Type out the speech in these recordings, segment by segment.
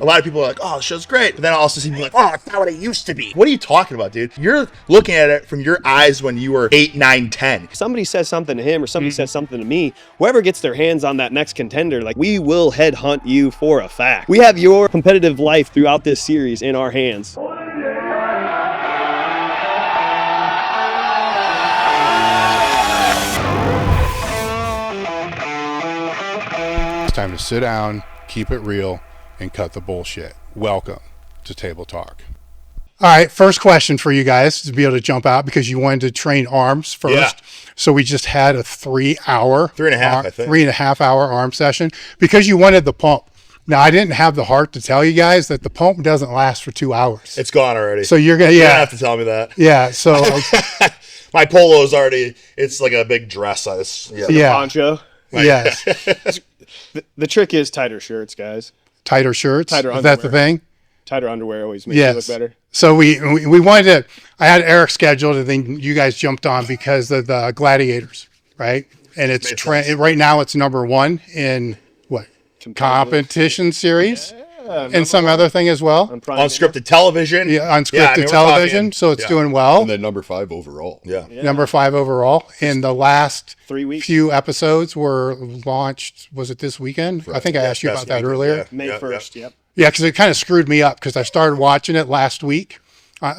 A lot of people are like, oh, the show's great. But then I also see people like, oh, it's not what it used to be. What are you talking about, dude? You're looking at it from your eyes when you were 8, 9, 10. If somebody says something to him or somebody says something to me, whoever gets their hands on that next contender, like, we will headhunt you for a fact. We have your competitive life throughout this series in our hands. It's time to sit down, keep it real, and cut the bullshit. Welcome to Table Talk. All right, first question for you guys to be able to jump out because you wanted to train arms first. Yeah. So we just had a 3 hour, 3.5, I think. 3.5 hour arm session because you wanted the pump. Now, I didn't have the heart to tell you guys that the pump doesn't last for 2 hours. It's gone already. So you're going to, You don't have to tell me that. Yeah, so. My polo's already, it's like a big dress size. Yeah. Poncho. Yes. The trick is tighter shirts, guys. Tighter shirts? Tighter Is that the underwear. thing? Tighter underwear always makes you look better. So we wanted to, I had Eric scheduled and then you guys jumped on because of the Gladiators, right? And it's right now it's number 1 in what? Competition series and some other thing as well. Unscripted television. Yeah, unscripted television. So it's doing well. And then number 5 overall. Yeah. Number 5 overall. And the last 3 weeks. few episodes were launched, was it this weekend? I think I asked you about that earlier. May 1st, yep. Yeah, because it kind of screwed me up because I started watching it last week,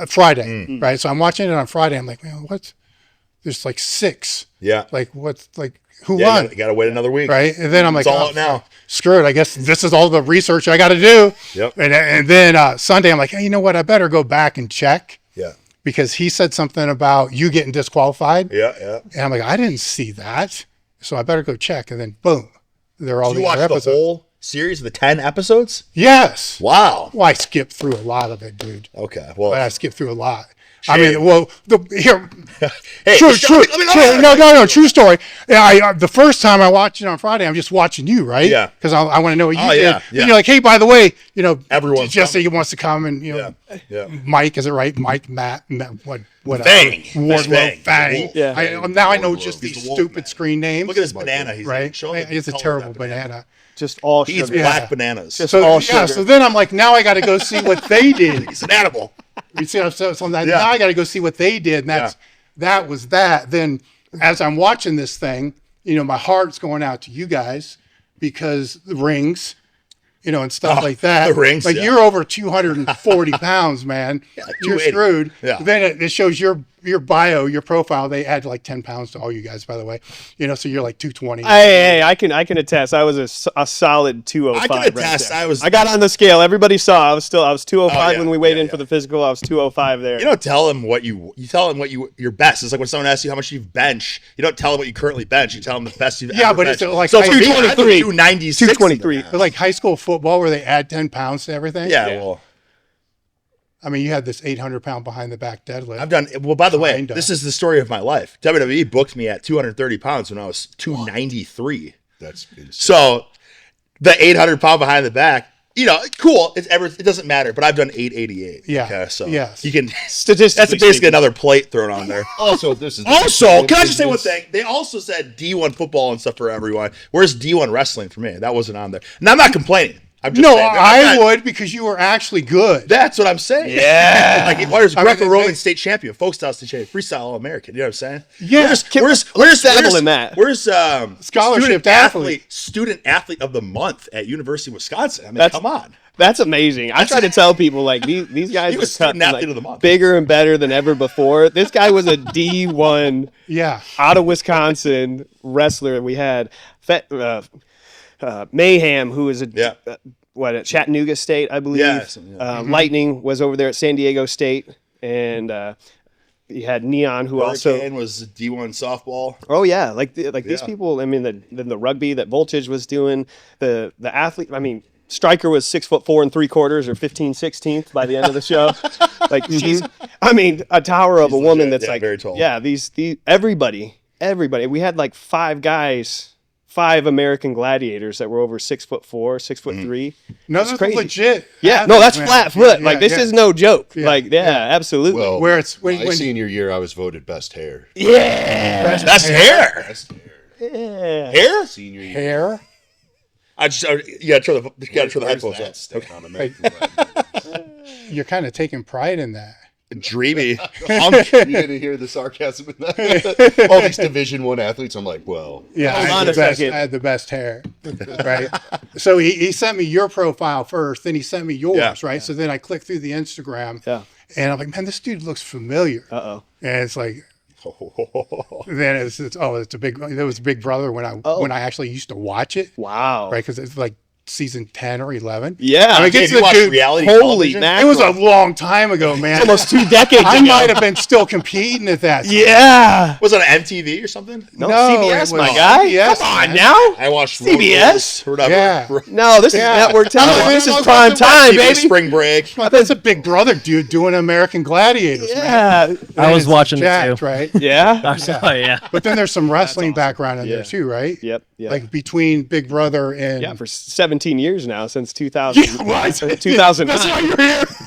Friday, right? So I'm watching it on Friday. I'm like, man, what's, there's like 6. Yeah. Like, what's, like, who won? You got to wait another week. Right? And then I'm like, It's all out now. Screw it. I guess this is all the research I got to do. Yep. And then Sunday, I'm like, hey, you know what? I better go back and check. Yeah. Because he said something about you getting disqualified. Yeah, yeah. And I'm like, I didn't see that. So I better go check. And then boom, they're all Did you the watch episodes. the whole series of the 10 episodes? Yes. Wow. Well, I skipped through a lot of it, dude. Okay. Well, But I skipped through a lot. Shame. I mean, well, here. Hey, true. let me- No. True story. Yeah, the first time I watched it on Friday, I'm just watching you, right? Yeah. Because I want to know what you did. Yeah. And you're like, hey, by the way, Everyone's Jesse wants to come, and Yeah. Mike, is it right? Mike, Matt, what? Fang. Wardlow, Fang. Yeah. Now I know Wardlow. just He's these the wolf stupid man. screen names. Look at this banana. He's right? showing the It's a color of terrible that banana. Just all He eats sugar. black bananas. Just So all yeah, sugar. so then I'm like, now I got to go see what they did. He's an animal. You see, now I got to go see what they did, and that was that. Then, as I'm watching this thing, my heart's going out to you guys because the rings, and stuff like that. the rings, like yeah. you're over 240 pounds, man. You're 280. screwed. Yeah. Then it shows your bio, your profile. They add like 10 pounds to all you guys, by the way. So you're like 220. Hey, I can attest. I was a solid 205. I can attest. Right there. I got on the scale. Everybody saw. I was 205 yeah. when we weighed in Yeah. for the physical. I was 205 there. You don't tell him what you tell him your best. It's like when someone asks you how much you bench, you don't tell them what you currently bench. You tell them the best you've ever but benched. it's like so for me, I 223. 296. 223. But like high school football where they add 10 pounds to everything. Yeah, Yeah. well, I mean, you had this 800-pound behind the back deadlift. I've done. Well, by the way, Kinda. this is the story of my life. WWE booked me at 230 pounds when I was 293. That's insane. So the 800-pound behind the back, cool. It doesn't matter. But I've done 888. Yeah. Okay, so Yes. you can. Statistically That's basically speaking. another plate thrown on there. Also, this is Also, can I just say one thing? They also said D1 football and stuff for everyone. Where's D1 wrestling for me? That wasn't on there. And I'm not complaining. I'm just No, saying. I would because you were actually good. That's what I'm saying. Yeah. Like, where's I mean, Greco-Roman state champion, folk style state champion, freestyle All-American? You know what I'm saying? Yeah. Where's dabble in that. Where's Scholarship athlete. student athlete of the month at University of Wisconsin? I mean, That's- come on. That's amazing. I try to tell people like these guys He was are student athlete of the month. bigger and better than ever before. This guy was a D1 Yeah. out of Wisconsin wrestler. We had Mayhem, who is at Chattanooga State, I believe. Yes. Lightning was over there at San Diego State, and you had Neon, who Hurricane was D1 softball. Oh yeah, these people. I mean, the rugby that Voltage was doing, the athlete. I mean, Stryker was 6'4 3/4 or 15/16 by the end of the show. Like she's, I mean, a tower of a woman that's like very tall. Yeah, these everybody. We had like 5 guys. 5 American gladiators that were over 6'4", 6'3". No, It's that's crazy. legit. Yeah, no, that's man. flat foot. Yeah, like this yeah. is no joke. Yeah, Like absolutely. Well, Where it's my when senior year, I was voted best hair. That's hair. Best hair. yeah. Hair? Senior year. hair. You gotta turn the headphones that up. stick on American Gladiator? You're kind of taking pride in that. Dreamy. You didn't hear the sarcasm in that? All these Division I athletes, I'm like, well, Yeah, Hold I on had, a the best, second. I had the best hair, right? So he sent me your profile first, then he sent me yours, Yeah. right? So then I clicked through the Instagram, Yeah. and I'm like, man, this dude looks familiar. Uh-oh. And it's like, then it's it was Big Brother when I actually used to watch it, Wow. right? Because it's like season 10 or 11. Yeah. I mean, Hey, it's you the watch dude- reality Holy television? mackerel. It was a long time ago, man. Almost 2 decades I ago. might have been still competing at that time. Yeah. Was it on MTV or something? No, No, CBS, it my was guy. CBS, Come on man. now. I watched CBS? Road Rules or whatever. Yeah. No, this is network television. This is prime time, TV baby. Spring break. Well, that's a Big Brother dude doing American Gladiators, man. Yeah. I was watching it Jacked, too. right? Yeah. I saw it, yeah. But then there's some wrestling awesome. background in Yeah. there too, right? Yep. Yeah. Like between Big Brother and yeah, for 17 years now, since 2000. What? 2009. That's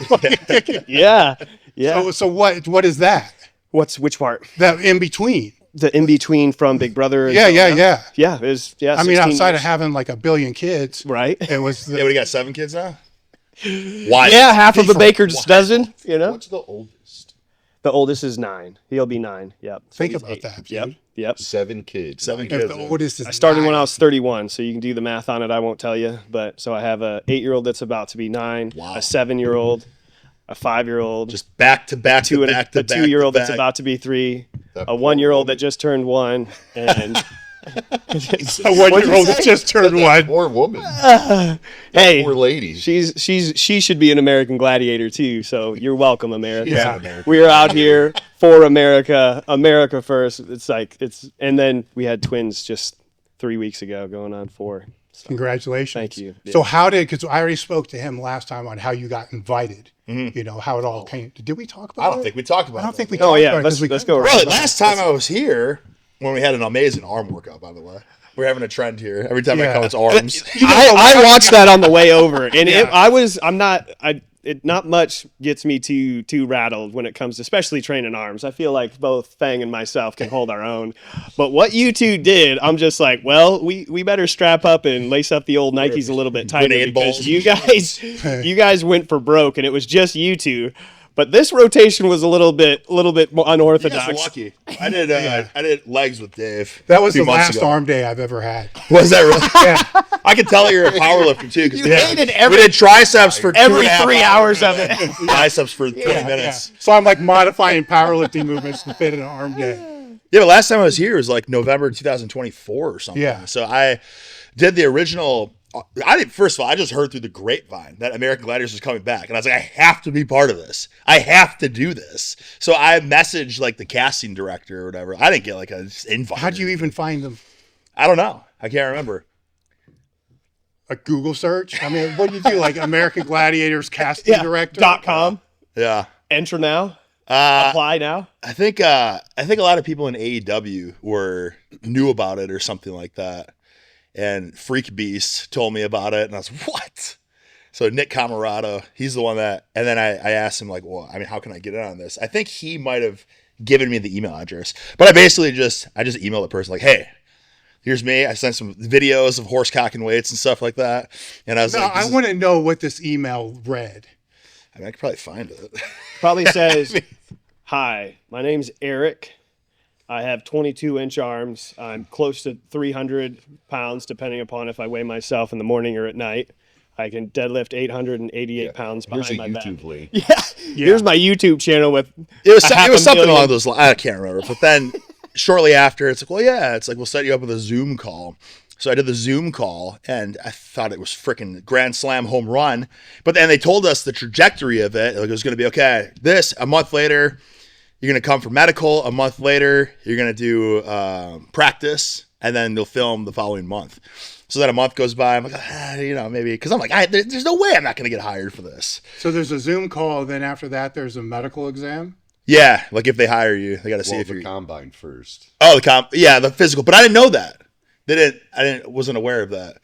why you're here. Yeah. Yeah. So what is that? Which part? That in between? The in between from Big Brother. Yeah. Yeah. It was, I mean, 16 outside years. of having like a billion kids, Right. it was Yeah, we got 7 kids now. Why? Yeah, half of the baker's dozen, you know? what's the oldest? The oldest is 9. He'll be 9. Yep. So Think he's about 8. that, Yep. dude. Yep. 7 kids. 7 If kids. the oldest is I started when I 9. was 31, so you can do the math on it. I won't tell you, but so I have a 8-year-old that's about to be 9, Wow. a 7-year-old, a 5-year-old, Just back to back to back to a back. 2-year-old to that's back. about to be 3, That a poor 1-year-old that just turned 1, and A 1-year-old that just turned one. Poor woman. hey, Poor lady. she should be an American Gladiator too. So you're welcome, America. Yeah. an American. We are out here for America. America first. And then we had twins just 3 weeks ago, going on 4. So, Congratulations. Thank you. So because I already spoke to him last time on how you got invited, you know, how it all came. Did we talk about it? I don't think we talked about. I don't think we Oh talked yeah, about it. 'cause let's go. Really, around. last time I was here, when we had an amazing arm workout, by the way. We're having a trend here. Every time I Yeah. come, it's arms. I watched that on the way over, and not much gets me too rattled when it comes to especially training arms. I feel like both Fang and myself can hold our own. But what you two did, I'm just like, well, we better strap up and lace up the old Nikes a little bit tighter Grenade because balls. you guys went for broke, and it was just you two. But this rotation was a little bit more You guys unorthodox. are lucky. I did legs with Dave. That was a few the months last ago. arm day I've ever had. Was that really? Yeah. I can tell you're a powerlifter too. Because You hated every- we did triceps for Every 2.5 3 hours of it. biceps for 20 minutes. So I'm like modifying powerlifting movements to fit an arm day. Yeah, but last time I was here was like November 2024 or something. Yeah. So I did the original. First of all, I just heard through the grapevine that American Gladiators was coming back. And I was like, I have to be part of this. I have to do this. So I messaged like the casting director or whatever. I didn't get like an invite. How'd you even find them? I don't know. I can't remember. A Google search? I mean, what do you do? Like American Gladiators casting director? .com. Yeah. Enter now. Uh, Apply now. I think a lot of people in AEW knew about it or something like that. And Freak Beast told me about it, and I was what? So Nick Camarado, he's the one that, and then I asked him like, well, I mean, how can I get in on this? I think he might have given me the email address, but I basically just emailed the person like, hey, here's me. I sent some videos of horse cocking weights and stuff like that, and I was No, like, I want to know what this email read. I mean, I could probably find it. Probably says, hi, my name's Eric. I have 22-inch arms. I'm close to 300 pounds, depending upon if I weigh myself in the morning or at night. I can deadlift 888 pounds Here's behind a my YouTube back. link. Here's my YouTube channel with It was a half a something million. along those lines. I can't remember. But then shortly after, it's like, well, yeah, it's like we'll set you up with a Zoom call. So I did the Zoom call, and I thought it was freaking grand slam home run. But then they told us the trajectory of it. Like it was going to be okay. A month later, you're going to come for medical. A month later, you're going to do practice, and then they'll film the following month. So then a month goes by. I'm like, maybe because I'm like, there's no way I'm not going to get hired for this. So there's a Zoom call, then after that, there's a medical exam. Yeah, like if they hire you, they got to see Well, if the you're. combine first. Oh, the physical, but I didn't know that. Wasn't aware of that.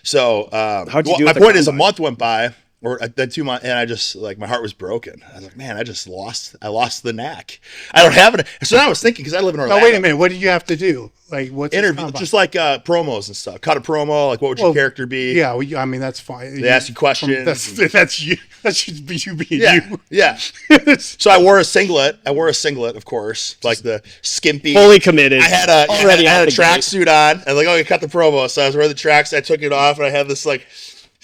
So How'd you do my at the point is, a combine? month went by, or then 2 months, and I just like my heart was broken. I was like, man, I lost the knack. I don't have it. So now I was thinking, because I live in Orlando. No, wait a minute. What did you have to do? Like what's Interview, just like promos and stuff. Cut a promo, like what would your character be? Yeah, well, I mean that's fine. They ask you questions. That's you. That should be you being you. Yeah. So I wore a singlet. Of course, like the skimpy. Fully committed. I had a tracksuit on, and like, oh, you cut the promo. So I was wearing the tracks. I took it off, and I had this like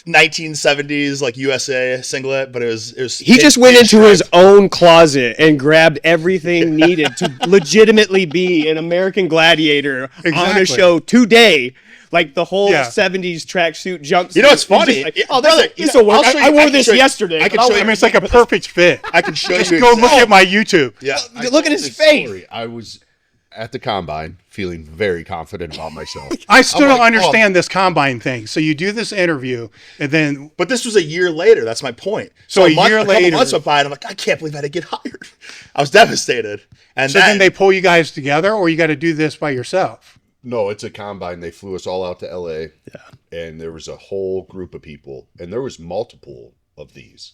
1970s like USA singlet, but it was. He just went into his own closet and grabbed everything needed to legitimately be an American Gladiator on a show today. Like the whole 70s tracksuit jumpsuit. You know what's funny? Like, brother, I wore this yesterday. I mean, it's like a perfect fit. I can show Just you. go look at my YouTube. Yeah. Look at his face. Story. I was at the combine feeling very confident about myself. I still don't understand this combine thing. So you do this interview, and then... But this was a year later. That's my point. So a year couple later... months went by, and I'm like, I can't believe I didn't get hired. I was devastated. And so then they pull you guys together, or you got to do this by yourself? No, it's a combine. They flew us all out to LA. Yeah. And there was a whole group of people, and there was multiple of these.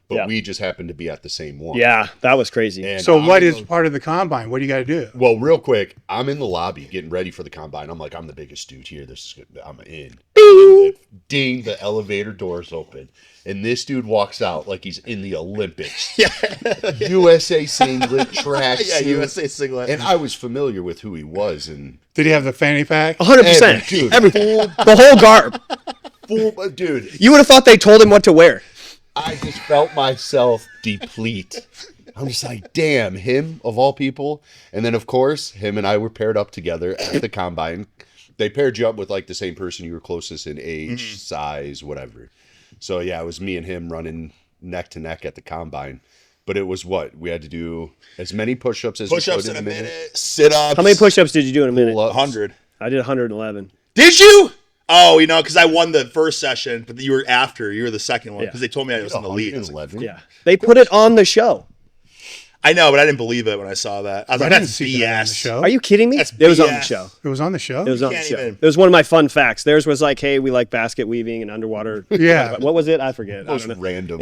But we just happened to be at the same one. Yeah, that was crazy. And so what is part of the combine? What do you got to do? Well, real quick, I'm in the lobby getting ready for the combine. I'm like, I'm the biggest dude here. I'm in. Ding, the elevator doors open. And this dude walks out like he's in the Olympics. USA singlet, track suit. USA singlet. And I was familiar with who he was. And Did he have the fanny pack? 100%. Everything. The whole garb. Dude. You would have thought they told him what to wear. I just felt myself deplete. I'm just like, damn, him of all people. And then, of course, him and I were paired up together at the combine. They paired you up with like the same person you were closest in age, size, whatever. So yeah, it was me and him running neck to neck at the combine. But it was what? We had to do as many push-ups as we could in a minute. Sit-ups. How many push-ups did you do in a minute? 100. I did 111. Did you? Oh, because I won the first session, but you were the second one, because they told me I was in the lead. Yeah. They put it on the show. I know, but I didn't believe it when I saw that. I was like, that's BS. Show. Are you kidding me? That's it was BS. on the show. It was on the show? It was on the show. It was one of my fun facts. Theirs was like, hey, we like basket weaving and underwater. Yeah. What was it? I forget. It was random.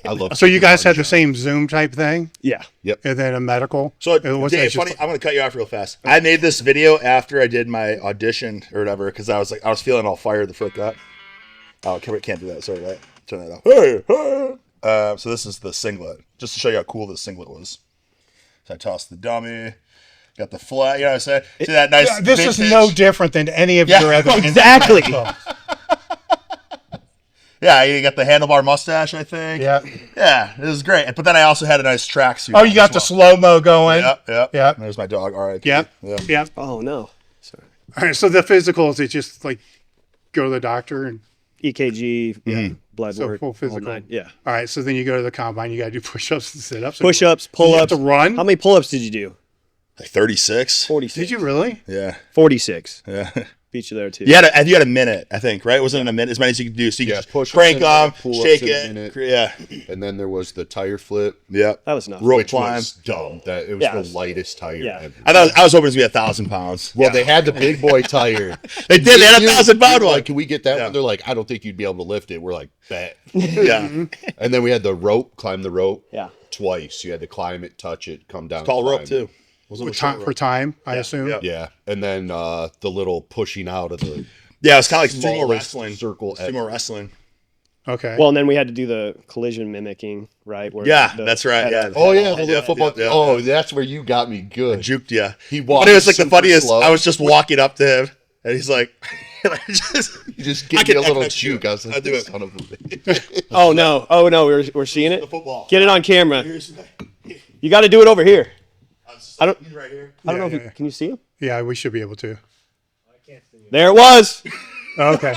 I love. So you guys had the same Zoom type thing? Yeah. Yep. And then a medical? So, Dave, funny, I'm going to cut you off real fast. I made this video after I did my audition or whatever, because I was feeling all fired the frick up. Oh, can't do that. Sorry, right? Turn that off. Hey. So this is the singlet, just to show you how cool this singlet was. So I tossed the dummy, got the flag. You know what I'm saying? See that nice? Yeah, this vintage? is no different than any of your other. Exactly. Yeah, you got the handlebar mustache, I think. Yeah. Yeah, it was great. But then I also had a nice tracksuit. Oh, you got the slow-mo going. Yeah. There's my dog. All right. Yeah. Oh, no. Sorry. All right, so the physicals, it's just like go to the doctor and... EKG, blood So work. full physical. Yeah. All right, so then you go to the combine, you got to do push-ups and sit-ups. Push-ups, Did you have pull-ups. to run? How many pull-ups did you do? Like 36. 46. Did you really? Yeah. 46. Yeah. Beat you there, too. You had a minute, I think, right? It wasn't a minute, as many as you could do. So you could just push crank them, pull-ups shake in a it. minute. Yeah. And then there was the tire flip. Yeah. That was nothing. Rope Which climb. was dumb. That it was the lightest tire ever. I was hoping to be 1,000 pounds. Well, they had the big boy tire. They did. They had 1,000-pound one. Like, can we get that one? They're like, I don't think you'd be able to lift it. We're like, bet. Yeah. And then we had the rope, climb the rope. Yeah. Twice. You had to climb it, touch it, come down. Tall rope climb. too. With time, for time, I assume. Yeah. Yeah. And then the little pushing out of the Yeah, it's kind of like sumo smallest wrestling. circle Sumo wrestling. Okay. Well, and then we had to do the collision mimicking, right? Where That's right. Yeah. Oh yeah, the Yeah, football. yeah. Oh, that's where you got me good. Juked you. He walked. But it was like the super funniest. slow. I was just walking up to him, and he's like, You just give me a little juke. I was like, I'll do it. son of a bitch. Oh no, we're seeing it. The football. Get it on camera. You got to do it over here. I don't. He's right here. I don't know if you, can you see him. Yeah, we should be able to. There it was. Okay.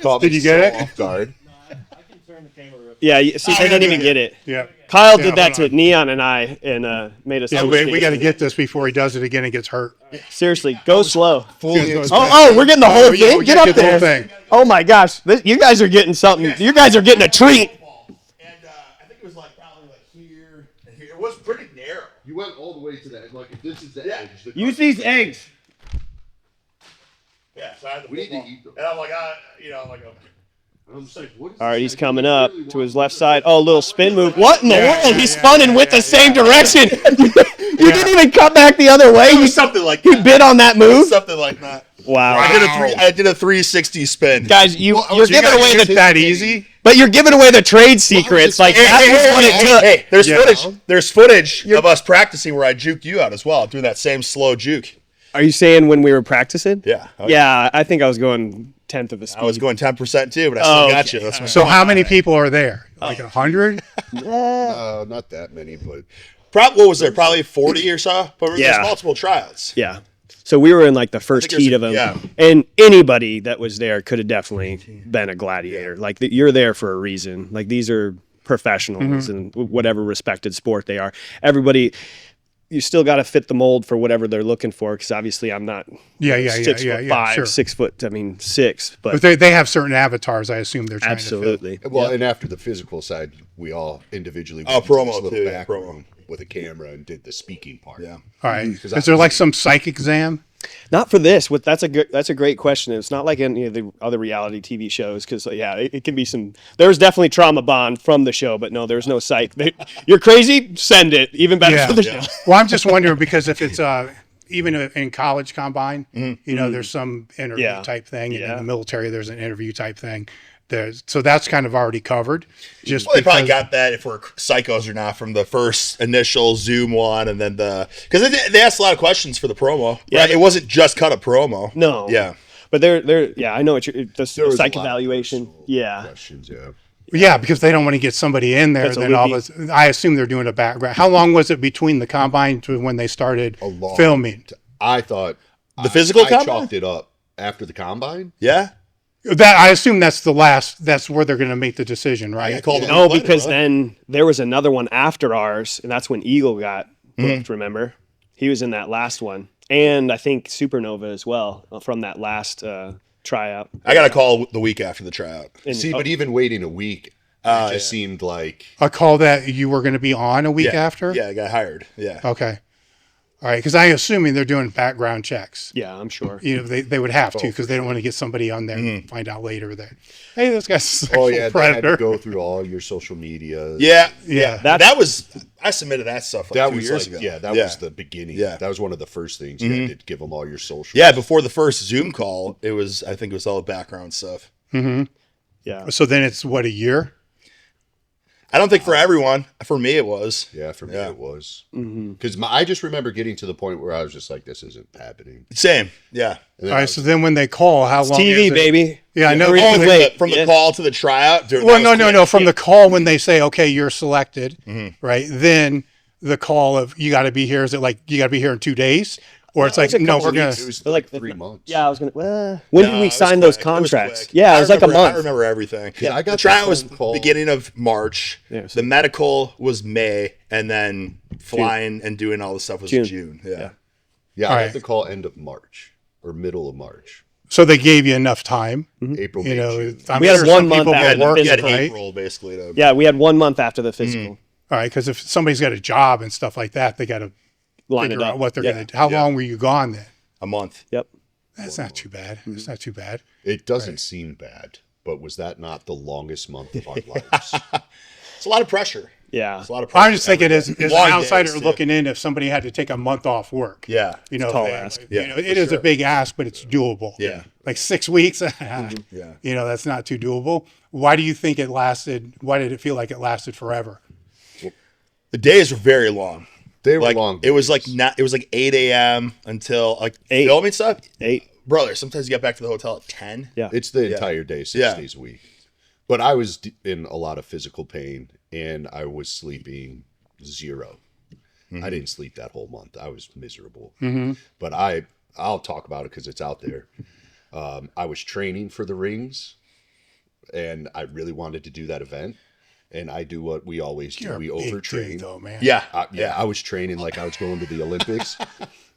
Caught Did me you get so it? Off guard. Yeah, see, they didn't even get it. Yeah. Kyle Yeah, did that hold to Neon and I, and made us. Yeah, we got to get this before he does it again and gets hurt. Seriously, go slow. Fully Oh, we're getting the whole yeah, thing. we Get gotta up get the whole there. thing. Oh my gosh, you guys are getting something. You guys are getting a treat. And I think it was like probably like here and here. It was pretty narrow. You went all the way to that. Like, if this is the edge. The Use these eggs. Yeah, so I had the We need to football. eat them. And I'm like, I'm like, I'm just like, what is All right, this he's guy coming doing? up Really to his wanna- left side. Oh, a little spin move. What in the world? He's yeah, spun and went the same direction. You didn't even come back the other way. It You was something like he that. bid on that move. Something like that. Wow. I did a 360 spin. Guys, you're You giving guys away get the that easy? but you're giving away the trade secrets. Like that's what it took. Hey, there's Yeah. footage. There's footage of us practicing where I juked you out as well, doing that same slow juke. Are you saying when we were practicing? Yeah. Okay. Yeah, I think I was going 10th of the speed. I was going 10% too, but I still got Okay. you. That's my So point. how many people are there? Like 100? Not that many, but What was there? Probably 40 or so. But there's Yeah. multiple tryouts. Yeah. So we were in like the first there's heat a- of them, yeah. and anybody that was there could have definitely been a gladiator. Like you're there for a reason. Like these are professionals in whatever respected sport they are. Everybody, you still got to fit the mold for whatever they're looking for. Because obviously, I'm not Yeah, 6'5", sure. 6 foot. I mean 6, But but they have certain avatars, I assume they're trying absolutely. well, and after the physical side, we all individually Oh, went into promo this little too, yeah, back promo. room with a camera and did the speaking part. Yeah. to fill. All right. Because Is there like some psych exam? Not for this. That's a great question. It's not like any of the other reality TV shows because it can be some. There's definitely trauma bond from the show, but no, there's no psych. You're crazy. Send it. Even better Yeah. for the show. Well, I'm just wondering because if it's even in college combine, you know, there's some interview Yeah. type thing, and in Yeah. the military there's an interview type thing. So that's kind of already covered. Just Well, they probably because- got that if we're psychos or not from the first initial Zoom one, and then because they asked a lot of questions for the promo. Yeah, Right? It wasn't just cut a promo. No. Yeah. But they're yeah, I know what you're the There was a psych lot of evaluation. personal Yeah. questions, yeah. Yeah, because they don't want to get somebody in there. That's a Then all loopy- this, I assume they're doing a background. How long was it between the combine to when they started long filming? I thought The physical I combine? chalked it up after the combine. Yeah. That I assume that's the last. That's where they're going to make the decision, right? I called it No, later, because huh? then there was another one after ours, and that's when Eagle got Mm-hmm. booked. Remember, he was in that last one, and I think Supernova as well from that last tryout. I got a call the week after the tryout. And- See, oh, but even waiting a week, it just seemed like A call that you were going to be on a week Yeah. after. Yeah, I got hired. Yeah. Okay. All right, because I assuming they're doing background checks. yeah, I'm sure. You know, they would have to because they don't want to get somebody on there and find out later that, hey, this guy's a sexual oh yeah, they had predator. to go through all your social media. Yeah. Yeah. That was I submitted that stuff like That 2 was years like, ago. that was the beginning. Yeah. That was one of the first things. You had to give them all your social. Yeah, before the first Zoom call, I think it was all the background stuff. Yeah, So then it's what, a year? I don't think for everyone. For me, it was. Yeah, for me Yeah. it was because I just remember getting to the point where I was just like, "This isn't happening." Same. Yeah. And then All I right. was- So then when they call, how long? TV is it? baby. Yeah, I know. Hurry Oh, up, from, wait. the, from the Yeah. call to the tryout. Dude, Well, that was no. quick. From the call when they say, okay, you're selected, right? Then the call of you got to be here. Is it like you got to be here in 2 days, or it's like a no, couple we're gonna. it was But, like like, 3 months. Yeah, I was gonna. When No, did we it was sign those quick. It was contracts? quick. Yeah, I it was like a remember- month. I remember everything. Yeah, I got the tryout the was phone call. beginning of March. Yeah, so- the medical was May, and then flying and doing all the stuff was June. Yeah. Yeah, All I right. got the call end of March or middle of March. So they gave you enough time. April, You May, know, June. I'm We had sure 1 some month people after get the work, You had right? April basically. To, Yeah, we had 1 month after the physical. All right, because if somebody's got a job and stuff like that, they got to Line it figure up. out what they're Yeah. going to do. How long were you gone then? a month. Yep. That's not too bad. It's not too bad. It doesn't seem bad, but was that not the longest month of our lives? It's a lot of pressure. Yeah. It's a lot of pressure. I'm just thinking as an Long outsider days, too. looking in, if somebody had to take a month off work, Yeah. you know, tall they- ask. you Yeah, know, for it is a sure. big ask, but it's doable. Yeah. Like 6 weeks, Yeah. you know, that's not too doable. Why do you think it lasted? Why did it feel like it lasted forever? The days were very long. They were Like long. it was like days. not. It was like 8 a.m. until like 8. filming stuff. 8. Brother, sometimes you get back to the hotel at 10. Yeah. It's the entire day, 6 Yeah. days a week. But I was in a lot of physical pain, and I was sleeping 0. I didn't sleep that whole month. I was miserable. But I'll talk about it because it's out there. I was training for the rings, and I really wanted to do that event. And I do what we always do. You're a We big overtrain. dude, though, man. Yeah. I was training like I was going to the Olympics.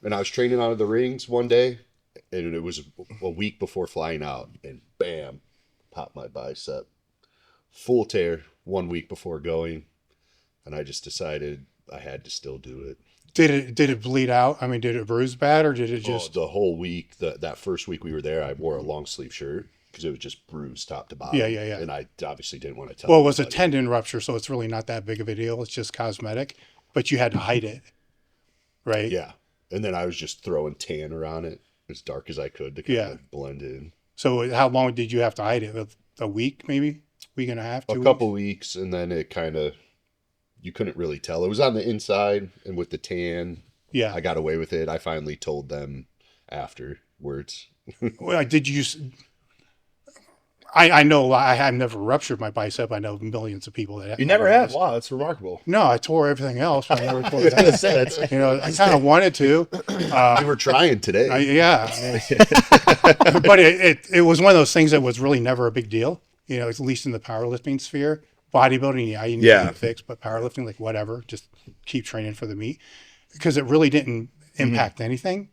And I was training out of the rings one day, and it was a week before flying out, and bam, popped my bicep. Full tear 1 week before going, and I just decided I had to still do it. Did it bleed out? Did it bruise bad or did it Oh, just? the whole week, that first week we were there, I wore a long sleeve shirt, because it was just bruised top to bottom. Yeah. And I obviously didn't want to tell. Well, it was a anybody. tendon rupture, so it's really not that big of a deal. It's just cosmetic, but you had to hide it, right? Yeah, and then I was just throwing tanner on it as dark as I could to kind of blend in. So how long did you have to hide it? A week, maybe? Week and a half? 2 A weeks? couple weeks, and then it kind of, you couldn't really tell. It was on the inside, and with the tan, Yeah. I got away with it. I finally told them afterwards. Well, did you? I know I've never ruptured my bicep. I know millions of people that You never have? Wow, that's remarkable. No, I tore everything else. But I never tore I was gonna that. say, that's, You know, I kind of wanted to. We were trying today. But it was one of those things that was really never a big deal. You know, at least in the powerlifting sphere. Bodybuilding, you need to get fixed, but powerlifting, like whatever, just keep training for the meet, because it really didn't impact anything.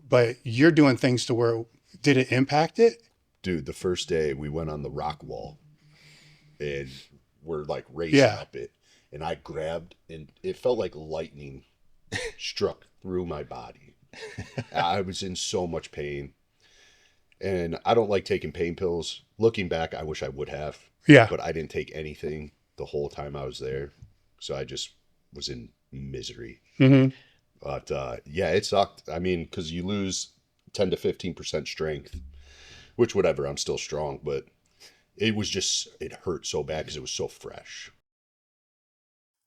But you're doing things to where, did it impact it? Dude, the first day we went on the rock wall and we're like racing up it, and I grabbed, and it felt like lightning struck through my body. I was in so much pain, and I don't like taking pain pills. Looking back, I wish I would have. Yeah. But I didn't take anything the whole time I was there, so I just was in misery. Mm-hmm. But yeah, it sucked. I mean, because you lose 10 to 15% strength, which whatever, I'm still strong, but it was just, it hurt so bad because it was so fresh.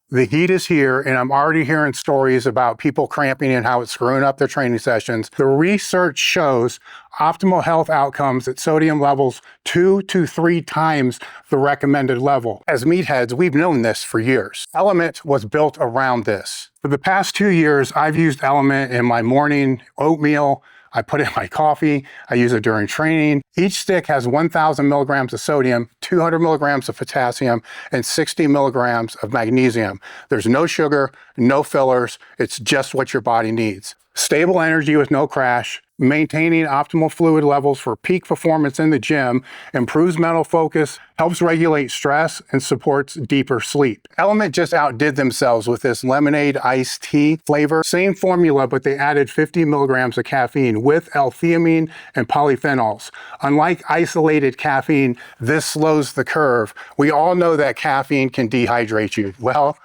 The heat is here, and I'm already hearing stories about people cramping and how it's screwing up their training sessions. The research shows optimal health outcomes at sodium levels 2 to 3 times the recommended level. As meatheads, we've known this for years. Element was built around this. For the past 2 years, I've used Element in my morning oatmeal. I put it in my coffee. I use it during training. Each stick has 1,000 milligrams of sodium, 200 milligrams of potassium, and 60 milligrams of magnesium. There's no sugar, no fillers. It's just what your body needs. Stable energy with no crash, maintaining optimal fluid levels for peak performance in the gym, improves mental focus, helps regulate stress, and supports deeper sleep. Element just outdid themselves with this lemonade iced tea flavor. Same formula, but they added 50 milligrams of caffeine with L-theanine and polyphenols. Unlike isolated caffeine, this slows the curve. We all know that caffeine can dehydrate you. Well,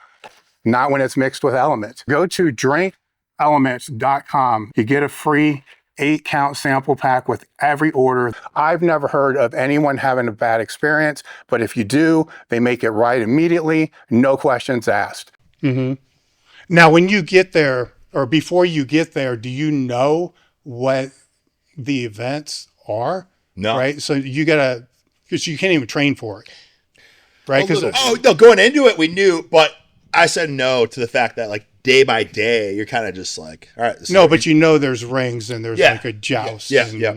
not when it's mixed with Element. Go to drinkelements.com. You get a free 8-count sample pack with every order. I've never heard of anyone having a bad experience, but if you do, they make it right immediately, no questions asked. Mm-hmm. Now, when you get there, or before you get there, do you know what the events are? No. Right? So you gotta, because you can't even train for it. Right? Because no, going into it, we knew, but I said no to the fact that, like, day by day, you're kind of just like, all right. No, but you know there's rings and there's like a joust. Yeah.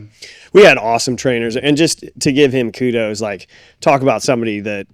We had awesome trainers, and just to give him kudos, like, talk about somebody that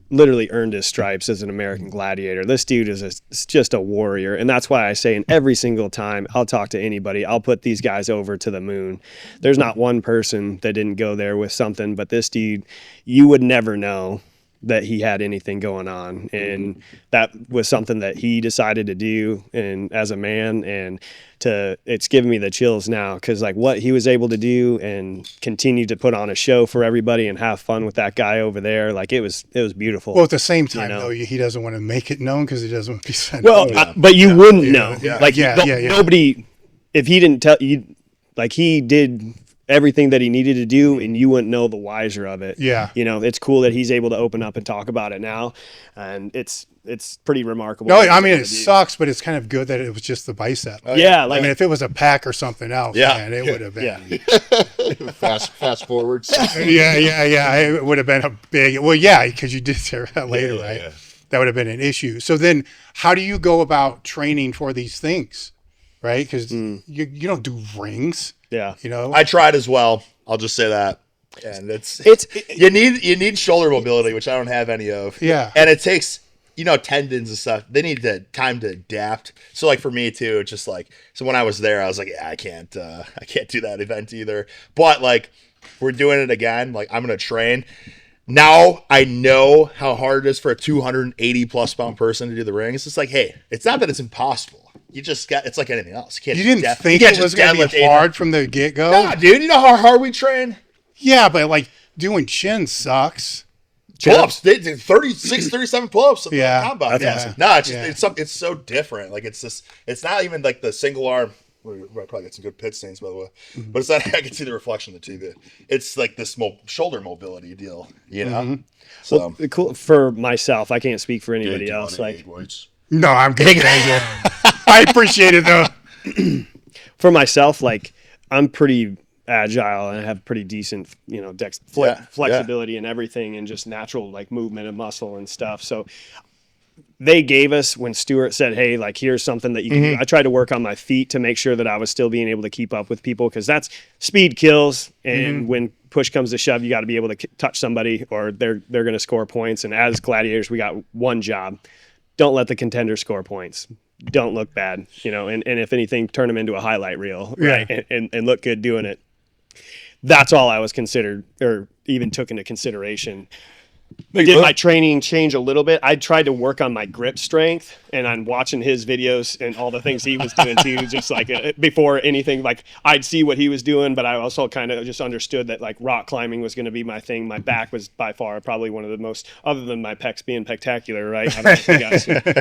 literally earned his stripes as an American Gladiator. This dude is just a warrior, and that's why I say, in every single time I'll talk to anybody, I'll put these guys over to the moon. There's not one person that didn't go there with something, but this dude, you would never know that he had anything going on, and that was something that he decided to do, and as a man, and it's giving me the chills now, because like what he was able to do and continue to put on a show for everybody and have fun with that guy over there, like it was beautiful. Well, at the same time, though, he doesn't want to make it known because he doesn't want to be sent. But you wouldn't know. Like yeah. Nobody, if he didn't tell you, like he did everything that he needed to do, and you wouldn't know the wiser of it. Yeah. You know, it's cool that he's able to open up and talk about it now, and it's pretty remarkable. No, I mean, it sucks, but it's kind of good that it was just the bicep. Yeah. Like, I mean, if it was a pack or something else, man, it would have been. Yeah. fast forwards. Yeah. It would have been a big, because you did say that later, right? Yeah. That would have been an issue. So then how do you go about training for these things, right? Because you don't do rings. Yeah. You know, I tried as well. I'll just say that. And you need shoulder mobility, which I don't have any of. Yeah. And it takes, tendons and stuff. They need time to adapt. So like for me too, it's just like, so when I was there, I was like, I can't do that event either. But like, we're doing it again. Like, I'm going to train. Now I know how hard it is for a 280 plus pound person to do the rings. It's like, hey, it's not that it's impossible. You just it's like anything else. You didn't think it was going to be hard from the get-go? Nah, dude. You know how hard we train? Yeah, but like doing chin sucks. Pull-ups, they did 36, 37 pull-ups. Yeah, Combine. that's Yeah. awesome. No, it's Yeah. just, it's so different. Like it's just, it's not even like the single arm. I probably got some good pit stains, by the way. But it's not. I can see the reflection of the TV. It's like this shoulder mobility deal, you know. So Well, cool for myself. I can't speak for anybody else. Like No, I'm good. Thank you. I appreciate it though. for myself, like I'm pretty agile and I have pretty decent, flexibility and everything, and just natural like movement and muscle and stuff. So they gave us, when Stuart said, hey, like here's something that you can do. I tried to work on my feet to make sure that I was still being able to keep up with people, because that's speed kills, and when push comes to shove, you got to be able to touch somebody or they're going to score points. And as gladiators, we got one job: don't let the contender score points. Don't look bad, and if anything, turn them into a highlight reel, right? And look good doing it. That's all I was considered, or even took into consideration. Did my training change a little bit? I tried to work on my grip strength, and I'm watching his videos and all the things he was doing too. Just like before anything, like I'd see what he was doing, but I also kind of just understood that like rock climbing was going to be my thing. My back was by far probably one of the most, other than my pecs being spectacular, right? I don't know if you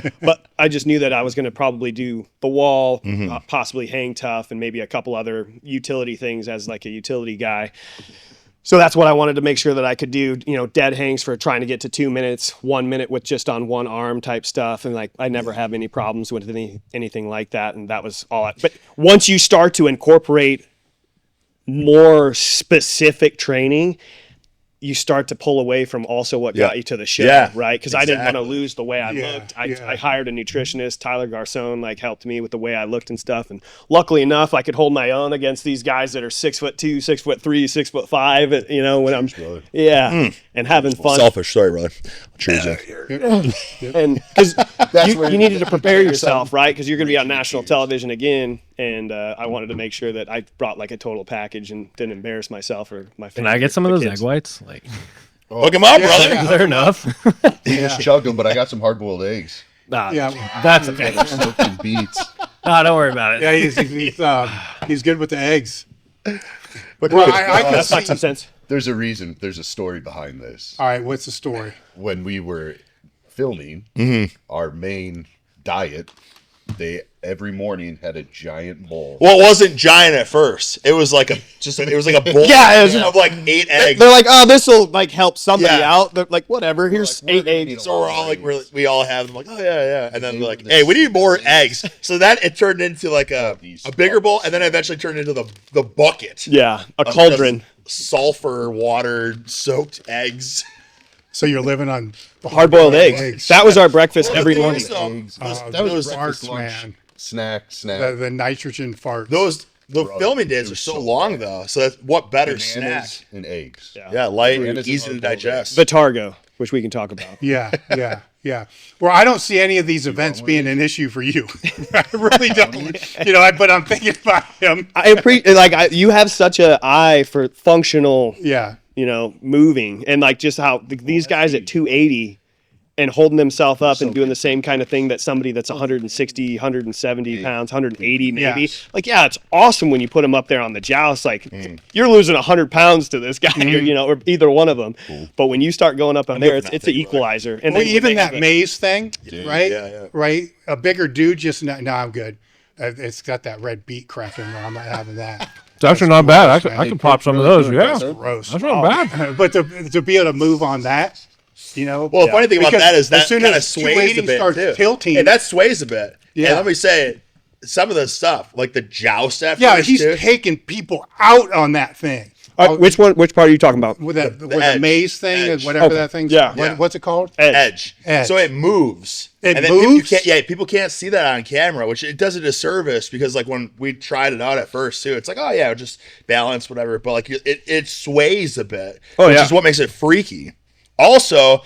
guys, but I just knew that I was going to probably do the wall, possibly hang tough, and maybe a couple other utility things as like a utility guy. So that's what I wanted to make sure that I could do, dead hangs for trying to get to 2 minutes, 1 minute with just on one arm type stuff. And like, I never have any problems with anything like that. And that was all. But once you start to incorporate more specific training, you start to pull away from also what got you to the show, right? Because I didn't want to lose the way I looked. I hired a nutritionist, Tyler Garcon, like helped me with the way I looked and stuff. And luckily enough, I could hold my own against these guys that are 6'2", 6'3", 6'5", when I'm, and having fun. selfish, sorry, brother. I'll choose you. And because you needed to prepare yourself, right? Because you're going to be on national television again. And I wanted to make sure that I brought like a total package and didn't embarrass myself or my family. Can I get some of those egg whites? Like, hook him up, brother. is there enough? He just chugged them, but I got some hard-boiled eggs. That's okay. Soaked in beets. No, don't worry about it. Yeah, he's good with the eggs. But That's like some sense. There's a reason. There's a story behind this. All right, what's the story? When we were filming, our main diet, they every morning had a giant bowl. Well, it wasn't giant at first. It was like a bowl of like 8 eggs. They're like, oh, this will like help somebody out. They're like, whatever. Here's We're like, 8 eggs. So we're all like, we all have them. Like, oh yeah. And then we're like, hey, we need more eggs. So that it turned into like a bigger bowl, and then eventually turned into the bucket. Yeah, a cauldron. Sulfur water soaked eggs. So you're living on Hard-boiled eggs. That was our breakfast every morning. That was farts, man. Snack. The nitrogen farts. The filming days are so long though. So that's what better snack. Bananas and eggs. Yeah, light and Bananas easy and to hard-boiled digest. Vitargo, which we can talk about. Yeah. Well, I don't see any of these events being an issue for you. I really don't. But I'm thinking about him. I appreciate you have such an eye for functional. Yeah. Moving, and like just how these guys at 280 and holding themselves up and doing the same kind of thing that somebody that's 160, 170 pounds, 180 maybe. Yes. Like, yeah, it's awesome when you put them up there on the joust. Like, you're losing 100 pounds to this guy, or either one of them. But when you start going up on there, it's an equalizer. And Well, then even that maze thing, right? Yeah. Right? A bigger dude just, no, I'm good. It's got that red beet cracking. I'm not having that. It's actually not bad. I can pop some of those. Yeah, Gross. that's not bad. But to be able to move on that, Well, the funny thing about Because that is that as soon kind of as sways a 280 bit starts too. tilting- Hey, that sways a bit. Yeah. And let me say, some of the stuff like the joust at yeah, first, he's too. taking people out on that thing. which part are you talking about? With the edge. maze thing, Edge. whatever Okay. that thing's. Yeah. What's it called? Edge. Edge. So it moves. It and then moves? People can't see that on camera, which it does a disservice because like when we tried it out at first too, it's like, oh yeah, just balance, whatever. But like it sways a bit, which is what makes it freaky. Also,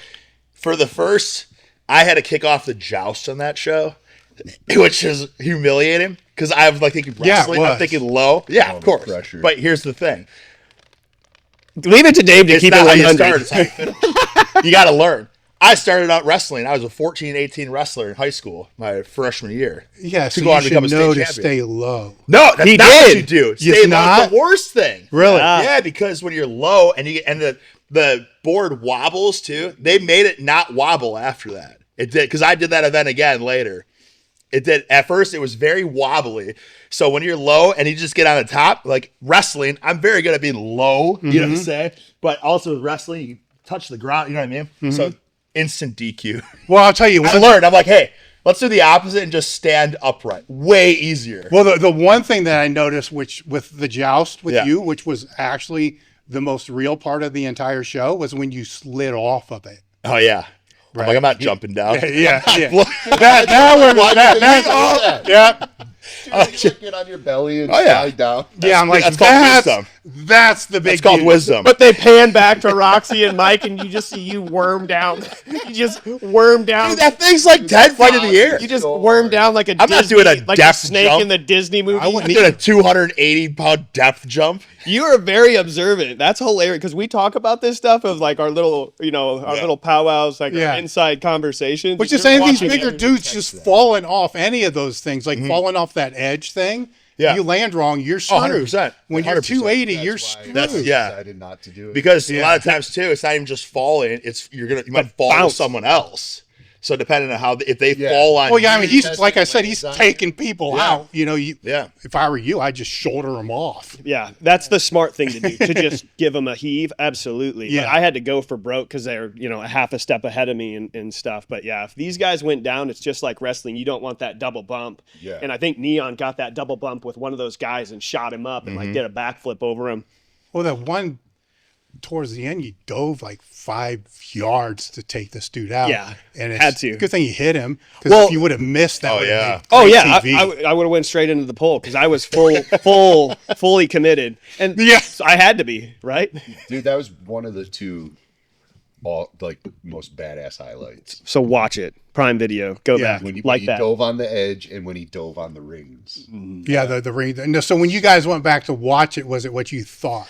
for the first, I had to kick off the joust on that show, which is humiliating because I was like thinking wrestling, I'm thinking low. Yeah, of course. Pressure. But here's the thing. Leave it to Dave to It's keep not how it you 100. start, it's how you finish. You got to learn. I started out wrestling. I was a 14, 18 wrestler in high school, my freshman year. Yeah, so go on you to become should a know state to champion. stay low. No, that's He not what did. you do. It's Stay low. not? It's the worst thing. Really? Yeah, because when you're low and the board wobbles too. They made it not wobble after that. It did, because I did that event again later. It did. At first, it was very wobbly. So when you're low and you just get on the top, like wrestling, I'm very good at being low, you know what I'm saying? But also with wrestling, you touch the ground, you know what I mean? So instant DQ. Well, I'll tell you what. I learned. I'm like, hey, let's do the opposite and just stand upright. Way easier. Well, the one thing that I noticed, which with the joust with Yeah. you, which was actually the most real part of the entire show, was when you slid off of it. Oh, yeah. I'm like, I'm not jumping down. Yeah. Yeah. Get on your belly and Oh, yeah. slide down. Yeah, I'm like, That's called wisdom. that's the big It's called deal. wisdom. But they pan back to Roxy and Mike, and you just see you worm down. You just worm down. Dude, that thing's like 10 feet in the air. You just worm down like a I'm not Disney, doing a like depth snake jump. in the Disney movie. I'm doing a 280-pound depth jump. You are very observant. That's hilarious because we talk about this stuff of like our little, our little powwows, like Yeah. our inside conversations. But just You're saying, these watching bigger it. dudes just falling off any of those things, like falling off that edge thing. Yeah. You land wrong, you're screwed. 100%. When you're 100%. 280, That's you're why screwed. That's- I yeah. decided not to do it. Because a lot of times too, it's not even just falling. It's you might fall to bounce. someone else. So depending on how if they fall on, Well, yeah, I mean, you, he's like I said, he's taking people Yeah. out. You know, Yeah. If I were you, I'd just shoulder them off. Yeah, that's the smart thing to do, to just give them a heave. Absolutely. Yeah. But I had to go for broke because they're, a half a step ahead of me and stuff. But yeah, if these guys went down, it's just like wrestling. You don't want that double bump. Yeah. And I think Neon got that double bump with one of those guys and shot him up and like did a backflip over him. Well, that one towards the end, you dove like 5 yards to take this dude out. Yeah, and it's had to. good thing you hit him, because Well- if you would have missed that, Oh, would yeah. have Oh yeah, TV. I would have went straight into the pole because I was fully committed, and Yes. I had to be right. Dude, that was one of the two most badass highlights. So watch it, Prime Video, go Yeah. back When he like that. dove on the edge and when he dove on the rings. Yeah, the ring. No, so when you guys went back to watch it, was it what you thought?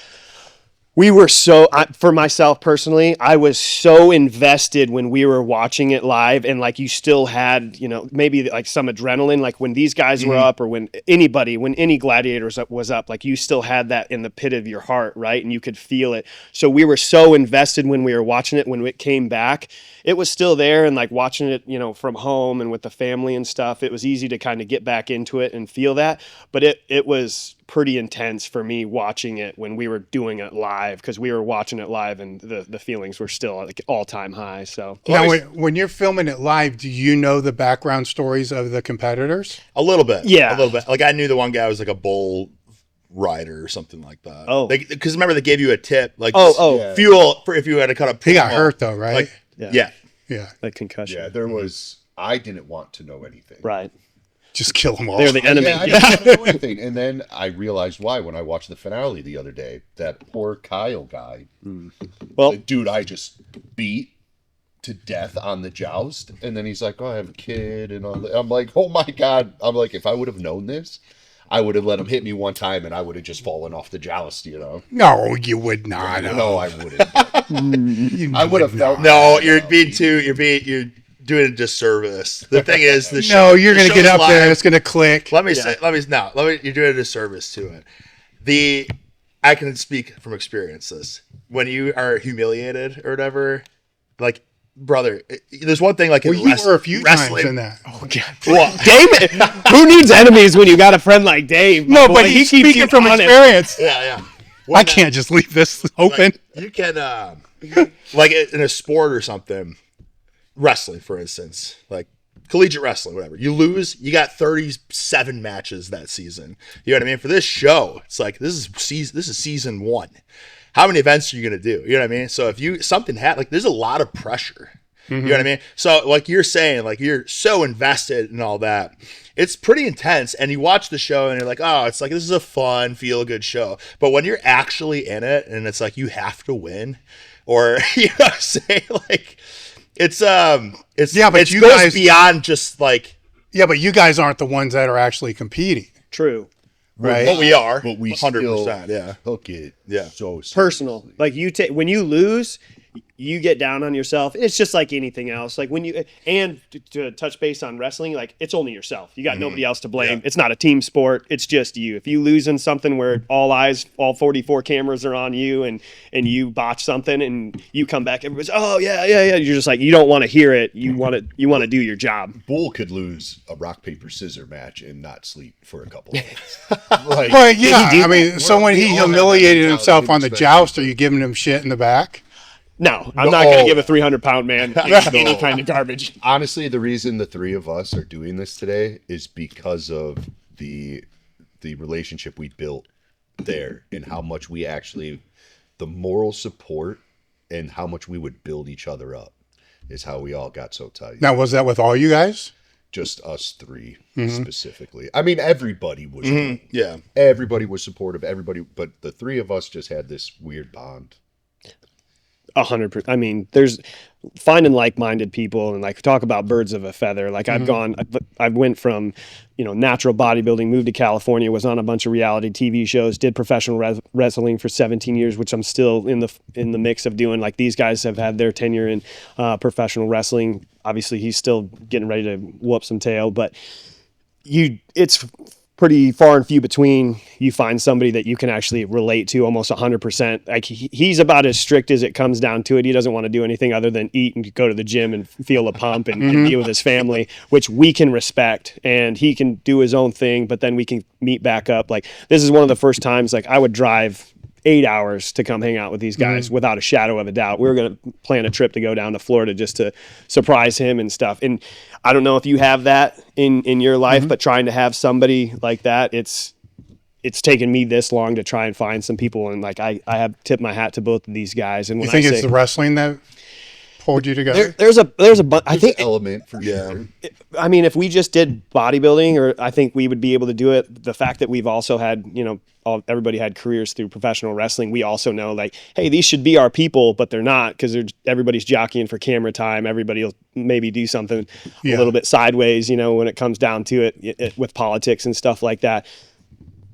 We were for myself personally, I was so invested when we were watching it live, and like you still had, maybe like some adrenaline, like when these guys were up, or when any Gladiators was up, like you still had that in the pit of your heart, right? And you could feel it. So we were so invested when we were watching it. When it came back, it was still there, and like watching it, from home and with the family and stuff, it was easy to kind of get back into it and feel that. But it was pretty intense for me watching it when we were doing it live, because we were watching it live and the feelings were still like all-time high. So Now, when you're filming it live, do you know the background stories of the competitors? a little bit, Yeah. a little bit. Like I knew the one guy was like a bull rider or something like that. Oh. because remember they gave you a tip, like Oh. fuel for if you had to cut a. He got promo. hurt though, right? Like, Yeah. yeah. like concussion. Yeah, there was. I didn't want to know anything. Right. Just kill them all. They're the enemy. Yeah, I didn't want to know anything. And then I realized why when I watched the finale the other day. That poor Kyle guy. Well, Like, dude, I just beat to death on the joust. And then he's like, oh, I have a kid. And all that. I'm like, oh my God. I'm like, if I would have known this, I would have let him hit me one time and I would have just fallen off the joust, No, you would not. No, I wouldn't. I would have felt. No, you're doing a disservice. The thing is, the show. No, you're the gonna get show's up there and live. it's gonna click. You're doing a disservice to it. I can speak from experiences. When you are humiliated or whatever, like, brother, there's one thing like Well, in you were a few wrestling. times in that. Oh God. Well, Dave, who needs enemies when you got a friend like Dave? No, Boy, but he's keeps speaking you from honest. experience. yeah. I can't just leave this open. Like, you can, like in a sport or something, wrestling, for instance, like collegiate wrestling, whatever. You lose, you got 37 matches that season. You know what I mean? For this show, it's like this is season 1. How many events are you gonna do? You know what I mean? So if something like there's a lot of pressure. You know what I mean? So like you're saying, like you're so invested in all that. It's pretty intense. And you watch the show and you're like, oh, it's like this is a fun, feel good show. But when you're actually in it and it's like you have to win, or you know what I'm saying? Like it's Yeah, but it you goes guys- beyond just like Yeah, but you guys aren't the ones that are actually competing, True. right? what we are. But we 100%, still yeah. hook it. Yeah. So Personal. Like when you lose, you get down on yourself. It's just like anything else. Like when you, and to touch base on wrestling, like it's only yourself. You got nobody else to blame. It's not a team sport. It's just you. If you lose in something where all 44 cameras are on you and you botch something and you come back, everybody's, oh yeah. You're just like, you don't want to hear it. You want to do your job. Bull could lose a rock, paper, scissors match and not sleep for a couple of days. Like, Well, yeah. I mean, so when we he all have that humiliated mentality, himself on the especially- joust, are you giving him shit in the back? No, I'm not going to give a 300-pound man any kind of garbage. Honestly, the reason the three of us are doing this today is because of the relationship we built there and how much we actually, the moral support and how much we would build each other up is how we all got so tight. Now, was that with all you guys? Just us three specifically. I mean, everybody was Yeah. everybody was supportive. Everybody, but the three of us just had this weird bond. 100%. I mean, there's finding like-minded people and like talk about birds of a feather. Like I went from, natural bodybuilding, moved to California, was on a bunch of reality TV shows, did professional wrestling for 17 years, which I'm still in the mix of doing. Like these guys have had their tenure in professional wrestling. Obviously, he's still getting ready to whoop some tail, but it's pretty far and few between you find somebody that you can actually relate to almost 100%. Like he's about as strict as it comes down to it. He doesn't want to do anything other than eat and go to the gym and feel a pump and be with his family, which we can respect. And he can do his own thing, but then we can meet back up. Like this is one of the first times like I would drive 8 hours to come hang out with these guys without a shadow of a doubt. We were going to plan a trip to go down to Florida just to surprise him and stuff. And I don't know if you have that in your life, but trying to have somebody like that, it's taken me this long to try and find some people. And like, I have tipped my hat to both of these guys. And when You think I it's say, the wrestling that pulled you together? there's a I think Element for sure. I mean, if we just did bodybuilding, or I think we would be able to do it. The fact that we've also had, everybody had careers through professional wrestling. We also know like, hey, these should be our people, but they're not because everybody's jockeying for camera time. Everybody will maybe do something a little bit sideways, when it comes down to it with politics and stuff like that.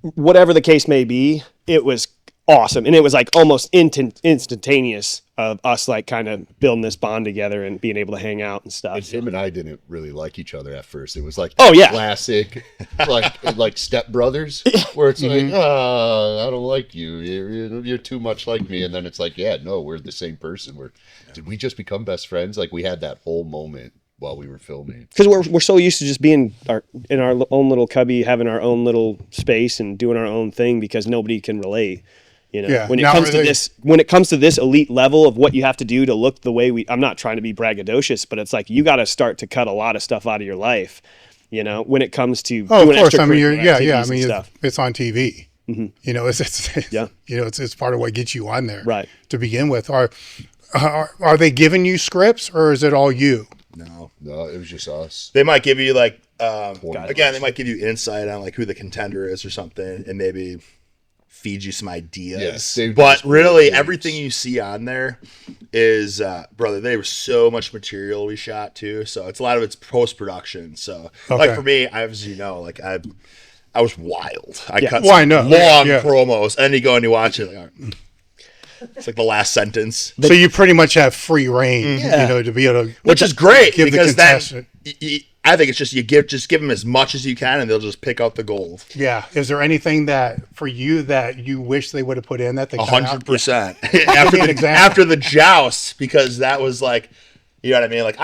Whatever the case may be, it was awesome. And it was like almost instantaneous of us like kind of building this bond together and being able to hang out and stuff. And him and I didn't really like each other at first. It was like classic like step brothers where it's like, I don't like you. You're too much like me. And then it's like, yeah, no, we're the same person. Did we just become best friends? Like we had that whole moment while we were filming. Because we're so used to just being in our own little cubby, having our own little space and doing our own thing because nobody can relate. When it comes to this elite level of what you have to do to look the way I'm not trying to be braggadocious, but it's like you got to start to cut a lot of stuff out of your life, when it comes to doing of course. I mean, I mean, it's on TV. It's part of what gets you on there, right? To begin with, are they giving you scripts or is it all you? No, it was just us. They might give you like they might give you insight on like who the contender is or something, and maybe feed you some ideas. Yeah, but really everything you see on there is brother, there was so much material we shot too, so it's a lot of it's post-production. So like for me, I was wild. I cut long promos, and you go and you watch it, like, it's like the last sentence. So you pretty much have free reign, to be able to, which is great give because the contestant. then I think it's just you give them as much as you can, and they'll just pick out the gold. Yeah. Is there anything that for you that you wish they would have put in that they 100% after the joust, because that was like, you know what I mean? Like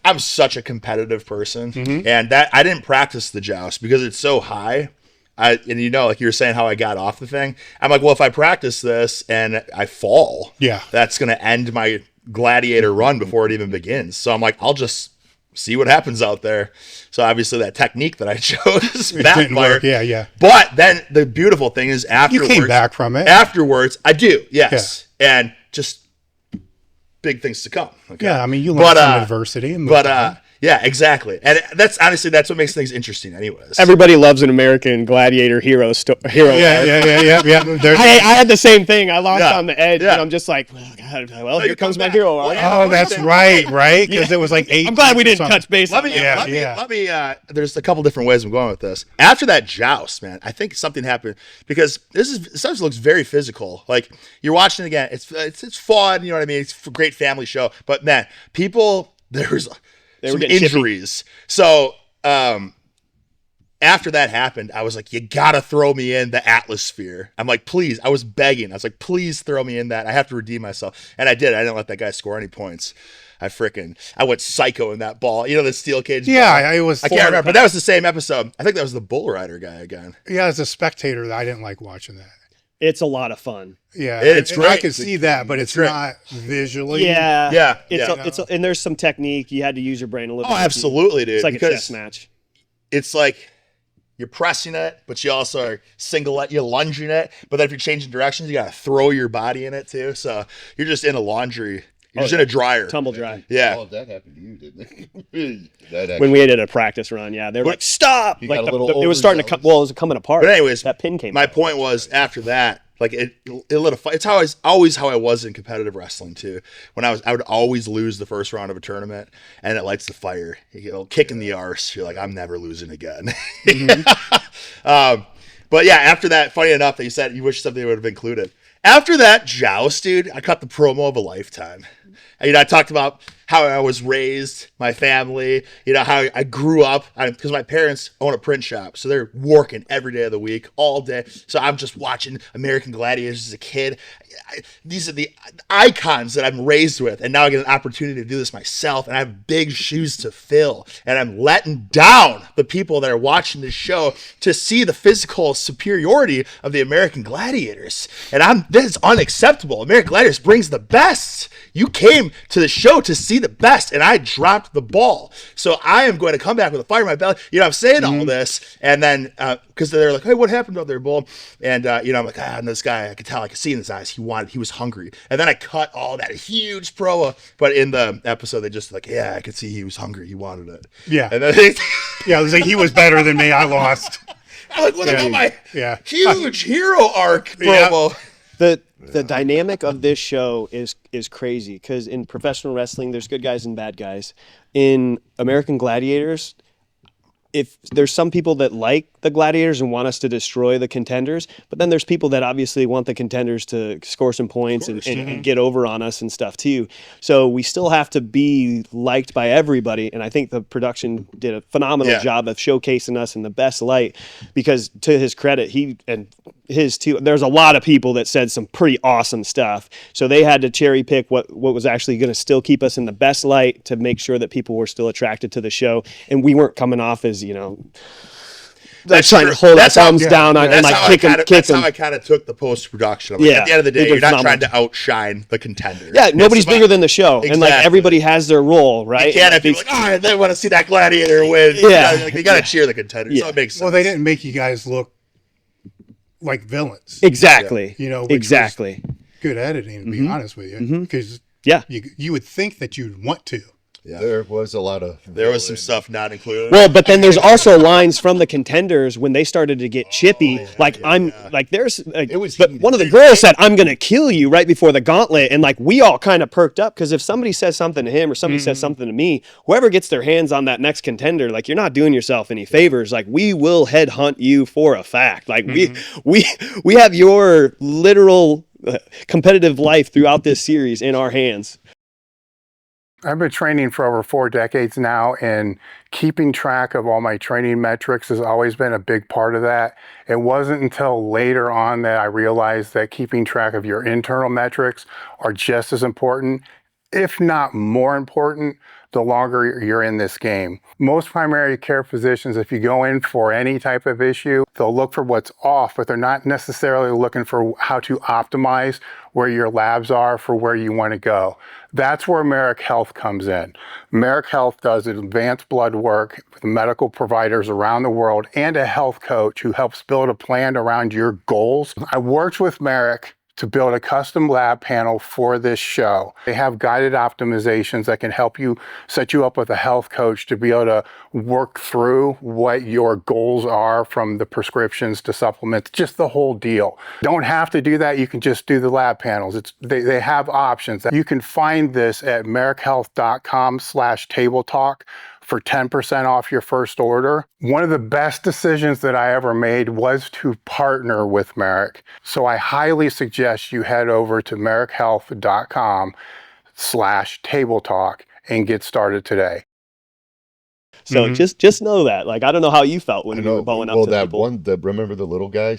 I'm such a competitive person, and that I didn't practice the joust because it's so high. Like you were saying how I got off the thing. I'm like, well, if I practice this and I fall, that's going to end my gladiator run before it even begins. So I'm like, I'll just see what happens out there. So obviously that technique that I chose backfired. Yeah. But then the beautiful thing is afterwards, you came back from it. Afterwards, I do, yes, and just big things to come. Okay? Yeah, I mean, you learned some adversity. And Yeah, exactly. And that's honestly, that's what makes things interesting anyways. Everybody loves an American Gladiator hero hero. Yeah. I had the same thing. I lost Yeah. on the edge, Yeah. and I'm just like, well, God, you here comes come my back. hero Well, arc. yeah. Oh, that's right, because it was like 8. I'm glad we or didn't something. touch base. Let on me, that. let me, there's a couple different ways I'm going with this. After that joust, man, I think something happened because this looks very physical. Like you're watching it again. It's fun. You know what I mean? It's a great family show. But man, people, there was some getting chippy. injuries. So, after that happened, I was like, you gotta throw me in the Atlasphere. I'm like, please. I was begging. I was like, please throw me in that. I have to redeem myself. And I did. I didn't let that guy score any points. I went psycho in that ball. You know, the steel cage Yeah, ball? it was. I can't remember, but that was the same episode. I think that was the Bull Rider guy again. Yeah, as a spectator, I didn't like watching that. It's a lot of fun. Yeah, It's and great. I can see that, but it's great. not visually. Yeah, Yeah. and there's some technique. You had to use your brain a little. Oh, bit. absolutely, dude. It's like a because chess match. it's like you're pressing it, but you also are you're lunging it. But then if you're changing directions, you got to throw your body in it too. So you're just in a laundry. You're just in a dryer. Tumble dry. Yeah. All of that happened to you, didn't it? That When we did a practice run, they were like, "Stop!" You Like got a little it was starting to come. overzealous. Well, it was coming apart. But anyways, that pin came. My out. point was after that, like it lit a fire. It's always how I was in competitive wrestling too. When I would always lose the first round of a tournament, and it lights the fire. You know, kick in the arse. You're like, I'm never losing again. But yeah, after that, funny enough that you said you wish something would have included. After that joust, dude, I cut the promo of a lifetime. And, you know, I talked about how I was raised, my family, you know, how I grew up, because my parents own a print shop, so they're working every day of the week, all day. So I'm just watching American Gladiators as a kid. These are the icons that I'm raised with, and now I get an opportunity to do this myself, and I have big shoes to fill, and I'm letting down the people that are watching this show to see the physical superiority of the American Gladiators, and this is unacceptable. American Gladiators brings the best. You came to the show to see the best, and I dropped the ball. So I am going to come back with a fire in my belly. You know, I'm saying all this, and then because they're like, "Hey, what happened out there, Bull?" And you know, I'm like, and this guy, I could see in his eyes, he was hungry. And then I cut all that huge promo, but in the episode, they just like, yeah, I could see he was hungry, he wanted it. Yeah. And then Yeah, it was like he was better than me. I lost. I'm like, what about my huge hero arc promo? The dynamic of this show is crazy because in professional wrestling, there's good guys and bad guys. In American Gladiators, if there's some people that like the Gladiators and want us to destroy the Contenders, but then there's people that obviously want the Contenders to score some points and get over on us and stuff too. So we still have to be liked by everybody, and I think the production did a phenomenal job of showcasing us in the best light because to his credit, he and his too, there's a lot of people that said some pretty awesome stuff. So they had to cherry pick what was actually going to still keep us in the best light to make sure that people were still attracted to the show. And we weren't coming off as, you know, That's trying true. to hold our That's how- thumbs down on, and That's like how kick them. that's how I kind of took the post-production. Like, Yeah. at the end of the day, They you're did not phenomenal. trying to outshine the Contender. Yeah, nobody's It's about- bigger than the show. And like Exactly. everybody has their role, right? You can't have people like, oh, they want to see that Gladiator win. Yeah. Like, you got to cheer the Contender. So it makes sense. Well, they didn't make you guys look like villains. Exactly. You know, which was exactly. good editing, to be honest with you, because Yeah. you would think that you'd want to. There was a lot of. There was some stuff not included. Well, but then there's also lines from the Contenders when they started to get chippy. There's like, It was but heated. one of the girls said, "I'm gonna kill you" right before the gauntlet, and like we all kind of perked up because if somebody says something to him or somebody says something to me, whoever gets their hands on that next contender, like you're not doing yourself any favors. Like we will headhunt you for a fact. Like we have your literal competitive life throughout this series in our hands. I've been training for over 4 decades now, and keeping track of all my training metrics has always been a big part of that. It wasn't until later on that I realized that keeping track of your internal metrics are just as important, if not more important, the longer you're in this game. Most primary care physicians, if you go in for any type of issue, they'll look for what's off, but they're not necessarily looking for how to optimize where your labs are for where you want to go. That's where Merrick Health comes in. Merrick Health does advanced blood work with medical providers around the world and a health coach who helps build a plan around your goals. I worked with Merrick to build a custom lab panel for this show. They have guided optimizations that can help you set you up with a health coach to be able to work through what your goals are, from the prescriptions to supplements, just the whole deal. Don't have to do that. You can just do the lab panels. They have options. You can find this at merrickhealth.com/table talk for 10% off your first order. One of the best decisions that I ever made was to partner with Merrick. So I highly suggest you head over to merrickhealth.com/table talk and get started today. So just know that. Like, I don't know how you felt when you were bowing up to that people. one, remember the little guy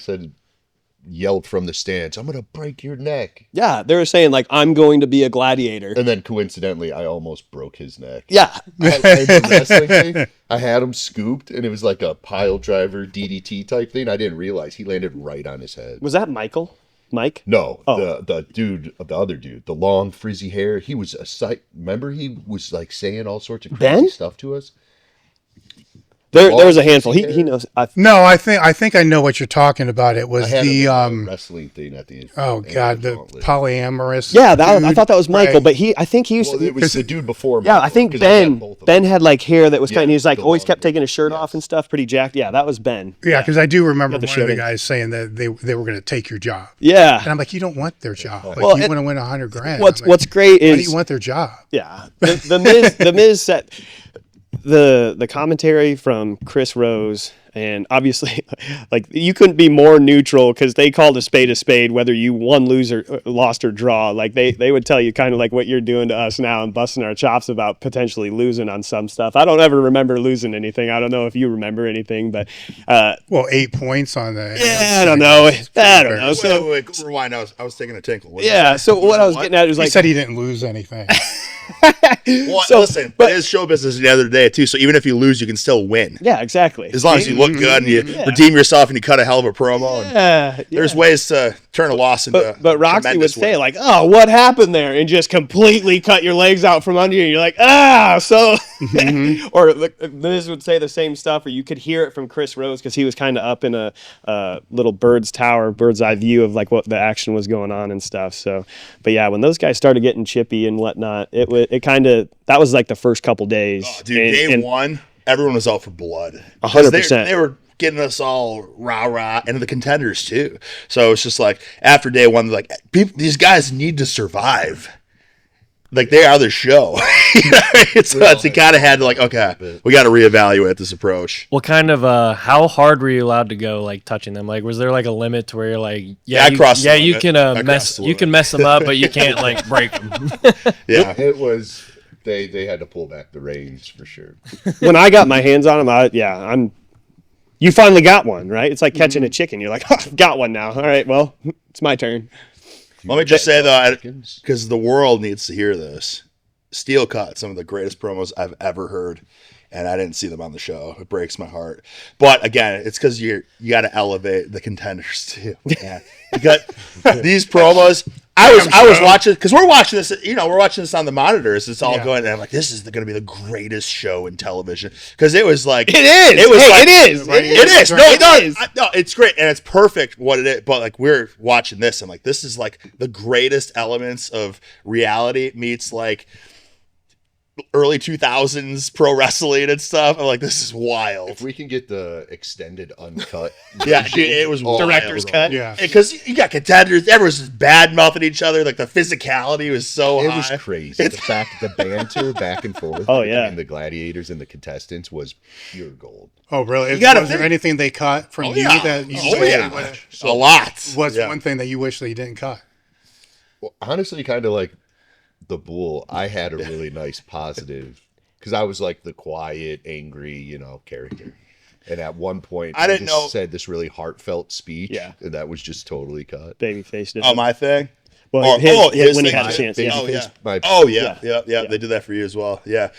yelled from the stands, "I'm gonna break your neck." Yeah, they were saying like, I'm going to be a gladiator. And then coincidentally, I almost broke his neck. Yeah. The wrestling thing, I had him scooped, and it was like a pile driver DDT type thing. I didn't realize he landed right on his head. Was that Michael? Mike? No, Oh. the dude, the other dude, the long frizzy hair. He was a sight. Remember, he was like saying all sorts of crazy Ben? stuff to us. There was a handful. He knows. No, I think I know what you're talking about. It I was had the a wrestling thing at the end. oh god, the gauntlet. polyamorous. Yeah, I dude, thought that was Michael, right? but I think he used Well, to. it was the dude before. Yeah, Michael, I think 'cause I had Ben both of Ben them. had like hair that was kind of. Yeah, He's like the always long kept hair. taking his shirt off and stuff, pretty jacked. Yeah, that was Ben. Yeah, because I do remember the one of the shooting. guys saying that they were going to take your job, Yeah. and I'm like, you don't want their job. Like, Well, you it- want to win $100,000. What's I'm like, What's great why do is you want their job? yeah. The Miz set the commentary from Chris Rose. And obviously, like, you couldn't be more neutral because they called a spade, whether you won, lose, or lost or draw. Like, they would tell you kind of like what you're doing to us now and busting our chops about potentially losing on some stuff. I don't ever remember losing anything. I don't know if you remember anything, but Well, 8 points on the. yeah, I don't know. I don't know. So Wait, rewind. I was taking a tinkle. What- yeah, so what I was getting at was He like, said he didn't lose anything. Well, So, listen, but it is show business the other day too. So even if you lose, you can still win. yeah, exactly. As long as you look good and you redeem yourself and you cut a hell of a promo. And Yeah, there's ways to turn a loss into. But Roxy would tremendous say win. like, "Oh, what happened there?" and just completely cut your legs out from under you. And you're like, so. Or Liz would say the same stuff, or you could hear it from Chris Rose because he was kind of up in a little bird's eye view of like what the action was going on and stuff. So, but yeah, when those guys started getting chippy and whatnot, it kind of that was like the first couple days. Oh, dude, day one, everyone was out for blood. 100%. They were getting us all rah, and the Contenders too. So it's just like after day one, like these guys need to survive. Like they are the show. So you kind of had to like, okay, we got to reevaluate this approach. What kind of how hard were you allowed to go, like touching them? Like, was there like a limit to where you're like, Yeah, I crossed the you limit. can I crossed mess the you limit. can mess them up, but you can't like break them. Yeah, It was they had to pull back the reins for sure. When I got my hands on him, you finally got one, right? It's like catching a chicken. You're like, I've got one now. All right, well, it's my turn. let me just say though, because the world needs to hear this. Steel cut some of the greatest promos I've ever heard, and I didn't see them on the show. It breaks my heart. But again, it's because you got to elevate the Contenders too. Yeah, you got these promos. I was watching because we're watching this. We're watching this on the monitors. It's all going, and I'm like, this is going to be the greatest show in television because it was like It is. It was like, it is. It is. No, It no, is. no, it's great and it's perfect what it is. But like we're watching this, I'm like, this is like the greatest elements of reality meets like early 2000s pro wrestling and stuff. I'm like, this is wild. If we can get the extended uncut, Yeah, dude, it was wild. Director's cut. Yeah. Because you got Contenders, everyone's just bad mouthing each other. Like the physicality was so it high. was crazy. The banter back and forth. Oh, yeah. between the gladiators and the contestants was pure gold. Oh, really? gotta Was there think- anything they cut from you that you A lot. What's Yeah. one thing that you wish they didn't cut? Well, honestly, kind of like the Bull, I had a really nice positive because I was like the quiet, angry, character. And at one point, I didn't know- said this really heartfelt speech, Yeah. and that was just totally cut. Babyface did. Oh, my thing? Well, his when he thing had a too? chance. Yeah. Oh, yeah. My- Oh, yeah. They did that for you as well. Yeah.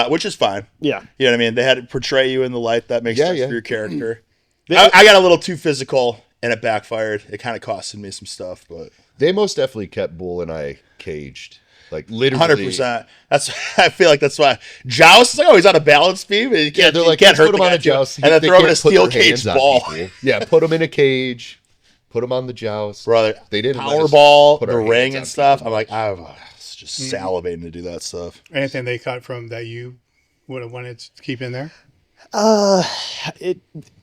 Which is fine. Yeah. You know what I mean? They had to portray you in the light that makes sense Yeah. for your character. I got a little too physical and it backfired. It kind of costed me some stuff, but They most definitely kept Bull and I caged. Like literally 100%. I feel like that's why Joust is like, oh, he's on a balance beam. And you can't, they're you like, can't "Let's hurt put the him on guy a joust. and then They throw him in a can't put steel their cage hands on ball. people." Yeah, put him in a cage. put them on the joust. Brother, They didn't let us Powerball, put the our hands ring on and stuff. people. I'm like, I was just salivating to do that stuff. Anything they cut from that you would have wanted to keep in there?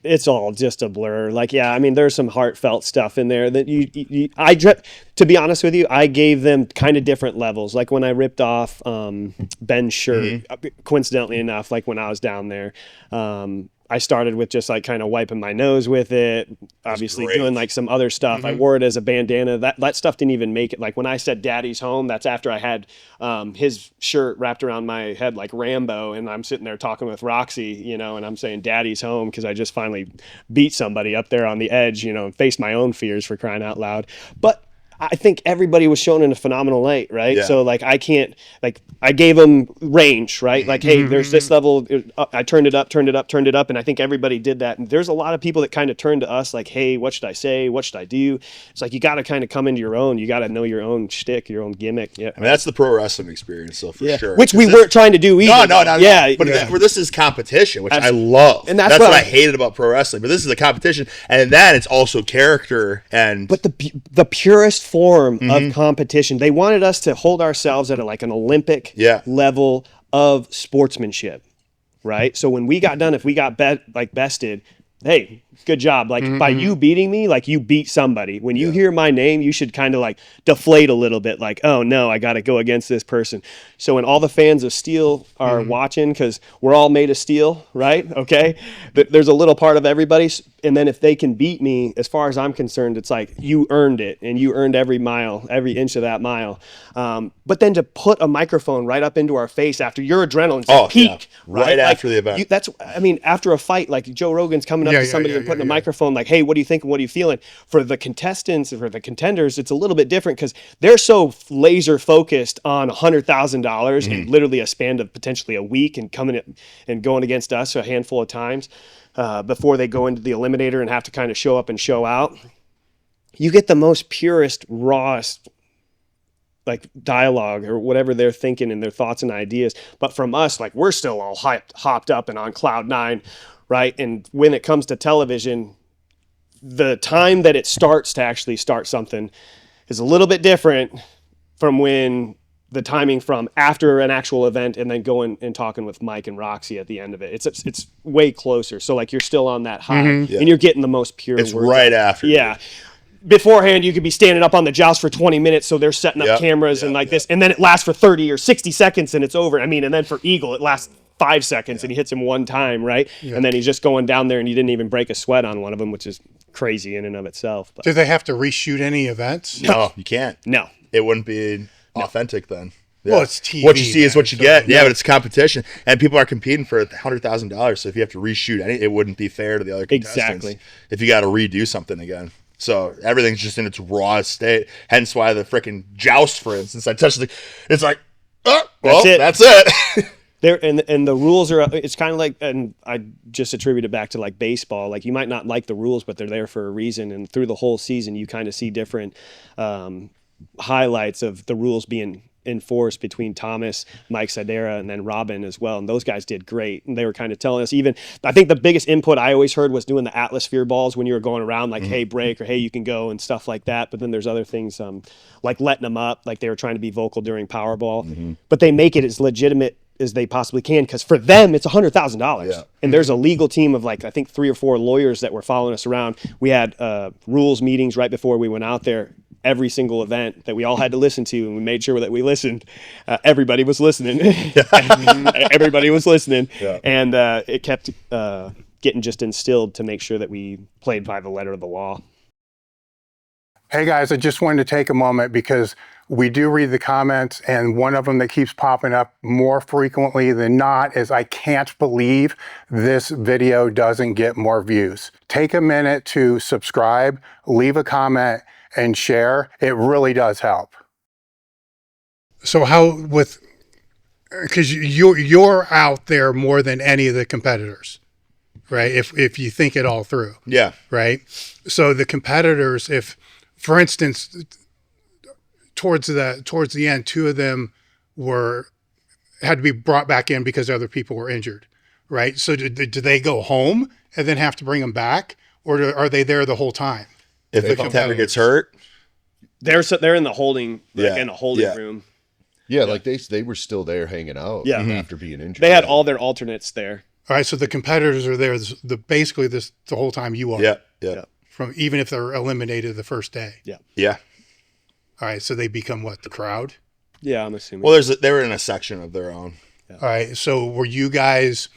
It's all just a blur. Like, yeah, I mean, there's some heartfelt stuff in there that to be honest with you, I gave them kind of different levels. Like when I ripped off Ben's shirt, coincidentally enough, like when I was down there, I started with just like kind of wiping my nose with it, obviously great. doing like some other stuff. I wore it as a bandana. That stuff didn't even make it. Like when I said Daddy's home, that's after I had his shirt wrapped around my head like Rambo, and I'm sitting there talking with Roxy, you know, and I'm saying Daddy's home because I just finally beat somebody up there on the edge, you know, and faced my own fears, for crying out loud. But I think everybody was shown in a phenomenal light, right? Yeah. So like I can't, like I gave them range, right? Like, hey, there's this level. I turned it up, and I think everybody did that. And there's a lot of people that kind of turned to us like, hey, what should I say? What should I do? It's like you got to kind of come into your own. You got to know your own shtick, your own gimmick. Yeah, I mean, that's the pro wrestling experience, so for sure. Which we weren't trying to do either. No. Yeah, But yeah. where this is competition, which I love. And that's what what I hated about pro wrestling. But this is a competition, and then it's also character and. But the purest form of competition, they wanted us to hold ourselves at like an Olympic level of sportsmanship, right? So when we got done, if we got bested, hey, good job. Like by you beating me, like you beat somebody. When you hear my name, you should kind of like deflate a little bit, like, oh no, I got to go against this person. So when all the fans of steel are watching, because we're all made of steel, right? Okay, there's a little part of everybody, and then if they can beat me, as far as I'm concerned, it's like you earned it, and you earned every mile, every inch of that mile. But then to put a microphone right up into our face after your adrenaline's peak, right after the event. I mean, after a fight, like Joe Rogan's coming up to somebody and putting a microphone, like, hey, what do you think and what are you feeling? For the contestants, for the contenders, it's a little bit different because they're so laser focused on $100,000 in literally a span of potentially a week and coming in and going against us a handful of times before they go into the eliminator and have to kind of show up and show out. You get the most purest, rawest like dialogue or whatever they're thinking and their thoughts and ideas. But from us, like we're still all hopped up and on cloud nine, right? And when it comes to television, the time that it starts to actually start something is a little bit different from when the timing from after an actual event and then going and talking with Mike and Roxy at the end of it. It's way closer. So like you're still on that high and you're getting the most pure It's words right out. after. Yeah. Beforehand, you could be standing up on the joust for 20 minutes, so they're setting up cameras and like this, and then it lasts for 30 or 60 seconds and it's over. I mean, and then for Eagle, it lasts 5 seconds and he hits him one time, right? And then he's just going down there and he didn't even break a sweat on one of them, which is crazy in and of itself. But Do they have to reshoot any events? No, you can't. no. It wouldn't be authentic then. Yeah. Well, it's TV. What you see is what you man, get. Yeah, but it's competition, and people are competing for $100,000. So if you have to reshoot any, it wouldn't be fair to the other contestants. Exactly. If you got to redo something again. So everything's just in its raw state. Hence why the freaking joust, for instance, I touched the. It's like, oh, well, that's it. There and the rules are. It's kind of like, and I just attribute it back to like baseball. Like you might not like the rules, but they're there for a reason. And through the whole season, you kind of see different highlights of the rules being enforced between Thomas, Mike Sidera, and then Robin as well. And those guys did great. And they were kind of telling us, even I think the biggest input I always heard was doing the atmosphere balls when you were going around, like, hey, break, or hey, you can go, and stuff like that. But then there's other things like letting them up, like they were trying to be vocal during Powerball. But they make it as legitimate as they possibly can, because for them it's $100,000 and there's a legal team of like I think 3 or 4 lawyers that were following us around. We had rules meetings right before we went out there, every single event that we all had to listen to, and we made sure that we listened. Everybody was listening. Everybody was listening, and it kept getting just instilled to make sure that we played by the letter of the law. Hey guys, I just wanted to take a moment because we do read the comments, and one of them that keeps popping up more frequently than not is, I can't believe this video doesn't get more views. Take a minute to subscribe, leave a comment, and share. It really does help. So how with, because you're out there more than any of the competitors, right? If you think it all through. Yeah. Right? So the competitors, if, for instance, towards the end, 2 of them had to be brought back in because other people were injured, right? So do they go home and then have to bring them back, or are they there the whole time? If the contender gets hurt, They're in the holding, Yeah. in a holding Yeah. room. Yeah, like they were still there hanging out. Yeah. After being injured. They had all their alternates there. All right, so the competitors are there basically the whole time you are. yeah. From even if they're eliminated the first day. Yeah. All right, so they become what, the crowd? Yeah, I'm assuming. Well, they were in a section of their own. All right, so were you guys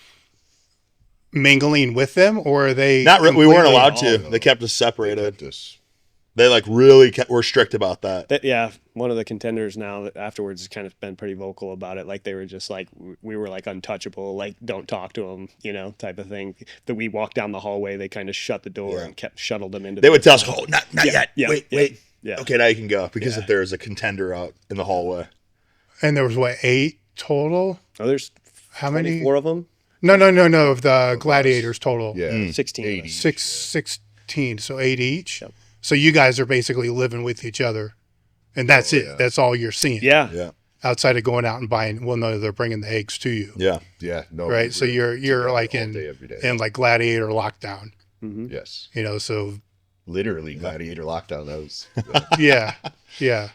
mingling with them, or are they? Not we weren't completely- allowed to. They kept us separated. This. They like really were strict about that. Yeah, one of the contenders now that afterwards has kind of been pretty vocal about it. Like they were just like, we were like untouchable, like don't talk to them, type of thing. That we walked down the hallway, they kind of shut the door and shuttled them into. They would tell us, "Oh, not yet. Yeah, Wait. Yeah. Okay, now you can go," because if there was a contender out in the hallway. And there was what, 8 total? Oh, there's How many? 4 of them. No. Of the gladiators total. Yeah. 16. 80. 16. So 8 each. Yep. So you guys are basically living with each other, and that's it. yeah. That's all you're seeing. Yeah. Yeah. Outside of going out and buying. Well, no, they're bringing the eggs to you. Yeah. Yeah. No. Right. So you're like all day, every day. in like Gladiator Lockdown. Yes. So Literally Gladiator Lockdown. That was. yeah.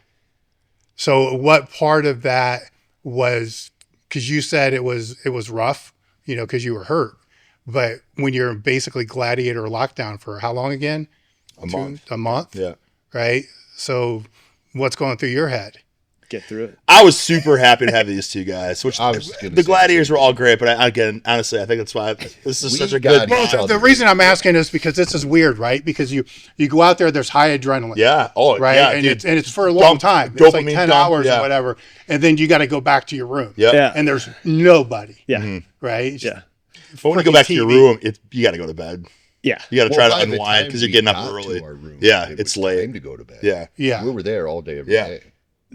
So what part of that was, because you said it was rough, because you were hurt, but when you're basically Gladiator Lockdown for how long again? A month. Yeah. Right. So what's going through your head? Get through it. I was super happy to have these two guys. Which I was gonna the say Gladiators were all great, but again, honestly, I think that's why this is such a good. got The reason I'm asking is because this is weird, right? Because you go out there, there's high adrenaline. Yeah. Oh, Right. yeah, and dude. it's for a long time. It's like dopamine 10 dump, hours yeah. or whatever. And then you got to go back to your room. Yep. Yeah. And there's nobody. Yeah. Right. Yeah. But when you go back to your TV. room, you got to go to bed. Yeah. You got to Well, try by to the unwind time because you're we getting up got early. to our room, Yeah, it it's was late. time to go to bed. Yeah. Yeah. We were there all day every Yeah. day.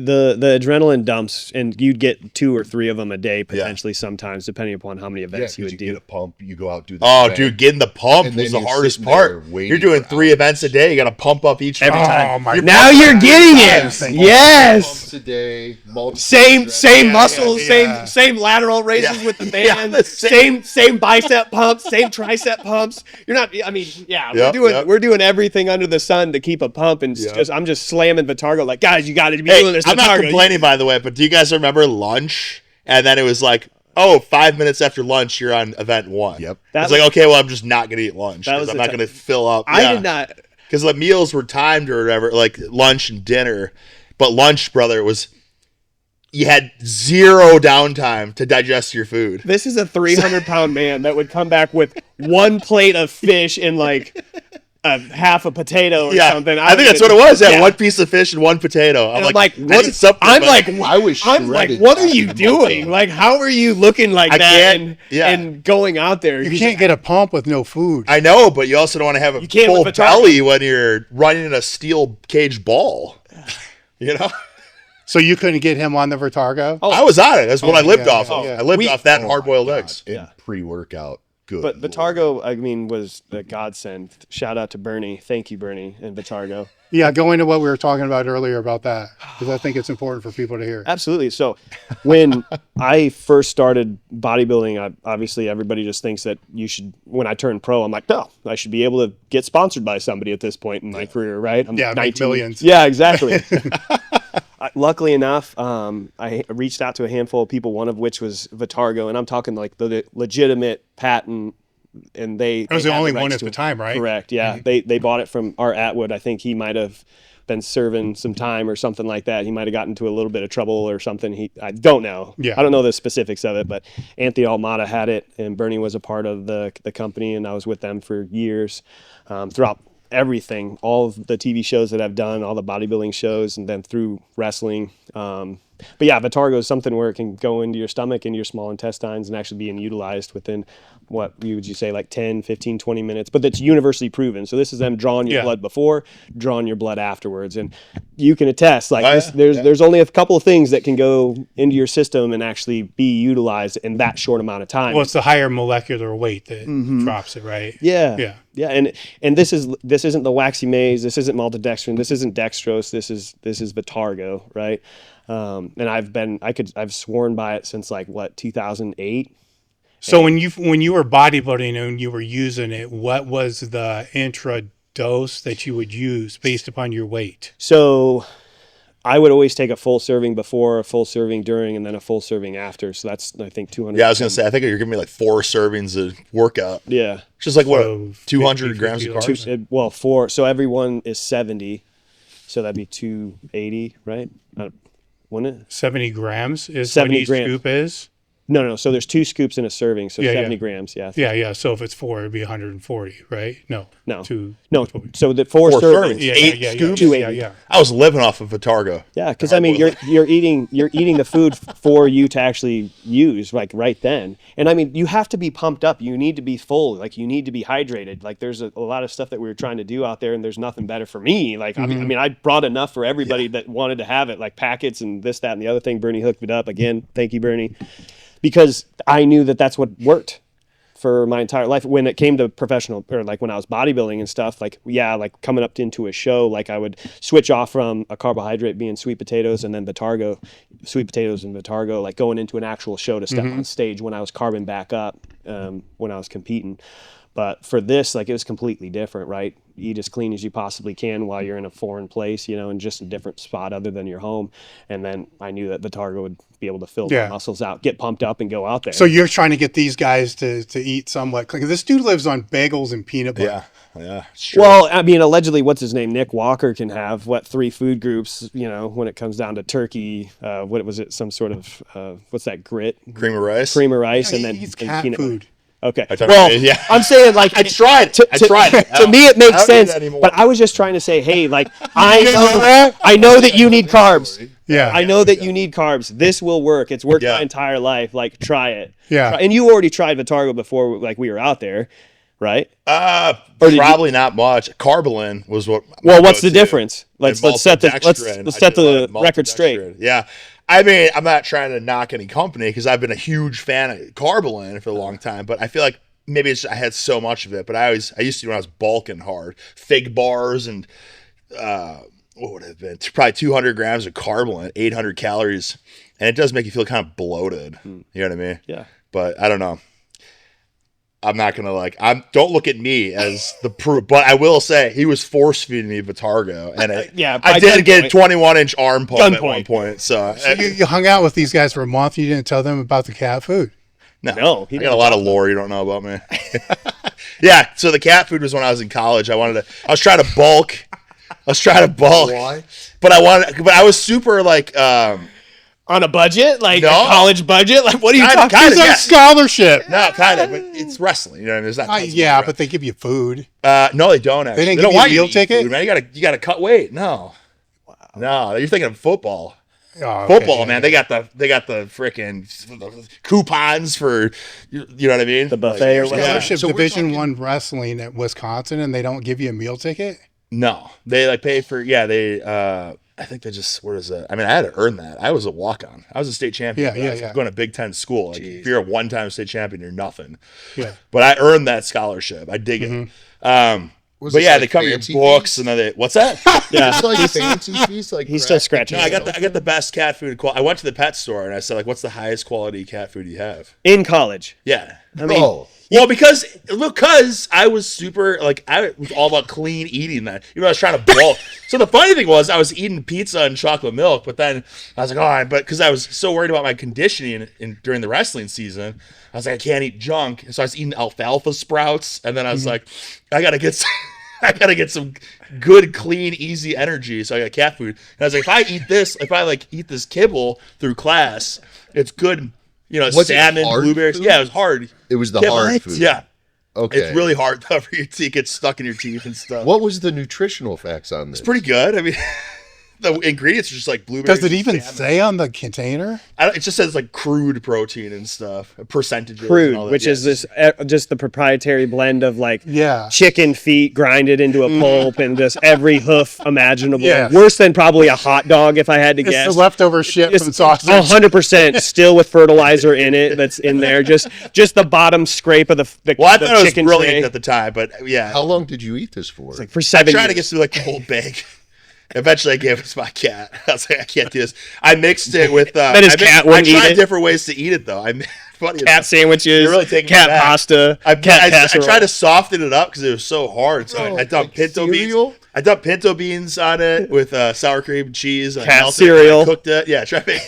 The adrenaline dumps, and you'd get 2 or 3 of them a day potentially sometimes, depending upon how many Yeah, events you because would you do. get a pump, you go out, do the Oh, event. dude, getting the pump And then was the you're hardest sitting there part. waiting You're doing for 3 hours. events a day. You got to pump up each Every time. Oh my Now you're getting it. Yes. Pumps a day, multiple Same reps. muscles, yeah. same lateral raises Yeah. with the Yeah, band, the same bicep pumps, same tricep pumps. You're not. I mean, Yep, we're doing everything under the sun to keep a pump, and I'm just slamming Vitargo like, guys, you got to be Hey, doing this. I'm not Vitargo. complaining, by the way, but do you guys remember lunch? And then it was like, 5 minutes after lunch, you're on event 1. Yep. It's like, okay, well, I'm just not going to eat lunch That because was I'm the not ti- going to fill up. I did not. Because the meals were timed or whatever, like lunch and dinner. But lunch, brother, you had 0 downtime to digest your food. This is a 300-pound man that would come back with 1 plate of fish and like a half a potato or something. I think that's what it was. Yeah, 1 piece of fish and 1 potato. And I'm like, I what? need something, I'm but- like, I was I'm like, shredded what are after you the doing? month. Like, how are you looking like I that can't- yeah. and going out there? You can't get a pump with no food. I know, but you also don't want to have a can't full with Vitargo. belly when you're running a steel cage ball. You know? So you couldn't get him on the Vitargo? Oh, I was on it. That's what I lived yeah, off of. yeah. I lived off that and Oh hard-boiled my God. eggs. And pre-workout. Good. But Lord. Vitargo, I mean, was the godsend. Shout out to Bernie. Thank you, Bernie and Vitargo. Yeah, go into what we were talking about earlier about that, because I think it's important for people to hear. Absolutely. So when I first started bodybuilding, obviously everybody just thinks that you should, when I turned pro, I'm like, no, I should be able to get sponsored by somebody at this point in my career, right? I'm Yeah, make millions. Yeah, exactly. Luckily enough, I reached out to a handful of people, one of which was Vitargo, and I'm talking like the legitimate patent, and they was the had only rights one at to the it. time, right? Correct. Yeah, they bought it from Art Atwood. I think he might have been serving some time or something like that. He might have gotten into a little bit of trouble or something. I don't know. Yeah. I don't know the specifics of it, but Anthony Almada had it, and Bernie was a part of the company, and I was with them for years throughout everything, all of the TV shows that I've done, all the bodybuilding shows, and then through wrestling. But yeah, Vitargo is something where it can go into your stomach, into your small intestines, and actually being utilized within, what would you say, like 10, 15, 20 minutes. But that's universally proven. So this is them drawing your blood before, drawing your blood afterwards. And you can attest, like there's only a couple of things that can go into your system and actually be utilized in that short amount of time. Well, it's the higher molecular weight that drops it, right? Yeah. And this isn't the waxy maize. This isn't maltodextrin. This isn't dextrose. This is Vitargo, right? And I've sworn by it since 2008. So when you were bodybuilding and you were using it, what was the dose that you would use based upon your weight? So I would always take a full serving before, a full serving during, and then a full serving after. So that's, I think, 200. Yeah, I was gonna say. I think you're giving me like 4 servings of workout. Yeah. Which is like So what 200 50 grams of carbs. Well, 4. So every one is 70. So that'd be 280, right? Wouldn't it? 70 grams is 70 what each grams. scoop is? No. So there's 2 scoops in a serving. So Yeah, 70 yeah. grams. Yeah. Yeah. So if it's 4, it'd be 140, right? No. No. 2. No. So the 4 4 servings. servings. Yeah, 8 yeah, scoops. 280. Yeah. I was living off of Vitargo. Yeah, because I mean, you're eating the food for you to actually use, like right then. And I mean, you have to be pumped up. You need to be full. Like you need to be hydrated. Like there's a lot of stuff that we were trying to do out there, and there's nothing better for me. Like I mean, I brought enough for everybody that wanted to have it, like packets and this, that, and the other thing. Bernie hooked it up again. Thank you, Bernie, because I knew that that's what worked for my entire life. When it came to professional, or like when I was bodybuilding and stuff, like, yeah, like coming up into a show, like I would switch off from a carbohydrate being sweet potatoes and then Vitargo, sweet potatoes and Vitargo, like going into an actual show to step on stage when I was carbing back up, when I was competing. But for this, like it was completely different, right? Eat as clean as you possibly can while you're in a foreign place, and just a different spot other than your home. And then I knew that Vitargo would be able to fill my muscles out, get pumped up, and go out there. So you're trying to get these guys to eat somewhat. Because this dude lives on bagels and peanut butter. Yeah. Sure. Well, I mean, allegedly, what's his name? Nick Walker can have 3 food groups, when it comes down to turkey. What was it? Some sort of, what's that, grit? Cream of rice. Cream of rice, Yeah, and he then eats and cat peanut food. butter. Okay. Well, yeah. I'm saying like I tried. I tried it. To me, it I makes don't do sense. that anymore. But I was just trying to say, hey, like I know that you need carbs. Yeah. I know that you need carbs. This will work. It's worked Yeah. my entire life. Like, try it. Yeah. And you already tried Vitargo before, like we were out there, right? Probably not much. Carbolin was what. Well, what's the go-to. difference? Let's set the Maltodextrin. let's I set do a lot the of record straight. maltodextrin. Yeah. I mean, I'm not trying to knock any company because I've been a huge fan of Carbolin for a long time, but I feel like maybe I had so much of it. But I used to when I was bulking hard, fig bars and what would it have been? Probably 200 grams of Carbolin, 800 calories, and it does make you feel kind of bloated. You know what I mean? Yeah. But I don't know. I'm not gonna don't look at me as the proof, but I will say he was force feeding me Vitargo, and I did get a 21-inch arm pump at one point. So You hung out with these guys for a month. You didn't tell them about the cat food. No, I got a lot of lore you don't know about me. Yeah, so the cat food was when I was in college. I was trying to bulk. Why? But I was super on a budget, like No. a college budget. Like, what are you talking? Kinda, It's a yeah. scholarship. No, kind of, but it's wrestling. You know what I mean? There's not tons of Yeah, money. but they give you food. No, they don't actually. didn't don't give you a want meal to eat ticket? food, man. You gotta cut weight. No. Wow. No, you're thinking of football. Oh, okay, Football, yeah, man. yeah. They got the freaking coupons for you know what I mean? The buffet or whatever. Scholarship So we're Division talking- One wrestling at Wisconsin, and they don't give you a meal ticket. No, they pay for. Yeah, they. I think they just. What is that? I mean, I had to earn that. I was a walk-on. I was a state champion. Yeah, I was yeah. Going to Big Ten school. Like, if you're a one-time state champion, you're nothing. Yeah. But I earned that scholarship. I dig it. Was But this yeah, like they cover your fancy books fees? and then they. What's that? Yeah. It's like fancy fees, like He's still crack- scratching. No, I got the best cat food. I went to the pet store and I said, like, what's the highest quality cat food you have? In college. Yeah. I mean, Well, because I was super I was all about clean eating then. I was trying to bulk. So the funny thing was I was eating pizza and chocolate milk, but then I was like, all right, but because I was so worried about my conditioning during the wrestling season, I was like, I can't eat junk. So I was eating alfalfa sprouts, and then I was like, I gotta get some good, clean, easy energy. So I got cat food. And I was like, if I eat this kibble through class, it's good. Was it salmon, hard blueberries. food? Yeah, it was hard. It was the Yeah, hard what? food. Yeah. Okay. It's really hard though for your teeth. It gets stuck in your teeth and stuff. What was the nutritional facts on this? It's pretty good. I mean, the ingredients are just like blueberries. Does it even and salmon. say on the container? It just says like crude protein and stuff, percentages. and crude, all that. which Yeah, is this just the proprietary blend of like Yeah. chicken feet grinded into a pulp and just every hoof imaginable. Yeah. Worse than probably a hot dog, if I had to It's guess. the leftover shit from sausage. 100% still with fertilizer in it that's in there. Just the bottom scrape of the Well, I the thought it was chicken brilliant tray. at the time, but yeah, How long did you eat this for? Like for 7 trying to years. get through like the whole bag. Eventually, I gave it to my cat. I was like, I can't do this. I mixed it with. his cat wouldn't I tried eat it? different ways to eat it though. funny cat enough. sandwiches, You're really taking cat me back. pasta, I casserole. tried to soften it up because it was so hard. So I dumped pinto cereal? beans. I dumped pinto beans on it with sour cream and cheese. I Cat melted it, cereal. I cooked it. Yeah, try to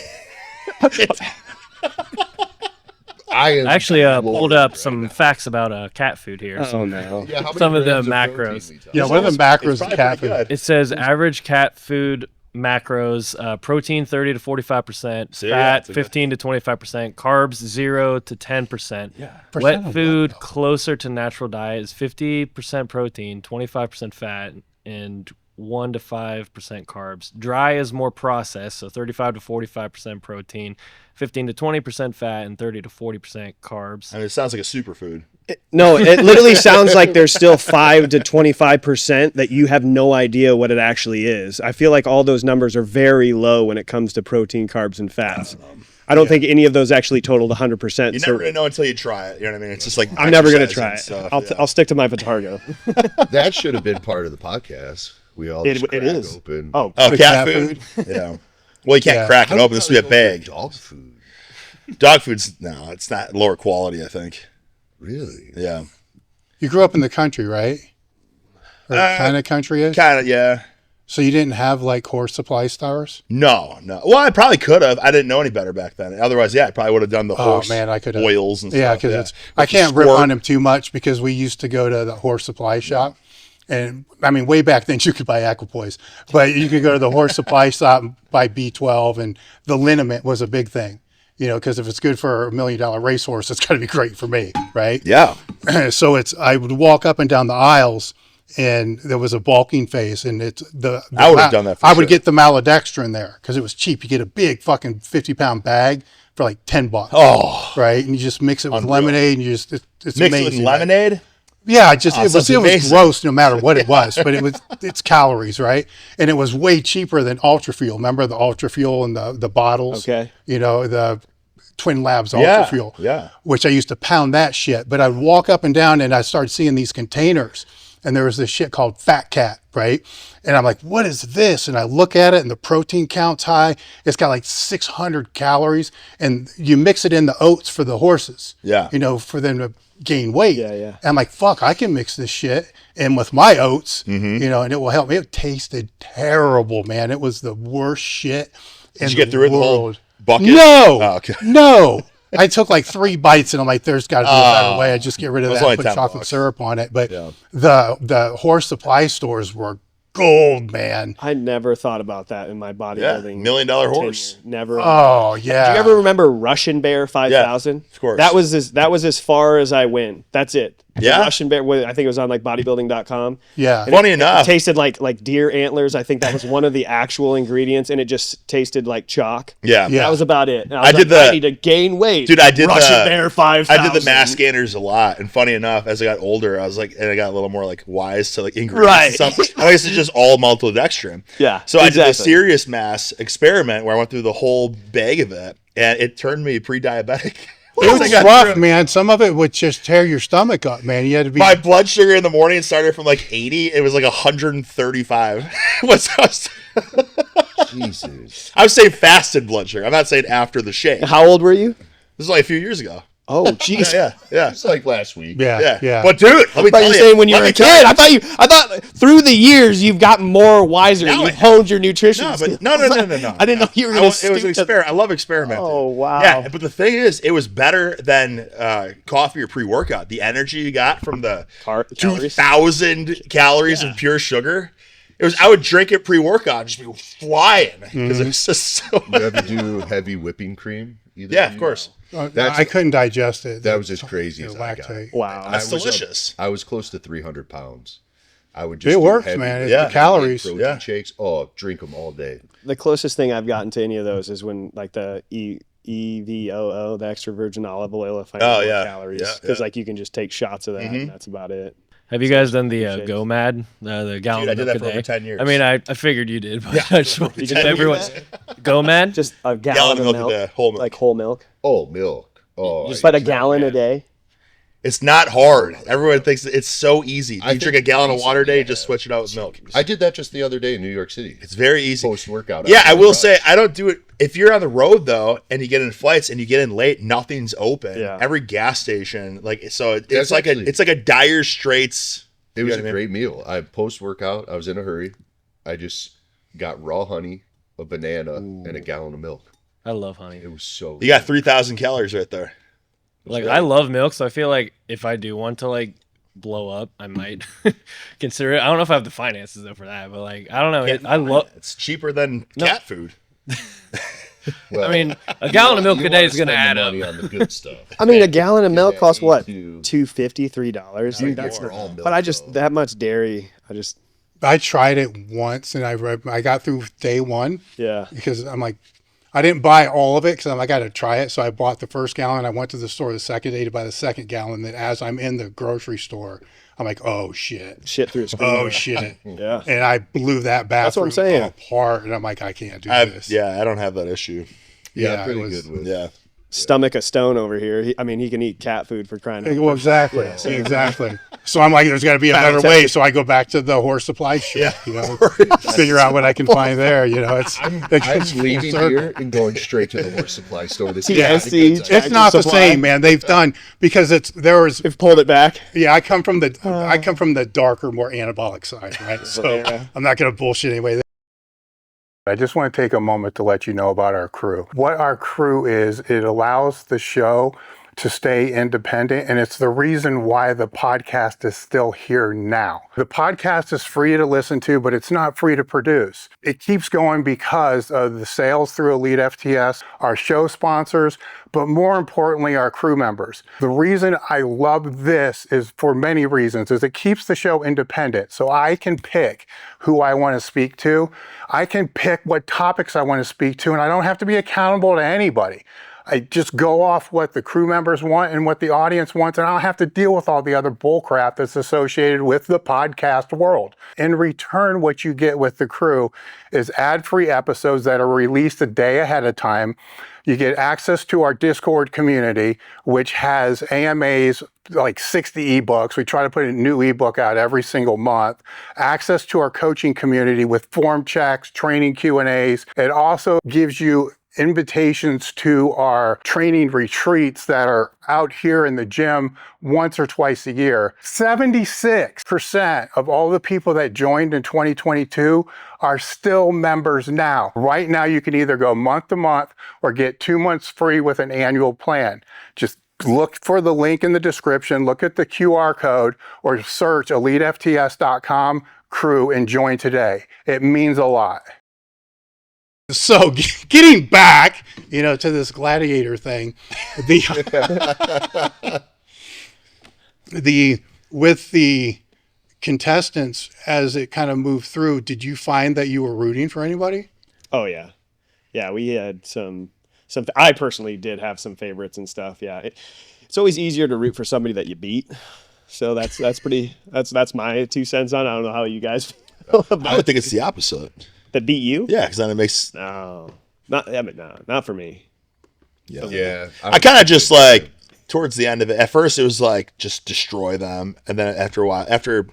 I am Actually, floored pulled up right some now. facts about cat food here. Oh no. Yeah, how many some of the grams protein macros. we talk? Yeah, what are the macros It's of probably cat pretty food? good. It says average cat food macros: protein 30 to 45%, So, yeah, fat it's a good- 15 to 25%, carbs 0 to 10%. Yeah. Percent Wet of what, food though? closer to natural diet is 50% protein, 25% fat, and 1 to 5% carbs. Dry is more processed, so 35 to 45% protein, 15 to 20% fat, and 30 to 40% carbs. I mean, it sounds like a superfood. No, it literally sounds like there's still 5 to 25% that you have no idea what it actually is. I feel like all those numbers are very low when it comes to protein, carbs, and fats. I don't think any of those actually totaled 100%. You never really know until you try it. You know what I mean? It's just like I'm never going to exercise try and it. stuff, I'll stick to my Vitargo. That should have been part of the podcast. We all It just crack is. open. Oh, Oh, The cat cat food? Yeah. Well, you can't Yeah. crack How it do open. you This would be a go for bag. Dog food. Dog food's, no, it's not lower quality, I think. Really? Yeah. You grew up in the country, right? Or kind of country is? Kind of, yeah. So you didn't have like horse supply stores? No. Well, I probably could have. I didn't know any better back then. Otherwise, yeah, I probably would have done the horse I could have. oils and Yeah, stuff. because it's. With I the can't rip squirt. on him too much because we used to go to the horse supply shop, and I mean, way back then you could buy Equipoise, but you could go to the horse supply shop and buy B12, and the liniment was a big thing. You know, because if it's good for $1 million racehorse, it's got to be great for me, right? Yeah. So I would walk up and down the aisles, and there was a bulking phase, and it's the I would have done that for I sure. would get the maltodextrin there because it was cheap. You get a big fucking 50-pound bag for like $10. Oh. Right, and you just mix it with Unreal. lemonade, and you just it's Mix amazing. it with right? lemonade? Yeah, it sounds was amazing. gross no matter what it was, but it's calories, right? And it was way cheaper than Ultra Fuel. Remember the Ultra Fuel and the bottles? Okay. You know, the Twin Labs Ultra Yeah, Fuel. yeah. Which I used to pound that shit, but I'd walk up and down and I started seeing these containers, and there was this shit called Fat Cat, right? And I'm like, what is this? And I look at it and the protein count's high. It's got like 600 calories, and you mix it in the oats for the horses. Yeah. You know, for them to gain weight. Yeah, yeah. And I'm like, fuck, I can mix this shit in with my oats, Mm-hmm. you know, and it will help me. It tasted terrible, man. It was the worst shit. Did you get through it the whole bucket? No, Oh, okay. no. I took like 3 bites and I'm like, there's got to be a better way. I just get rid of It was that, only put $10. chocolate syrup on it. But Yeah. the horse supply stores were gold, man. I never thought about that in my Yeah. bodybuilding. $1 million horse. tenure. Never. Oh, yeah. Do you ever remember Russian Bear 5000? Yeah, of course. That was as far as I went. That's it. Yeah? Russian Bear. I think it was on like bodybuilding.com. Yeah. And Funny it enough. tasted like deer antlers. I think that was one of the actual ingredients, and it just tasted like chalk. Yeah. Yeah. That was about it. And I, I was did like, the- I need to gain weight. Dude, I did Russian the- Bear 5000. I did the mass gainers a lot, and funny enough, as I got older, I was like, and I got a little more like wise to like ingredients Right. and stuff. I guess it's just all maltodextrin. Yeah, So I did the exactly. serious mass experiment where I went through the whole bag of it, and it turned me pre-diabetic. It Once I was got rough, through it. man. Some of it would just tear your stomach up, man. You had to be. My blood sugar in the morning started from like 80. It was like 135. Jesus. I was saying fasted blood sugar. I'm not saying after the shake. How old were you? This is like a few years ago. Oh, jeez. Yeah. It's like last week. yeah. But dude, let me I thought tell you were you. saying when you let were me a tell kid. you. I thought through the years you've gotten more wiser. No, You've honed your nutrition. No, skills. but no. I didn't know you were It going was an experiment. I love experimenting. Oh, wow. Yeah, but the thing is, it was better than coffee or pre-workout. The energy you got from the Calories? 2,000 calories of pure sugar. It was. I would drink it pre-workout, and just be flying because it was just so. You ever do heavy whipping cream? Either Yeah, of of you? course. That's- I couldn't digest it. That was as crazy as I got. lactate. Wow. That's I was up- delicious. I was close to 300 pounds. I would just It do works, heavy man. Yeah. The calories. protein Yeah. shakes. Oh, drink them all day. The closest thing I've gotten to any of those is when like the EVOO, the extra virgin olive oil, if I know Oh, more yeah. calories. Yeah, Because yeah. like you can just take shots of that and that's about it. Have you guys done the shakes. GoMad, the gallon Dude, I of did milk that for a over day? 10 years. I mean, I figured you did, but I just wanted to 10 everyone. years. GoMad? Just a Gallon gallon of of milk milk, a day, whole milk. like whole milk. Oh, milk. Oh, Just about a gallon a day. It's not hard. Everyone thinks it's so easy. You drink a gallon of water a day, yeah. just switch it out with milk. I did that just the other day in New York City. It's very easy. Post-workout. Yeah, I will say I don't do it. If you're on the road though, and you get in flights and you get in late, nothing's open. Yeah. Every gas station, it's That's like actually- it's like a Dire Straits. It was You know what a I mean? great meal. I post-workout, I was in a hurry. I just got raw honey, a banana, and a gallon of milk. I love honey. It was so You got 3,000 calories right there. Like I love milk, so I feel like if I do want to like blow up, I might consider it. I don't know if I have the finances though for that, but like I don't know. I love. It's cheaper than cat food. Well, I mean, a gallon of milk you a day wanna is gonna spend add the up. money on the good stuff. I mean, a gallon of milk costs what? to- $2.50, $3. Dude, that's more. not. All milk, But I just though. that much dairy. I tried it once and I got through day one Yeah. because I'm like, I didn't buy all of it because I got to try it. So I bought the first gallon. I went to the store the second day to buy the second gallon. Then as I'm in the grocery store, I'm like, oh shit. Shit through a screen. Oh shit. Yeah. And I blew that That's what bathroom I'm saying. apart. And I'm like, I can't do this. I don't have that issue. Yeah, Yeah, I'm pretty it was- good with. Yeah. Stomach a stone over here. He can eat cat food for crying out. Well, exactly. Exactly. So I'm like, there's got to be a better way. So I go back to the horse supply shop, figure out what I can find there. I'm leaving here and going straight to the horse supply store. This Yeah, is It's not the Supply. same, man. They've done because They've pulled it back. Yeah, I come from the darker, more anabolic side, right? So Yeah. I'm not going to bullshit anyway. I just want to take a moment to let you know about our crew. What our crew is, it allows the show to stay independent, and it's the reason why the podcast is still here now. The podcast is free to listen to, but it's not free to produce. It keeps going because of the sales through Elite FTS, our show sponsors, but more importantly, our crew members. The reason I love this is for many reasons, is it keeps the show independent. So I can pick who I want to speak to. I can pick what topics I want to speak to, and I don't have to be accountable to anybody. I just go off what the crew members want and what the audience wants, and I don't have to deal with all the other bullcrap that's associated with the podcast world. In return, what you get with the crew is ad-free episodes that are released a day ahead of time. You get access to our Discord community, which has AMAs, like 60 ebooks. We try to put a new ebook out every single month. Access to our coaching community with form checks, training Q&As. It also gives you invitations to our training retreats that are out here in the gym once or twice a year. 76% of all the people that joined in 2022 are still members now. Right now, you can either go month to month or get 2 months free with an annual plan. Just look for the link in the description, look at the QR code, or search elitefts.com crew and join today. It means a lot. So getting back, to this gladiator thing, with the contestants as it kind of moved through, did you find that you were rooting for anybody? Oh yeah, yeah. We had some. I personally did have some favorites and stuff. Yeah, it's always easier to root for somebody that you beat. So that's my 2 cents on it. I don't know how you guys feel about I would think it's the opposite. that beat you. Yeah, because then it makes. No, not for me. Yeah. I kind of just towards the end of it. At first, it was like just destroy them, and then after a while, after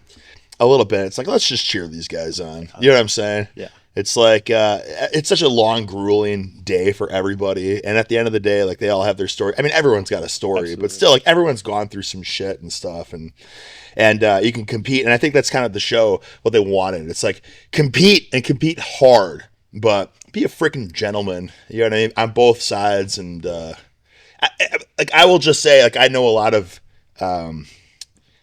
a little bit, it's like let's just cheer these guys on. You know what I'm saying? Yeah. It's like it's such a long, grueling day for everybody, and at the end of the day, like they all have their story. I mean, everyone's got a story, but still, like everyone's gone through some shit and stuff, and you can compete. And I think that's kind of the show what they wanted. It's like compete and compete hard, but be a freaking gentleman. You know what I mean? On both sides, and I will just say, like I know a lot of.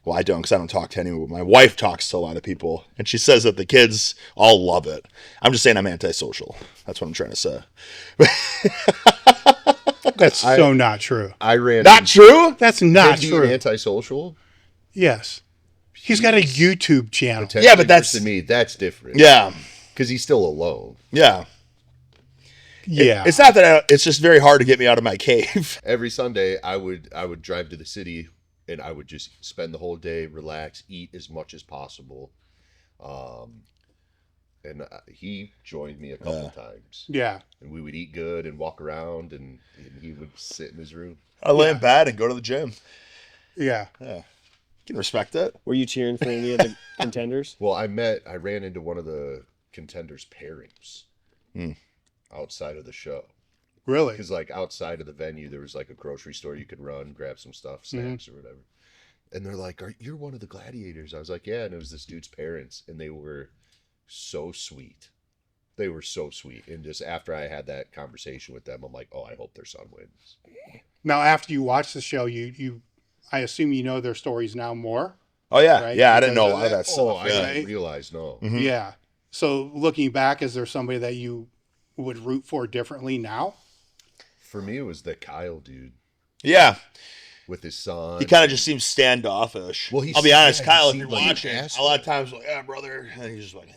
Well, I don't because I don't talk to anyone. My wife talks to a lot of people, and she says that the kids all love it. I'm just saying I'm antisocial. That's what I'm trying to say. That's so not true. I ran. Not true? That's not Is he true. antisocial? Yes. He's got a YouTube channel. Yeah, but that's- to me. That's different. Yeah. because he's still alone. Yeah. Yeah. It's not that it's just very hard to get me out of my cave. Every Sunday, I would drive to the city, and I would just spend the whole day, relax, eat as much as possible. And he joined me a couple times. Yeah. And we would eat good and walk around, and he would sit in his room. I lay in bed and go to the gym. Yeah. Yeah. You can respect it. Were you cheering for any of the contenders? Well, I ran into one of the Contenders pairings outside of the show. Really? Because like outside of the venue, there was like a grocery store you could run, grab some stuff, snacks or whatever. And they're like, "You're one of the Gladiators?" I was like, "Yeah." And it was this dude's parents, and they were so sweet. They were so sweet. And just after I had that conversation with them, I'm like, "Oh, I hope their son wins." Now, after you watch the show, I assume you know their stories now more. Oh yeah, Right? yeah. I didn't know a Because lot of that Oh, stuff. I Yeah. didn't realize, no. Yeah. So looking back, is there somebody that you would root for differently now? For me, it was the Kyle dude Yeah. with his son. He kind of just seems standoffish. Well, I'll be honest, he Kyle, if seemed you're like an watching, asshole. a lot of times, like, yeah, brother, and he's just like,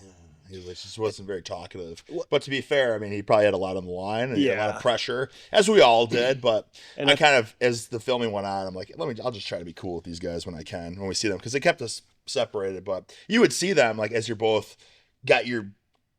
he just wasn't very talkative. But to be fair, I mean, he probably had a lot on the line and he had a lot of pressure, as we all did. But And I kind of, as the filming went on, I'm like, I'll just try to be cool with these guys when I can, when we see them, because they kept us separated. But you would see them, like, as you're both got your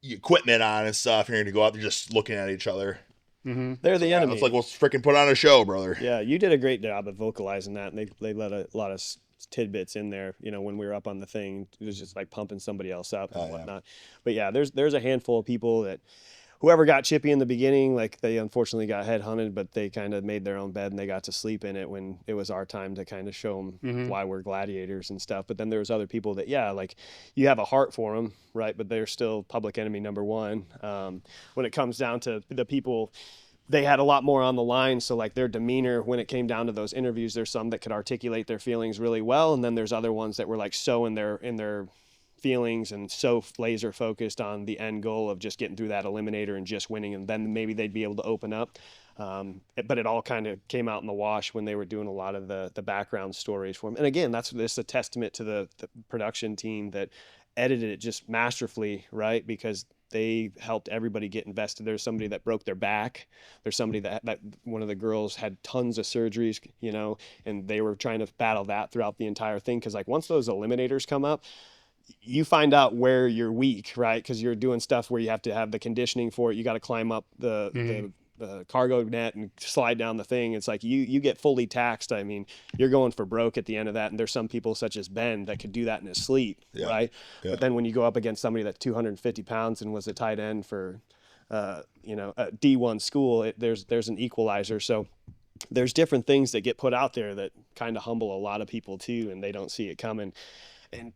equipment on and stuff, and you're going to go out there just looking at each other. They're the enemy. It's like, well, freaking put on a show, brother. Yeah, you did a great job of vocalizing that, and they let a lot of tidbits in there. You know, when we were up on the thing, it was just like pumping somebody else up and whatnot. But yeah, there's a handful of people that whoever got chippy in the beginning, like they unfortunately got headhunted, but they kind of made their own bed and they got to sleep in it when it was our time to kind of show them why we're gladiators and stuff. But then there was other people that, yeah, like you have a heart for them, right? But they're still public enemy number one. When it comes down to the people, they had a lot more on the line. So like their demeanor, when it came down to those interviews, there's some that could articulate their feelings really well. And then there's other ones that were like so in their feelings and so laser focused on the end goal of just getting through that eliminator and just winning, and then maybe they'd be able to open up. But it all kind of came out in the wash when they were doing a lot of the background stories for them. And again, that's a testament to the production team that edited it just masterfully, right? Because they helped everybody get invested. There's somebody that broke their back. There's somebody that one of the girls had tons of surgeries, you know, and they were trying to battle that throughout the entire thing. Because like once those eliminators come up, you find out where you're weak, right? Because you're doing stuff where you have to have the conditioning for it. You got to climb up the cargo net and slide down the thing. It's like you get fully taxed. I mean, you're going for broke at the end of that. And there's some people such as Ben that could do that in his sleep, right? Yeah. But then when you go up against somebody that's 250 pounds and was a tight end for, a D1 school, there's an equalizer. So there's different things that get put out there that kind of humble a lot of people too, and they don't see it coming. And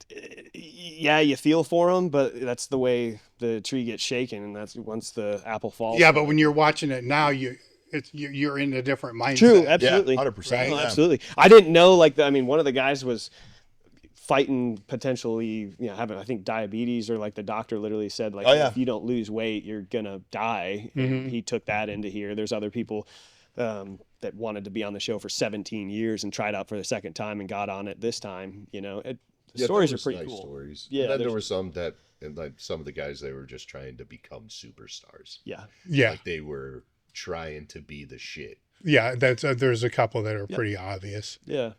yeah, you feel for them, but that's the way the tree gets shaken, and that's once the apple falls. Yeah, but when you're watching it now, you're in a different mindset. True, absolutely, 100%. Right? No, absolutely. I didn't know, like, one of the guys was fighting potentially, having, I think, diabetes, or like the doctor literally said, like, if you don't lose weight, you're gonna die. And he took that into here. There's other people that wanted to be on the show for 17 years and tried out for the second time and got on it this time. The stories are pretty nice cool. Stories. Yeah, And then there were some that, and like some of the guys, they were just trying to become superstars. Yeah. Like they were trying to be the shit. Yeah, there's a couple that are pretty obvious. Yeah.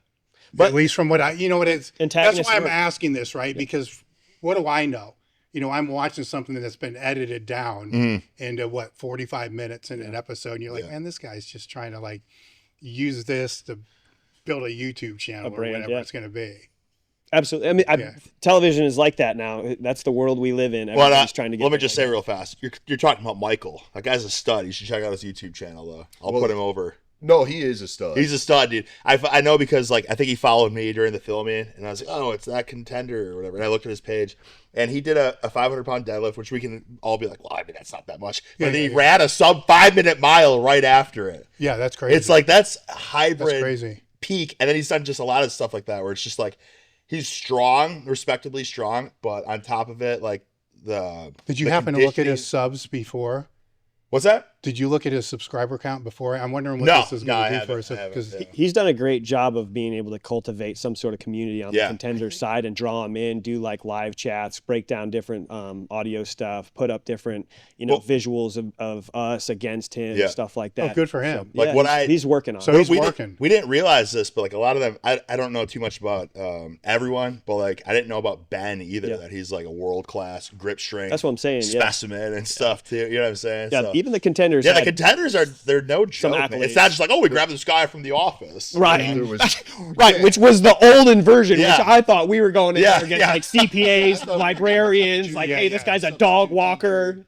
But at least from what it's. That's why I'm work. asking this, right? Because what do I know? I'm watching something that's been edited down into 45 minutes in an episode, and you're like, man, this guy's just trying to like use this to build a YouTube channel or whatever it's going to be. Absolutely. I mean, television is like that now. That's the world we live in. Everybody's trying to get. Let me just say real fast. You're talking about Michael. That guy's a stud. You should check out his YouTube channel, though. I'll put him over. No, he is a stud. He's a stud, dude. I know because, like, I think he followed me during the filming, and I was like, oh, it's that Contender or whatever. And I looked at his page, and he did a 500-pound deadlift, which we can all be like, well, I mean, that's not that much. But then he ran a sub 5-minute mile right after it. Yeah, that's crazy. It's like, that's hybrid That's crazy. peak. And then he's done just a lot of stuff like that, where it's just like, he's strong, respectably strong, but on top of it, like, Did you happen to look at his subs before? What's that? Did you look at his subscriber count before? I'm wondering what this is going to do for us. Because he's done a great job of being able to cultivate some sort of community on the Contender side and draw them in, do like live chats, break down different audio stuff, put up different visuals of us against him, stuff like that. Oh, good for him. So, he's working on it. So he's working. We didn't realize this, but like a lot of them, I don't know too much about everyone, but like I didn't know about Ben either, that he's like a world-class grip strength. That's what I'm saying. Specimen and stuff too. You know what I'm saying? Yeah, So, even the Contenders Contenders. Yeah, the had Contenders they're no joke. Man. accolades. It's not just like, oh, we grabbed this guy from The Office. Right. There was Right, which was the olden version, Yeah. which I thought we were going in Yeah, there against yeah. like CPAs, librarians, like, hey, this guy's a dog walker,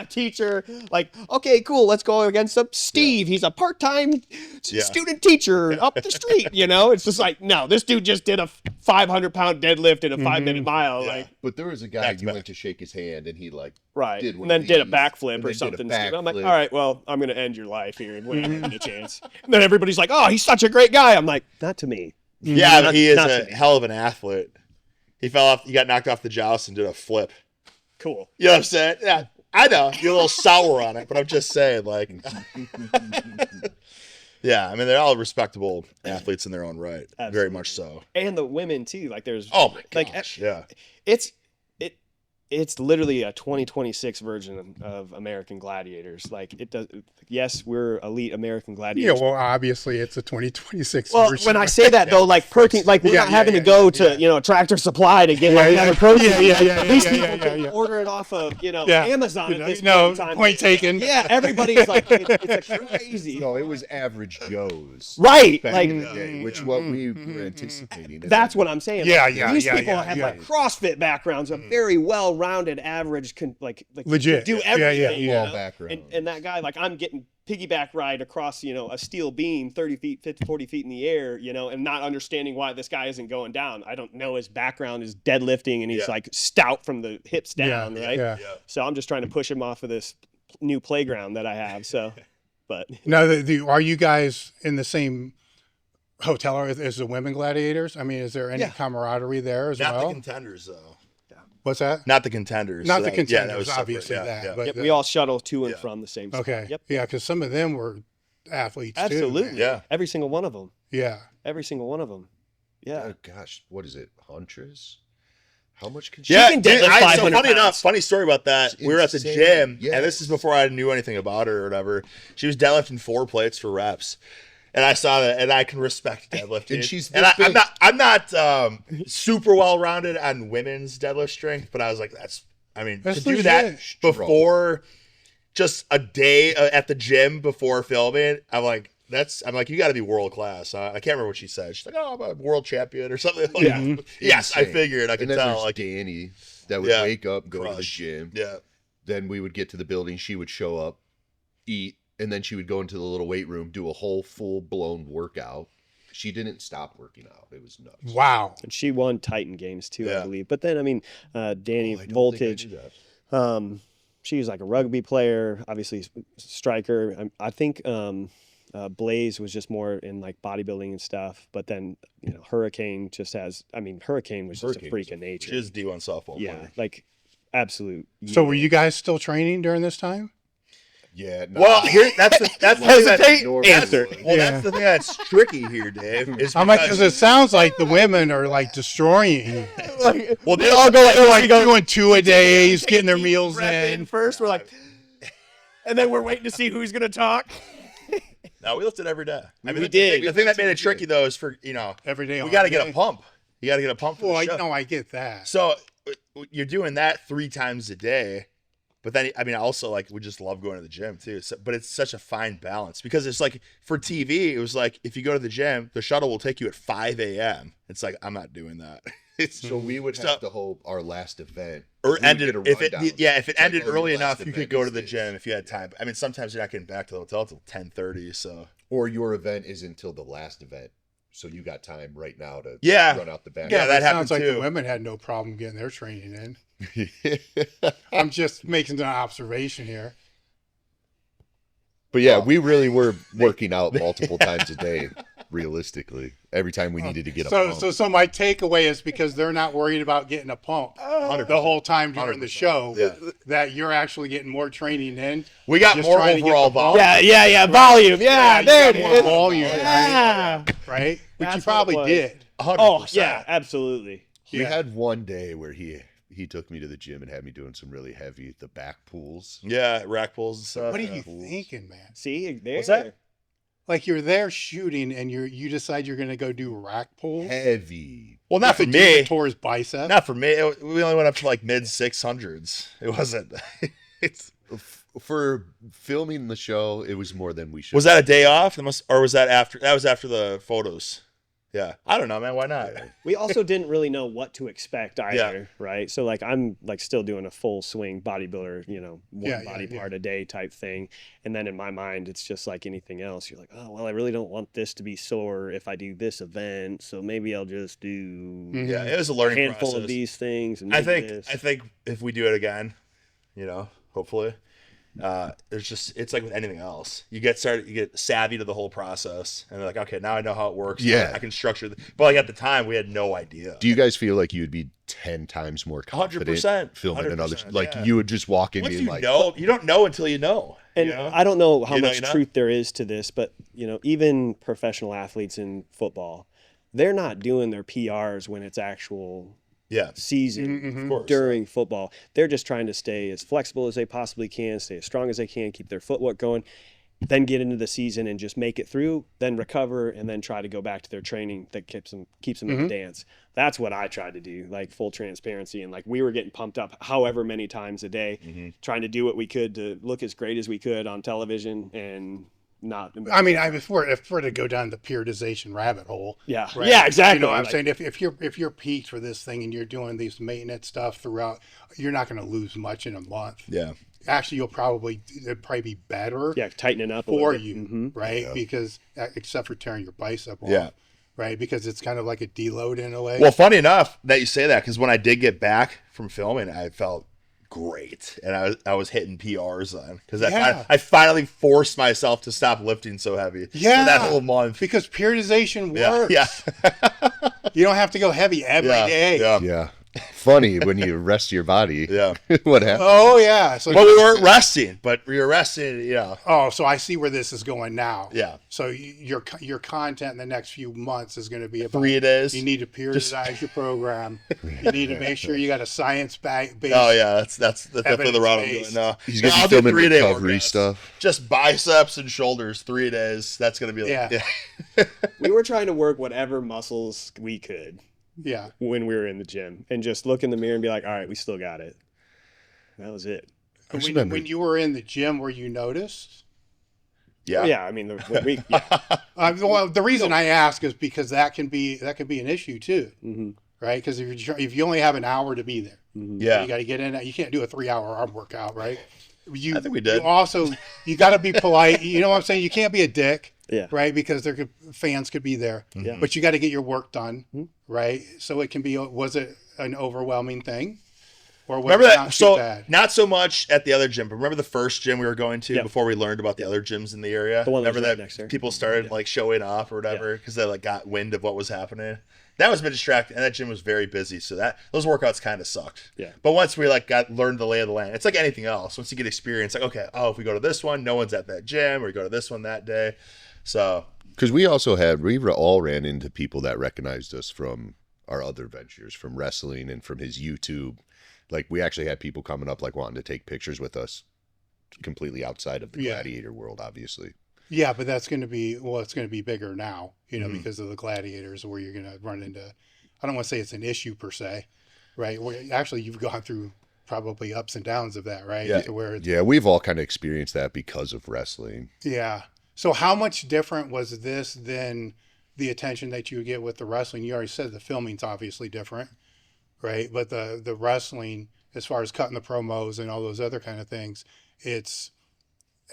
teacher. Like, okay, cool, let's go against Steve. He's a part-time student teacher up the street, you know? It's just like, no, this dude just did a 500-pound deadlift in a 5-minute mile. Yeah. Like, But there was a guy you went to shake his hand and he like right. did And then did a these, backflip and or then something. did a stupid. I'm like, all backflip. right, well, I'm going to end your life here when I get a chance. And then everybody's like, oh, he's such a great guy. I'm like, not to me. Yeah, Not- he is not a to me. hell of an athlete. He fell off. He got knocked off the joust and did a flip. Cool. You know what I'm saying? Yeah, I know you're a little sour on it, but I'm just saying, like, yeah. I mean, they're all respectable athletes in their own right. Very Absolutely. much so. And the women, too. Like, there's, Oh my Like, gosh. Yeah. it's literally a 2026 version of American Gladiators. Like, it does. Yes, we're elite American Yeah, Gladiators. well, obviously it's a 2026 Well, version. when I say that though, like protein, like we're not having to go to Tractor Supply to get like another protein. These people can order it off of Amazon at this point in time. point taken. Yeah, everybody's like, it's a crazy. No, it was average Joes. Right, Back like in the day, which what we were anticipating. that's what I'm saying. Yeah, Like, yeah, These yeah, people yeah, have yeah. like CrossFit backgrounds, a very well-rounded, average, like Legit. do Yeah, everything. yeah, you yeah. know? Background. And that guy, like, I'm getting piggyback ride across, a steel beam 30 feet, 50, 40 feet in the air, and not understanding why this guy isn't going down. I don't know his background is deadlifting and he's like stout from the hips down, right? Yeah. So I'm just trying to push him off of this new playground that I have. So, but Now, are you guys in the same hotel as the women gladiators? I mean, is there any camaraderie there as Not well? the Contenders though. What's that? Not the Contenders. Not the That- contenders, that was separate. obviously Yeah, that. yeah. But yep, we all shuttle to and from the same spot. okay. Yep. Yeah, because some of them were athletes Absolutely. too. man. Yeah. Every single one of them. Yeah. Every single one of them. Yeah. Oh, gosh, what is it? Huntress? How much can Yeah, can dude, deadlift so 500 funny enough, pounds. funny story about that. It's We were at the insane. gym, Yes. and this is before I knew anything about her or whatever. She was deadlifting 4 plates for reps, and I saw that, and I can respect deadlifting. And she's and this I'm big. not super well rounded on women's deadlift strength, but I was like, That's to do legit. that before just a day at the gym before filming, I'm like, you got to be world class. I can't remember what she said. She's like, oh, I'm a world champion or something. Like, Yeah. Yes, I Insane. figured. I could and then tell. there's Like, Danny that would Yeah. wake up, go to the Crush. gym. yeah. Then we would get to the building. She would show up, eat, and then she would go into the little weight room, do a whole full-blown workout. She didn't stop working out. It was nuts. Wow. And she won Titan Games too, I Yeah. believe. But then, Danny Oh, I don't think I Voltage, knew that. she was like a rugby player, obviously striker. I think Blaze was just more in like bodybuilding and stuff. But then, Hurricane just Hurricane was just a Hurricane freak was of nature. She was a D1 softball Yeah, player. like absolute. So were you guys still training during this time? Yeah. No, Well, that's the thing that- Answer. Well, that's the thing that's tricky here, Dave. Is I'm like, because- because it sounds like the women are like destroying you. well, they all go like, They're like doing 2 a days, getting their meals in. first. We're like, and then we're waiting to see who's gonna talk. No, we lifted every day. I mean, We the did. thing that made it tricky though is for Every day. we got to get a pump. You got to get a pump for Well, the show. I get that. So you're doing that 3 times a day, but then also like we just love going to the gym too. So, but it's such a fine balance because it's like for TV, it was like if you go to the gym, the shuttle will take you at 5 a.m. It's like I'm not doing that. It's So we would So- have to hope our last event or we would ended get a if it rundown. if it It's like, ended oh, your early last enough, you event could go is to the this. gym if you had time. I mean, sometimes you're not getting back to the hotel till 10:30. So or your event is until the last event, so you got time right now to Yeah. run out the back. Yeah, that it sounds happened like too. the women had no problem getting their training in. I'm just making an observation here. But yeah, we really were working out multiple times a day, realistically. Every time we needed to get a pump. So my takeaway is because they're not worried about getting a pump the whole time during the show, Yeah. that you're actually getting more training in. we got Just more trying to get overall the ball. volume. Yeah, volume. Yeah, you there got it more is. volume, Yeah. right? Which That's you probably what it was. did. 100%. Oh yeah, absolutely. We Yeah. had one day where he took me to the gym and had me doing some really heavy, the back pulls. Yeah, rack pulls and stuff. What are yeah. you thinking, man? See, there. What's that? Like you're there shooting and you decide you're going to go do rack pulls? Heavy. Well, not for If it do me. it towards bicep. Not for me. We only went up to like mid 600s. It wasn't. It's for filming the show, it was more than we should. Was that a day off? Or was that after? That was after the photos. Yeah, I don't know, man. Why not? We also didn't really know what to expect either, right? So like I'm like still doing a full swing bodybuilder, one body part a day type thing. And then in my mind, it's just like anything else. You're like, oh, well, I really don't want this to be sore if I do this event. So maybe I'll just do It was a learning handful process. of these things. And I think if we do it again, hopefully, it's like with anything else. You get savvy to the whole process, and they're like, okay, now I know how it works. Yeah. I can structure it. But like at the time, we had no idea. Do you guys feel like you'd be 10 times more confident 100%, filming another? 100%, Like yeah. you would just walk in Once being you like, know, you don't know until you know. And I don't know how much you know? truth there is to this, but even professional athletes in football, they're not doing their PRs when it's actual season Of course. during football. They're just trying to stay as flexible as they possibly can, stay as strong as they can, keep their footwork going, then get into the season and just make it through, then recover, and then try to go back to their training that keeps them in the dance. That's what I tried to do, like full transparency. And like we were getting pumped up however many times a day, trying to do what we could to look as great as we could on television and not. I mean, if we're to go down the periodization rabbit hole, Yeah, right? yeah, exactly. You know what I'm saying? If you're peaked for this thing and you're doing these maintenance stuff throughout, you're not going to lose much in a month. Yeah. Actually, it'd probably be better. Yeah, tightening up for a you, right? Yeah. Because except for tearing your bicep off, Yeah. right? Because it's kind of like a deload in a way. Well, funny enough that you say that, because when I did get back from filming, I felt great, and I was hitting PRs then because I finally forced myself to stop lifting so heavy. For that whole month, because periodization works. Yeah. You don't have to go heavy every day. Yeah. Funny when you rest your body. Yeah. What happened? Oh yeah. So we weren't resting, but we were resting. Yeah. Oh, so I see where this is going now. Yeah. So your content in the next few months is going to be about 3 days. You need to periodize your program. You need to make sure you got a science-based. Oh yeah, that's definitely the route I'm going. No, He's gonna I'll be filming do 3 day recovery workouts. stuff. Just biceps and shoulders, 3 days. That's gonna be like, We were trying to work whatever muscles we could. Yeah. When we were in the gym and just look in the mirror and be like, all right, we still got it. That was it. When you were in the gym, were you noticed? Yeah. Yeah. I mean, well, the reason I ask is because that can be an issue too, right? Because if you only have an hour to be there, Yeah. you got to get in. You can't do a 3-hour arm workout, right? I think we did. You got to be polite. You know what I'm saying? You can't be a dick. Yeah. Right. Because fans could be there. Yeah. But you got to get your work done. Right. So it can be. Was it an overwhelming thing? Or was Remember it that? not too So bad? not so much at the other gym, but remember the first gym we were going to before we learned about the other gyms in the area. The one that was remember right that next there. people started like showing off or whatever because they like got wind of what was happening. That was a bit distracting, and that gym was very busy, so those workouts kind of sucked. Yeah. But once we learned the lay of the land, it's like anything else. Once you get experience, like okay, if we go to this one, no one's at that gym, or we go to this one that day. So Because we all ran into people that recognized us from our other ventures, from wrestling and from his YouTube. Like we actually had people coming up like wanting to take pictures with us, completely outside of the gladiator world, obviously. Yeah, but that's going to be it's going to be bigger now, because of the gladiators, where you're going to run into. I don't want to say it's an issue per se, right? Where actually you've gone through probably ups and downs of that, right? Yeah. Where it's, Yeah, we've all kind of experienced that because of wrestling. yeah. So how much different was this than the attention that you would get with the wrestling? You already said the filming's obviously different, right? But the wrestling, as far as cutting the promos and all those other kind of things, it's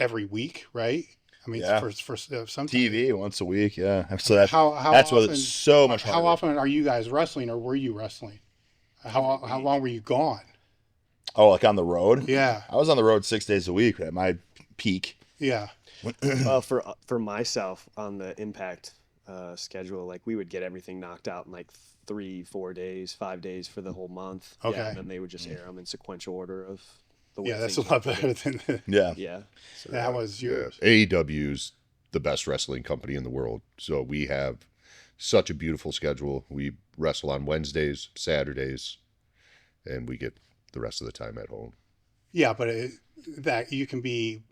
every week, right? I mean, for some TV once a week, yeah. So that's often, what it's so much harder. How often are you guys wrestling, or were you wrestling? How long were you gone? Oh, like on the road? Yeah. I was on the road 6 days a week at my peak. Yeah. Well, for myself on the Impact schedule, like we would get everything knocked out in like 3, 4 days, 5 days for the whole month. Okay. Yeah, and then they would just air them in sequential order of the way. Yeah, that's a lot better than Yeah. So that was yours. AEW's the best wrestling company in the world. So we have such a beautiful schedule. We wrestle on Wednesdays, Saturdays, and we get the rest of the time at home. Yeah, but that you can be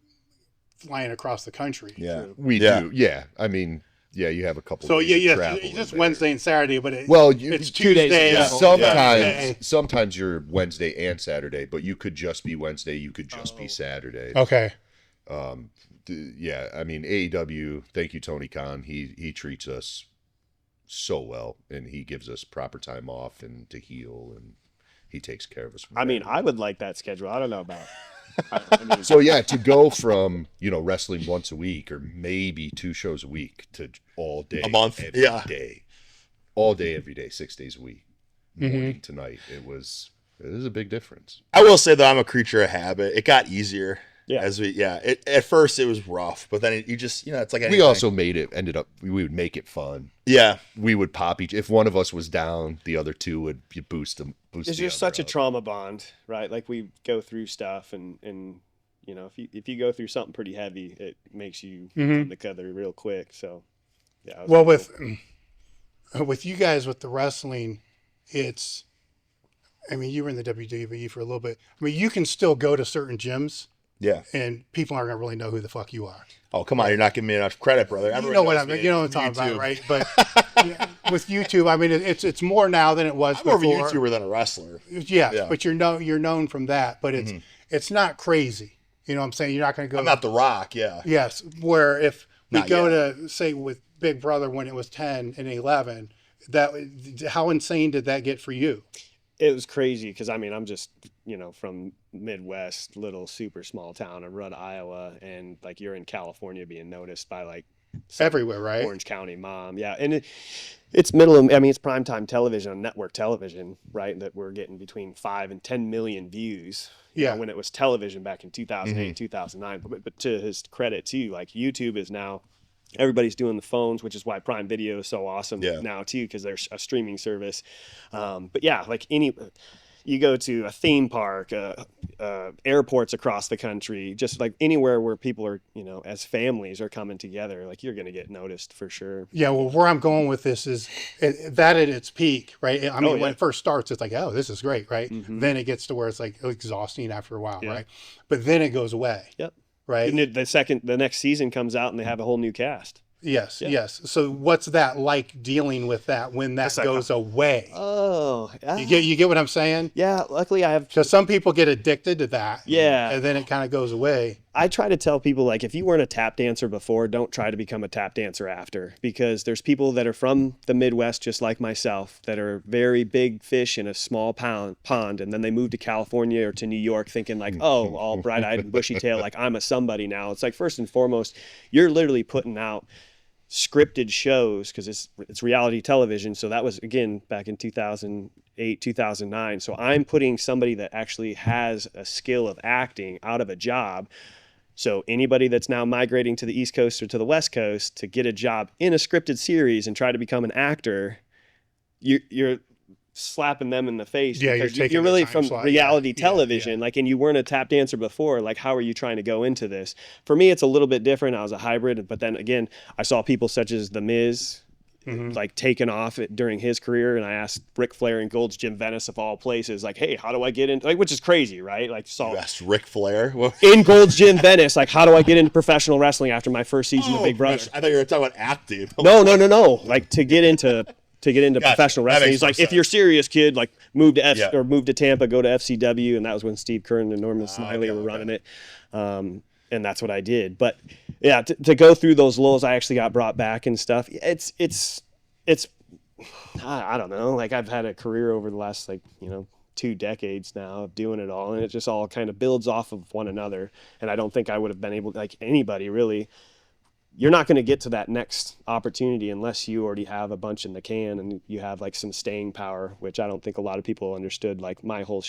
flying across the country. Yeah. We do. Yeah. I mean, you have a couple. So days yeah, of travel it's just in there. Wednesday and Saturday, but It's two days. Tuesday. Yeah. Sometimes you're Wednesday and Saturday, but you could just be Wednesday. You could just be Saturday. Okay. Yeah, I mean AEW. Thank you, Tony Khan. He treats us so well, and he gives us proper time off and to heal, and he takes care of us. I mean, I would like that schedule. I don't know about. So yeah, to go from wrestling once a week or maybe 2 shows a week to all day A month, every yeah. day, all day every day, 6 days a week, morning to night. It is a big difference. I will say that I'm a creature of habit. It got easier. Yeah. At first it was rough, but then you just, it's like anything. We also we would make it fun. Yeah. We would pop if one of us was down, the other 2 would boost them. It's just such a trauma bond, right? Like we go through stuff, and if you go through something pretty heavy, it makes you come together real quick. So yeah. Well, with you guys with the wrestling, it's, I mean, you were in the WWE for a little bit. I mean, you can still go to certain gyms. Yeah. And people aren't gonna really know who the fuck you are. Oh, come on, you're not giving me enough credit, brother. You know what I'm talking about, right? But with YouTube, I mean, it's more now than it was I'm before. more of a YouTuber than a wrestler. Yes, Yeah. but you're known from that. But it's not crazy. You know what I'm saying? You're not going to go. I'm not The Rock, yeah. Yes, where if we Not go yet. to say with Big Brother when it was 10 and 11, how insane did that get for you? It was crazy because, I mean, I'm just, from Midwest, little super small town of Rudd, Iowa, and like you're in California being noticed by like Everywhere, right? Orange County mom. Yeah. And it's it's primetime television on network television, right? That we're getting between 5 and 10 million views. Yeah. When it was television back in 2008, 2009. But to his credit too, like YouTube is now, everybody's doing the phones, which is why Prime Video is so awesome now too, because there's a streaming service. But yeah, like you go to a theme park, airports across the country, just like anywhere where people are, as families are coming together, like you're going to get noticed for sure. Yeah, well, where I'm going with this is that at its peak, right? I mean, when it first starts, it's like, oh, this is great, right? Then it gets to where it's like exhausting after a while, right? But then it goes away. Yep. Right. And the next season comes out and they have a whole new cast. Yes, yes. So what's that like dealing with that when that goes away? Oh, you get what I'm saying? Yeah. Luckily, I have. Because some people get addicted to that. Yeah. And then it kind of goes away. I try to tell people, like, if you weren't a tap dancer before, don't try to become a tap dancer after, because there's people that are from the Midwest, just like myself, that are very big fish in a small pond, and then they move to California or to New York thinking like, oh, all bright-eyed and bushy-tailed, like I'm a somebody now. It's like, first and foremost, you're literally putting out scripted shows, because it's reality television. So that was, again, back in 2008, 2009. So I'm putting somebody that actually has a skill of acting out of a job. So anybody that's now migrating to the East Coast or to the West Coast to get a job in a scripted series and try to become an actor, you're slapping them in the face. Yeah, because you're really from slot. reality Yeah, television, yeah. like, and you weren't a tap dancer before. Like, how are you trying to go into this? For me, it's a little bit different. I was a hybrid, but then again, I saw people such as The Miz, like taking off during his career, and I asked Ric Flair and Gold's Gym Venice, of all places, like, hey, how do I get into, like, which is crazy, right? Like, You asked Ric Flair? Well, in Gold's Gym Venice, like, how do I get into professional wrestling after my first season of Big Brother? I thought you were talking about acting. No. Like, to get into professional That wrestling. makes He's more like, if sense. you're serious, kid, like, move to Yeah. or move to Tampa, go to FCW, and that was when Steve Kern and Norman Smiley were running it. And that's what I did. But yeah, to go through those lulls, I actually got brought back and stuff. It's I don't know. Like, I've had a career over the last 2 decades now of doing it all, and it just all kind of builds off of one another. And I don't think I would have been able, like anybody really, you're not going to get to that next opportunity unless you already have a bunch in the can and you have like some staying power, which I don't think a lot of people understood, like my whole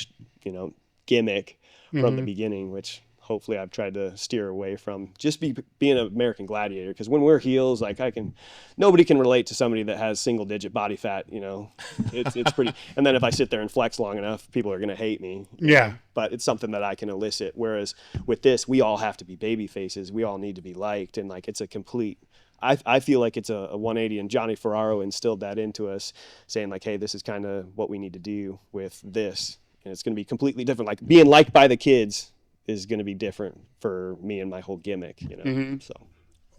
gimmick from the beginning, which hopefully I've tried to steer away from, just being an American Gladiator. Because when we're heels, like, nobody can relate to somebody that has single digit body fat, it's pretty, and then if I sit there and flex long enough, people are going to hate me. Yeah. But it's something that I can elicit. Whereas with this, we all have to be baby faces. We all need to be liked. And like, it's a complete, I feel like it's a 180, and Johnny Ferraro instilled that into us, saying like, hey, this is kind of what we need to do with this. And it's going to be completely different. Like, being liked by the kids is going to be different for me and my whole gimmick, So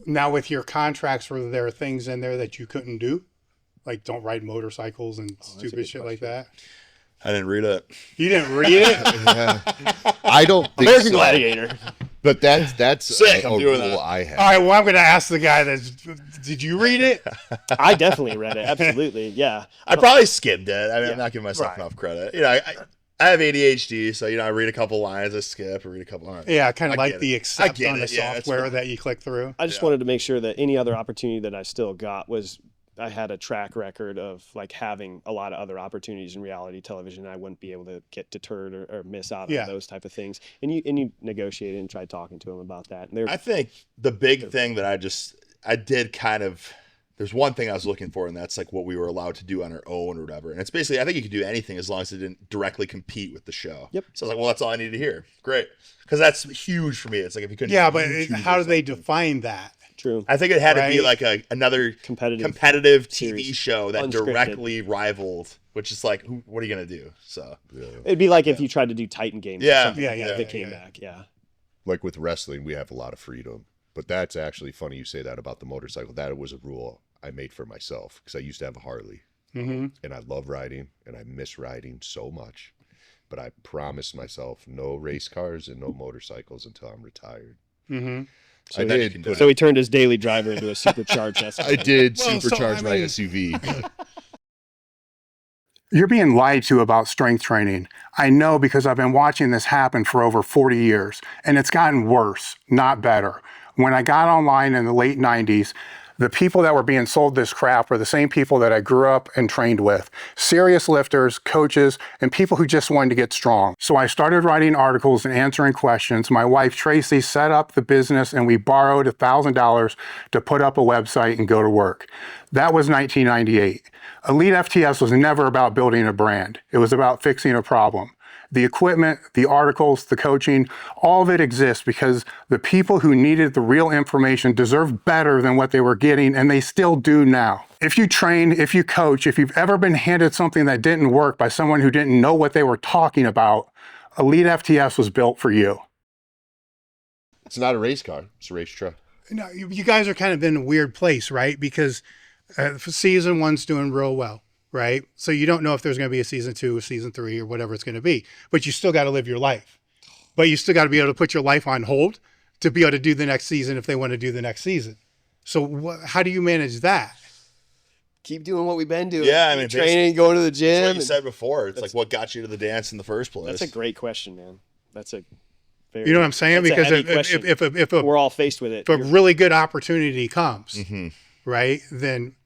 Now with your contracts, were there things in there that you couldn't do? Like don't ride motorcycles and stupid shit like that? I didn't read it. You didn't read it? I don't think American so. Gladiator. But that's Sick, I'm a doing rule that. I have. All right, well, I'm going to ask the guy did you read it? I definitely read it. Absolutely. Yeah. I probably skimmed it. I mean, I'm Yeah, not giving myself right. enough credit. You know, I have ADHD, so, you know, I read a couple lines, I skip, I read a couple lines. Yeah, kind of I like get the it. accept I get on the it. Yeah, it's software fine. that you click through. I just wanted to make sure that any other opportunity that I still got was I had a track record of like having a lot of other opportunities in reality television. I wouldn't be able to get deterred or miss out Yeah. on those type of things. And you negotiated and tried talking to them about that. And I think the big thing that I did kind of, there's one thing I was looking for, and that's like what we were allowed to do on our own or whatever. And it's basically, I think you could do anything as long as it didn't directly compete with the show. Yep. So I was like, well, that's all I need to hear. Great. Because that's huge for me. It's like if you couldn't. Yeah, but YouTube how or do they something. define that? True. I think it had to be Right. like another Competitive TV series. show that Unscripted. directly rivaled, which is like, what are you going to do? So, It'd be like if you tried to do Titan games. Yeah. Or something like Yeah, that yeah, if it came yeah. back. Yeah. Like with wrestling, we have a lot of freedom. But that's actually funny you say that about the motorcycle. That was a rule I made for myself because I used to have a Harley. Mm-hmm. And I love riding and I miss riding so much. But I promised myself no race cars and no motorcycles until I'm retired. Mm-hmm. I bet you did. can Put So he turned his daily driver into a supercharged SUV. I did Well, so, supercharge I my mean- SUV. You're being lied to about strength training. I know because I've been watching this happen for over 40 years, and it's gotten worse, not better. When I got online in the late 90s, the people that were being sold this crap were the same people that I grew up and trained with. Serious lifters, coaches, and people who just wanted to get strong. So I started writing articles and answering questions. My wife Tracy set up the business and we borrowed $1,000 to put up a website and go to work. That was 1998. Elite FTS was never about building a brand. It was about fixing a problem. The equipment, the articles, the coaching, all of it exists because the people who needed the real information deserve better than what they were getting, and they still do now. If you train, if you coach, if you've ever been handed something that didn't work by someone who didn't know what they were talking about, Elite FTS was built for you. It's not a race car. It's a race truck. No, you guys are kind of in a weird place, right? Because season one's doing real well, right? So you don't know if there's going to be a season 2, a season 3, or whatever it's going to be. But you still got to live your life. But you still got to be able to put your life on hold to be able to do the next season if they want to do the next season. So how do you manage that? Keep doing what we've been doing. Yeah, I mean, Keep training, going to the that's gym. what you and- said before. It's like what got you to the dance in the first place. That's a great question, man. That's a very, You know what I'm saying? that's a Because heavy question. if we're all faced with it. a really good opportunity comes, Mm-hmm. right, then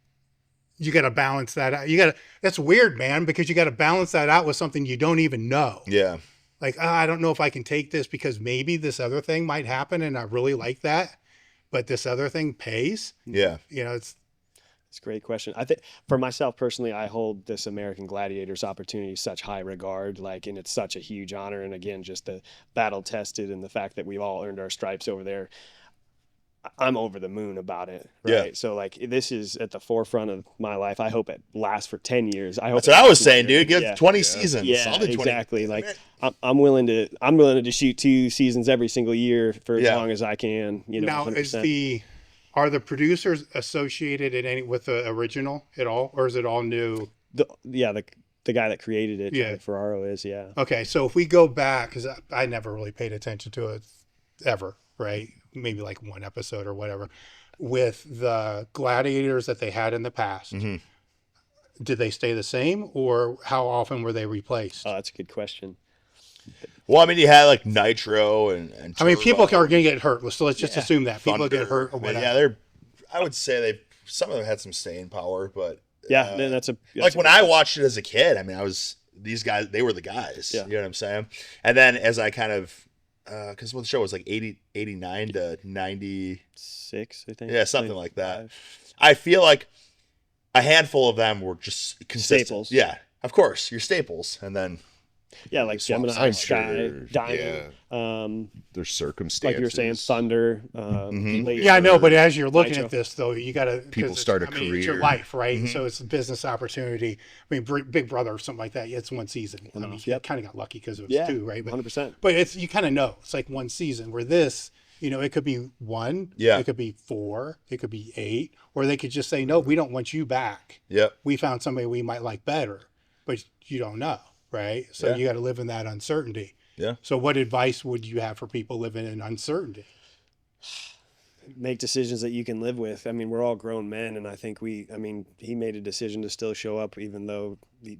you got to balance that out. That's weird, man, because you got to balance that out with something you don't even know. Yeah. Like, I don't know if I can take this because maybe this other thing might happen and I really like that, but this other thing pays. Yeah. You know, it's It's a great question. I think for myself personally, I hold this American Gladiators opportunity such high regard, and it's such a huge honor. And again, just the battle tested and the fact that we've all earned our stripes over there. I'm over the moon about it. Right. Yeah. So this is at the forefront of my life. I hope it lasts for 10 years. I hope That's what I was it lasts saying, longer. dude. Give Yeah. 20 seasons. Yeah, Solid 20. exactly. I'm willing to shoot 2 seasons every single year for as Yeah. long as I can. now 100%. are the producers associated with the original at all, or is it all new? the guy that created it, Yeah. Ferraro is, yeah. Okay, so if we go back, because I never really paid attention to it ever, right? Maybe like one episode or whatever. With the gladiators that they had in the past, Mm-hmm. did they stay the same, or how often were they replaced? That's a good question. Well, I mean, you had like Nitro and I mean, people Turbo, are going to get hurt. So let's just assume that people Thunder. get hurt or I mean, whatever. I would say some of them had some staying power, but Yeah, that's like when I watched it as a kid, I mean, these guys, they were the guys. Yeah. You know what I'm saying? And then as I kind of, because the show was like 89 to 90. 6, I think. Yeah, something like that. 95. I feel like a handful of them were just consistent. Staples. Yeah, of course, your staples. And then, Yeah, like Swamp Gemini, Sky, Sky, Diamond. There's circumstances. Like you were saying, Thunder. Mm-hmm. Glacier, Yeah, I know, but as you're looking Nitro. at this, though, you got to People start a It's your career. life, right? Mm-hmm. So it's a business opportunity. I mean, Big Brother or something like that. It's one season. I mean, you Yep. kind of got lucky because it was Yeah, 2, right? 100%. But you kind of know it's like one season. Where this, You know, it could be 1, Yeah. it could be 4, it could be 8, or they could just say, no, we don't want you back. Yep. We found somebody we might like better, but you don't know, right? So Yeah. you got to live in that uncertainty. Yeah. So what advice would you have for people living in uncertainty? Make decisions that you can live with. I mean, we're all grown men, and I think he made a decision to still show up, even though he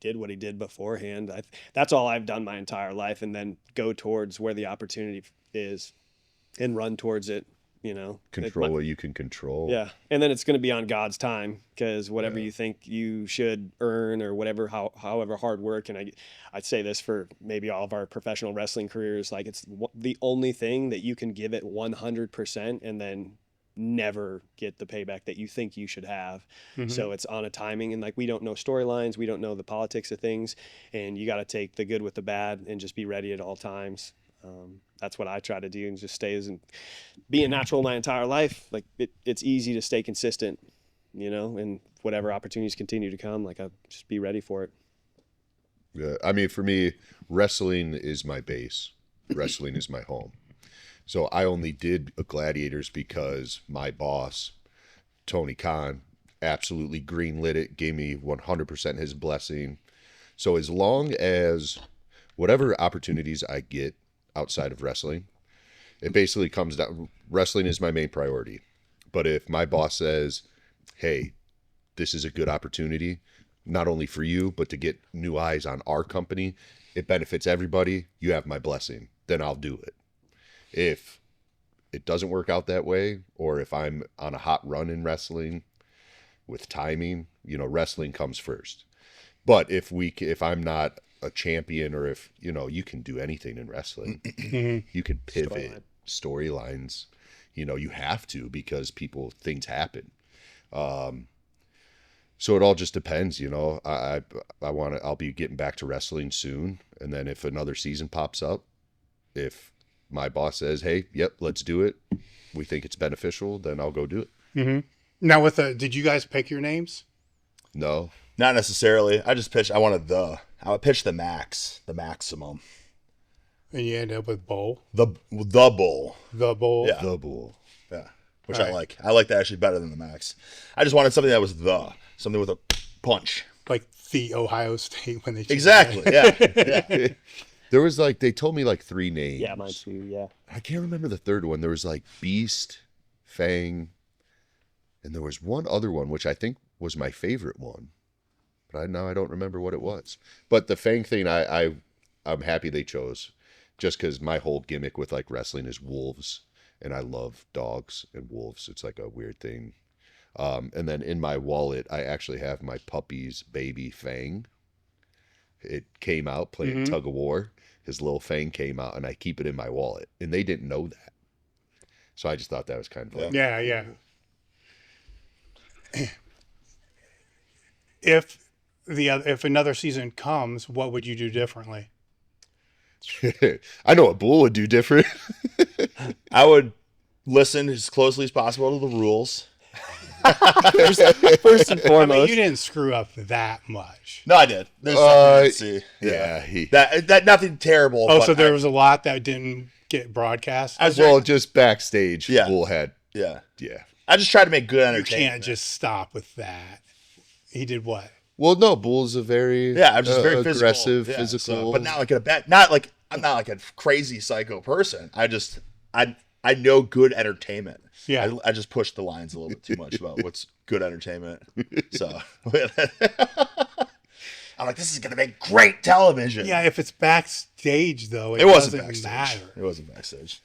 did what he did beforehand. That's all I've done my entire life, and then go towards where the opportunity is and run towards it, you know. Control what you can control. Yeah. And then it's going to be on God's time, because whatever you think you should earn, or whatever, however hard work. And I'd say this for maybe all of our professional wrestling careers, like it's the only thing that you can give it 100% and then never get the payback that you think you should have. So it's on a timing, and like, we don't know storylines, we don't know the politics of things, and you got to take the good with the bad and just be ready at all times. That's what I try to do, and just being natural my entire life. Like it's easy to stay consistent, you know, and whatever opportunities continue to come, like I just be ready for it. Yeah, I mean, for me, wrestling is my base. Wrestling is my home. So I only did Gladiators because my boss, Tony Khan, absolutely greenlit it, gave me 100% his blessing. So as long as whatever opportunities I get outside of wrestling, it basically comes down, wrestling is my main priority. But if my boss says, hey, this is a good opportunity, not only for you, but to get new eyes on our company, it benefits everybody, you have my blessing, then I'll do it. If it doesn't work out that way, or if I'm on a hot run in wrestling with timing, you know, wrestling comes first. But if I'm not a champion, or if, you know, you can do anything in wrestling, you can pivot storylines, you know, you have to, because things happen. So it all just depends, you know. I'll be getting back to wrestling soon, and then if another season pops up, if my boss says, hey, yep, let's do it, we think it's beneficial, then I'll go do it. Now, did you guys pick your names? No. Not necessarily. I just pitched. I would pitch the maximum. And you end up with Bull? The bull. The Bull? Yeah. The bull. Yeah. Which All I right. like. I like that actually better than the max. I just wanted something that was something with a punch. Like the Ohio State when they changed Exactly. it. Yeah. Yeah. There was they told me 3 names. Yeah, mine too. Yeah. I can't remember the third one. There was Beast, Fang, and there was one other one, which I think was my favorite one. But now I don't remember what it was. But the Fang thing, I'm happy they chose, just because my whole gimmick with wrestling is wolves, and I love dogs and wolves. It's a weird thing. And then in my wallet, I actually have my puppy's baby Fang. It came out playing tug of war. His little Fang came out, and I keep it in my wallet, and they didn't know that. So I just thought that was kind of fun. Yeah. If another season comes, what would you do differently? I know what Bull would do different. I would listen as closely as possible to the rules. First and I foremost. mean, you didn't screw up that much. No, I did. There's something to see. Yeah. That nothing terrible. Oh, but so there was a lot that didn't get broadcast? Well, just backstage, Yeah. Bull had. Yeah. Yeah. I just tried to make good You entertainment. can't just stop with that. He did what? Well, no, Bull's a very I'm just very aggressive, physical. Yeah, physical. but not I'm not like a crazy psycho person. I know good entertainment. Yeah. I just push the lines a little bit too much about what's good entertainment. So I'm like, this is gonna make great television. Yeah, if it's backstage, though, it wasn't doesn't backstage. matter. It wasn't backstage.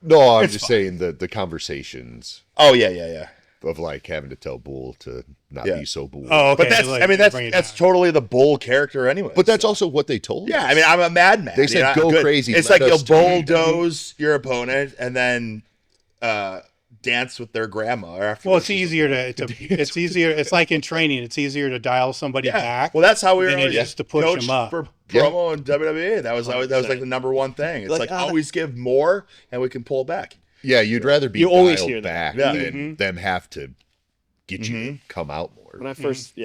No, I'm It's just fine. saying the conversations Oh yeah. of having to tell Bull to not Yeah. be so Bull. Oh, okay. But that's like, bring it that's down. totally the bull character anyway. But that's also what they told Yeah, us. I mean, I'm a madman. They said, I'm "Go crazy, It's let like you'll us turn." bulldoze your opponent and then dance with their grandma. Well, it's easier it's easier. It's like in training. It's easier to dial somebody back. Well, that's how we were than it always is to push coached them up. for promo and WWE. That was like the number one thing. It's like always give more and we can pull back. Yeah, you'd rather be You always dialed hear that. back Yeah. than them have to get you to come out more. When I first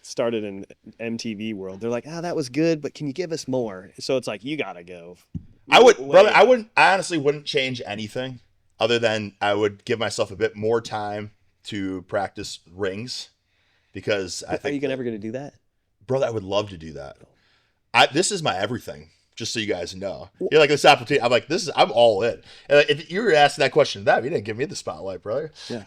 started in MTV world, they're like, that was good, but can you give us more? So it's like, you gotta go. I would, Way- brother. I honestly wouldn't change anything, other than I would give myself a bit more time to practice rings, because I Are think, you ever going to do that? brother, I would love to do that. This is my everything. Just so you guys know, you're like, this opportunity. I'm like, I'm all in. And if you were asking that question to them, you didn't give me the spotlight, brother. Yeah.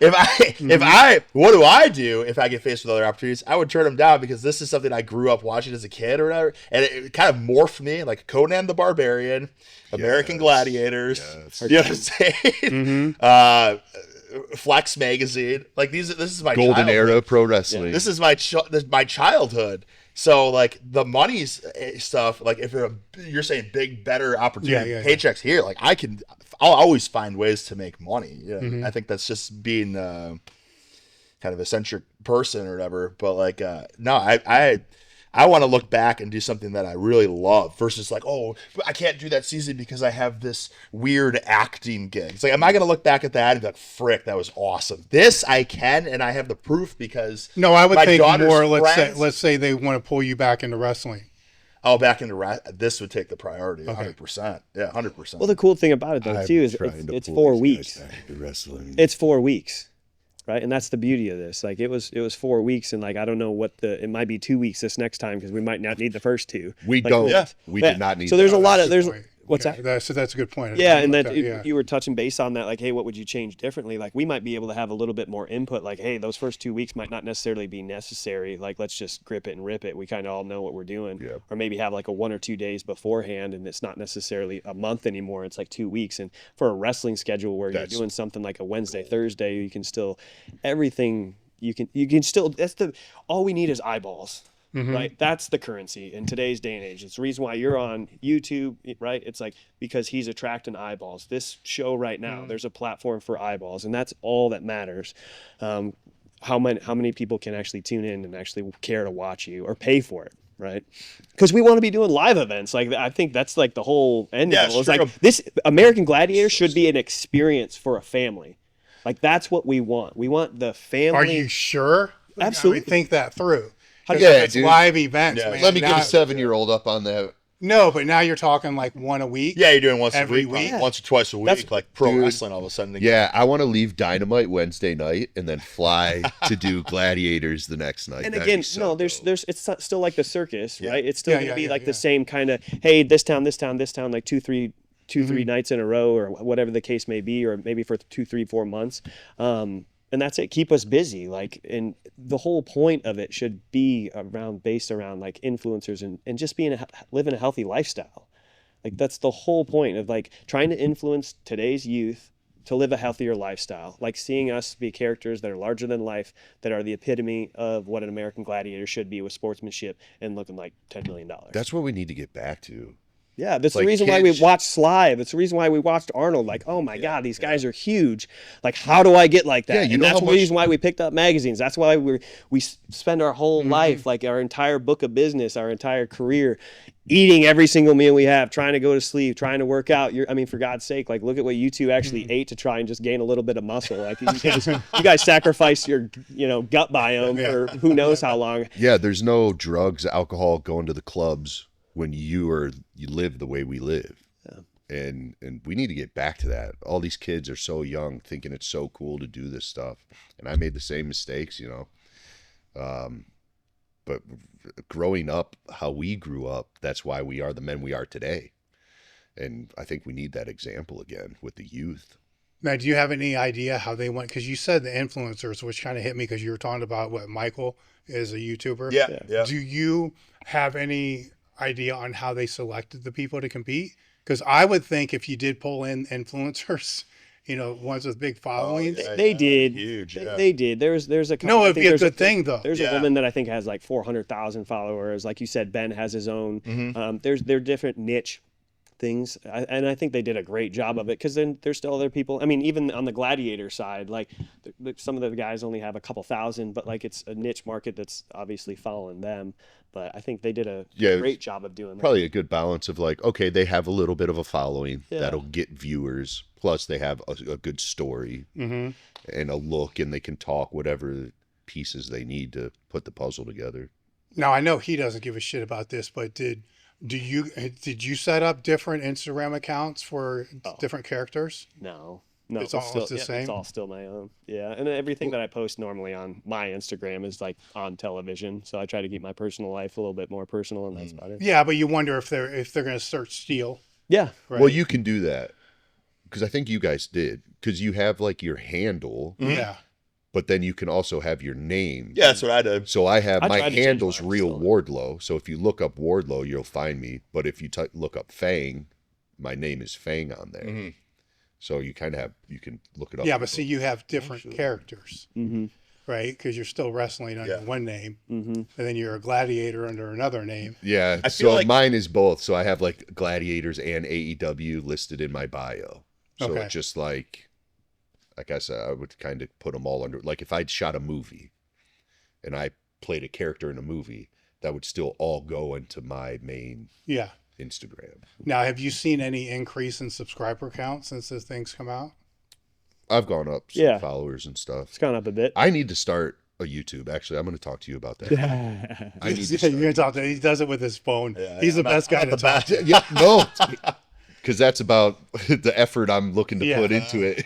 What do I do if I get faced with other opportunities? I would turn them down, because this is something I grew up watching as a kid or whatever, and it kind of morphed me, like Conan the Barbarian, American Gladiators. Yes. You know what I'm saying? Flex magazine, like this is my Golden childhood. era pro wrestling. This is my my childhood. So like the money's stuff, like if you're saying big, better opportunity, paychecks here, like I'll always find ways to make money. Yeah, I think that's just being kind of eccentric person or whatever. But like, no, I want to look back and do something that I really love, versus like, oh, I can't do that season because I have this weird acting gig. It's like, am I going to look back at that and be like, frick, that was awesome? This I can, and I have the proof, because No, I would my think daughter's more. friends- Let's say they want to pull you back into wrestling. Oh, back into this would take the priority, 100%. Yeah, 100%. Well, the cool thing about it, though, I'm too, is trying to it's pull 4 these weeks. guys back into wrestling. It's 4 weeks, right? And that's the beauty of this. Like, it was 4 weeks, and like, I don't know it might be 2 weeks this next time, because we might not need the first two. We Like, don't. Yeah. We did not need. So there's that. a lot of Good there's point. what's Yeah, that? that's a good point. Yeah, and then Yeah. you were touching base on that, like, hey, what would you change differently? Like, we might be able to have a little bit more input. Like, hey, those first 2 weeks might not necessarily be necessary. Like, let's just grip it and rip it. We kind of all know what we're doing. Yeah. Or maybe have like a 1 or 2 days beforehand, and it's not necessarily a month anymore. It's like 2 weeks. And for a wrestling schedule where That's- you're doing something like a Wednesday, Thursday, you can still everything. You can still. All we need is eyeballs. Right, that's the currency in today's day and age. It's the reason why you're on YouTube, right? It's like because he's attracting eyeballs. This show right now, there's a platform for eyeballs, and that's all that matters. How many people can actually tune in and actually care to watch you or pay for it, right? Because we want to be doing live events. Like, I think that's like the whole end Yeah, goal. It's straight like up. this American Gladiator should be an experience for a family. Like, that's what we want. We want the family. Are you sure? Absolutely. I would think that through. How do 'Cause you- if it's dude. live events, Yeah. man. Let me get Now- a 7-year-old up on that. No, but now you're talking like one a week. yeah, you're doing once Every a week, week? once or twice a week, That's- like pro Dude. wrestling all of a sudden. Yeah, I want to leave Dynamite Wednesday night and then fly to do Gladiators the next night. And That'd again, be so there's dope. it's still like the circus, right? It's still Yeah, gonna yeah, be yeah, like yeah. the same kind of, hey, this town, like two, three nights in a row, or whatever the case may be, or maybe for 2, 3, 4 months. And that's it. Keep us busy. Like, and the whole point of it should be based around like influencers and just living a healthy lifestyle. Like, that's the whole point of like trying to influence today's youth to live a healthier lifestyle. Like, seeing us be characters that are larger than life, that are the epitome of what an American Gladiator should be, with sportsmanship and looking like $10 million. That's what we need to get back to. Yeah, that's Like the reason why we kids- watched Slive. It's the reason why we watched Arnold. Like, oh my God, these guys are huge. Like, how do I get like that? Yeah, you and know that's how the much- reason why we picked up magazines. That's why we spend our whole life, like our entire book of business, our entire career, eating every single meal we have, trying to go to sleep, trying to work out. For God's sake, like, look at what you two actually ate to try and just gain a little bit of muscle. Like, you guys sacrificed your gut biome for who knows how long. Yeah, there's no drugs, alcohol, going to the clubs when you live the way we live. Yeah. And we need to get back to that. All these kids are so young, thinking it's so cool to do this stuff. And I made the same mistakes, but growing up how we grew up, that's why we are the men we are today. And I think we need that example again with the youth. Now, do you have any idea how they went? Because you said the influencers, which kind of hit me because you were talking about what Michael is a YouTuber. Yeah. Do you have any idea on how they selected the people to compete? Because I would think if you did pull in influencers, ones with big followings. They did. Huge. Yeah. They did. There's a couple, No, I it'd think be a there's good thing though. There's Yeah. a woman that I think has like 400,000 followers. Like you said, Ben has his own. They're different niche things, and I think they did a great job of it, because then there's still other people. Even on the Gladiator side, like some of the guys only have a couple thousand, but like it's a niche market that's obviously following them. But I think they did a great job of doing that. Probably a good balance of like, okay, they have a little bit of a following Yeah. that'll get viewers, plus they have a good story and a look, and they can talk whatever pieces they need to put the puzzle together. Now, I know he doesn't give a shit about this, but did Did you set up different Instagram accounts for different characters? No, It's all still, the same? It's all still my own. Yeah, and everything that I post normally on my Instagram is like on television. So I try to keep my personal life a little bit more personal, and that's about it. Yeah, but you wonder if they're going to search steal. Yeah, Right? Well, you can do that because I think you guys did because you have like your handle, Yeah. but then you can also have your name. Yeah, that's what I did. So I have I my tried to change handle's mine, real still. Wardlow. So if you look up Wardlow, you'll find me. But if you look up Fang, my name is Fang on there. So you kind of you can look it up. Yeah, but see, you have different characters, right? Because you're still wrestling under one name, and then you're a gladiator under another name. Yeah, I feel so like- mine is both. So I have like Gladiators and AEW listed in my bio. So Okay. it's just like I said, I would kind of put them all under. Like if I'd shot a movie and I played a character in a movie, that would still all go into my main Yeah. Instagram. Now, have you seen any increase in subscriber count since this thing's come out? I've gone up some Yeah. followers and stuff. it's gone up a bit. I need to start a YouTube. Actually, I'm going to talk to you about that. I need to You're start. gonna talk to. He does it with his phone. He's the I'm best not guy the to talk to. Yeah, no, because that's about the effort I'm looking to Yeah. put into it.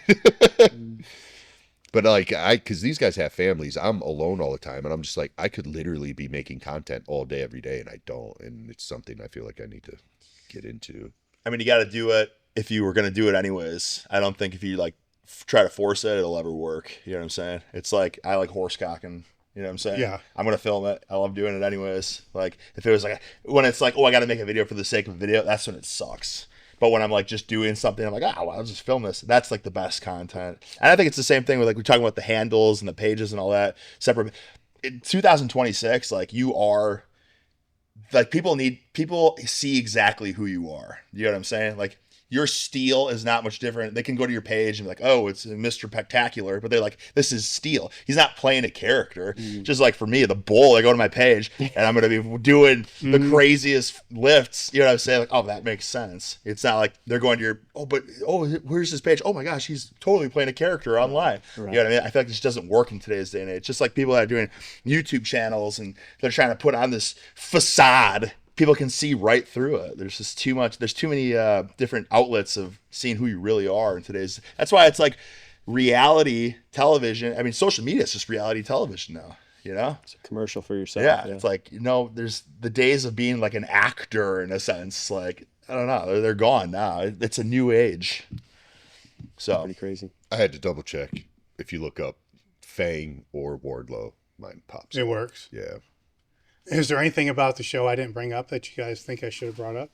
But like because these guys have families, I'm alone all the time, and I'm just like, I could literally be making content all day, every day, and I don't, and it's something I feel like I need to get into. I mean, you got to do it if you were going to do it anyways. I don't think if you like try to force it, it'll ever work. You know what I'm saying? It's like I like horse cocking. You know what I'm saying? Yeah. I'm going to film it. I love doing it anyways. Like if it was like when it's like, oh, I got to make a video for the sake of a video, that's when it sucks. But when I'm like just doing something, I'm like, well, I'll just film this. That's like the best content. And I think it's the same thing with like we're talking about the handles and the pages and all that separate. In 2026, like you are like people see exactly who you are. You know what I'm saying? Like your steel is not much different. They can go to your page and be like, oh, it's Mr. Spectacular, but they're like, this is steel. He's not playing a character. Just like for me, the bull, I go to my page and I'm going to be doing the craziest lifts. You know what I'm saying? Like, oh, that makes sense. It's not like they're going to your, where's his page? Oh my gosh, he's totally playing a character online. You know what I mean? I feel like this doesn't work in today's day and age. Just like people that are doing YouTube channels and they're trying to put on this facade. People can see right through it. There's just too much. There's too many different outlets of seeing who you really are in today's. That's why it's like reality television. I mean, social media is just reality television now. You know? It's a commercial for yourself. Yeah. It's like there's the days of being like an actor in a sense. Like I don't know, they're gone now. It's a new age. So Pretty crazy. I had to double check. If you look up Fang or Wardlow, mine pops. It works. Yeah. Is there anything about the show I didn't bring up that you guys think I should have brought up?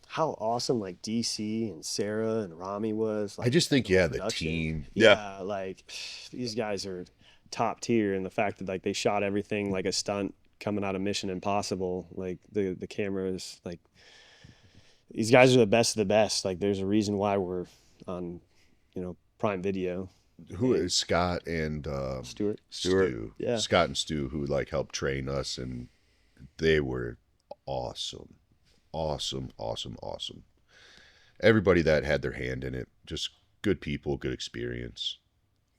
How awesome like DC and Sarah and Rami was. Like, I just think, the production. team. Yeah. Like these guys are top tier, and the fact that like they shot everything like a stunt coming out of Mission Impossible. Like the camera is like these guys are the best of the best. Like there's a reason why we're on, Prime Video. Who is Scott and Stuart. Stu? Yeah. Scott and Stu, who like helped train us, and they were awesome. Everybody that had their hand in it, just good people, good experience.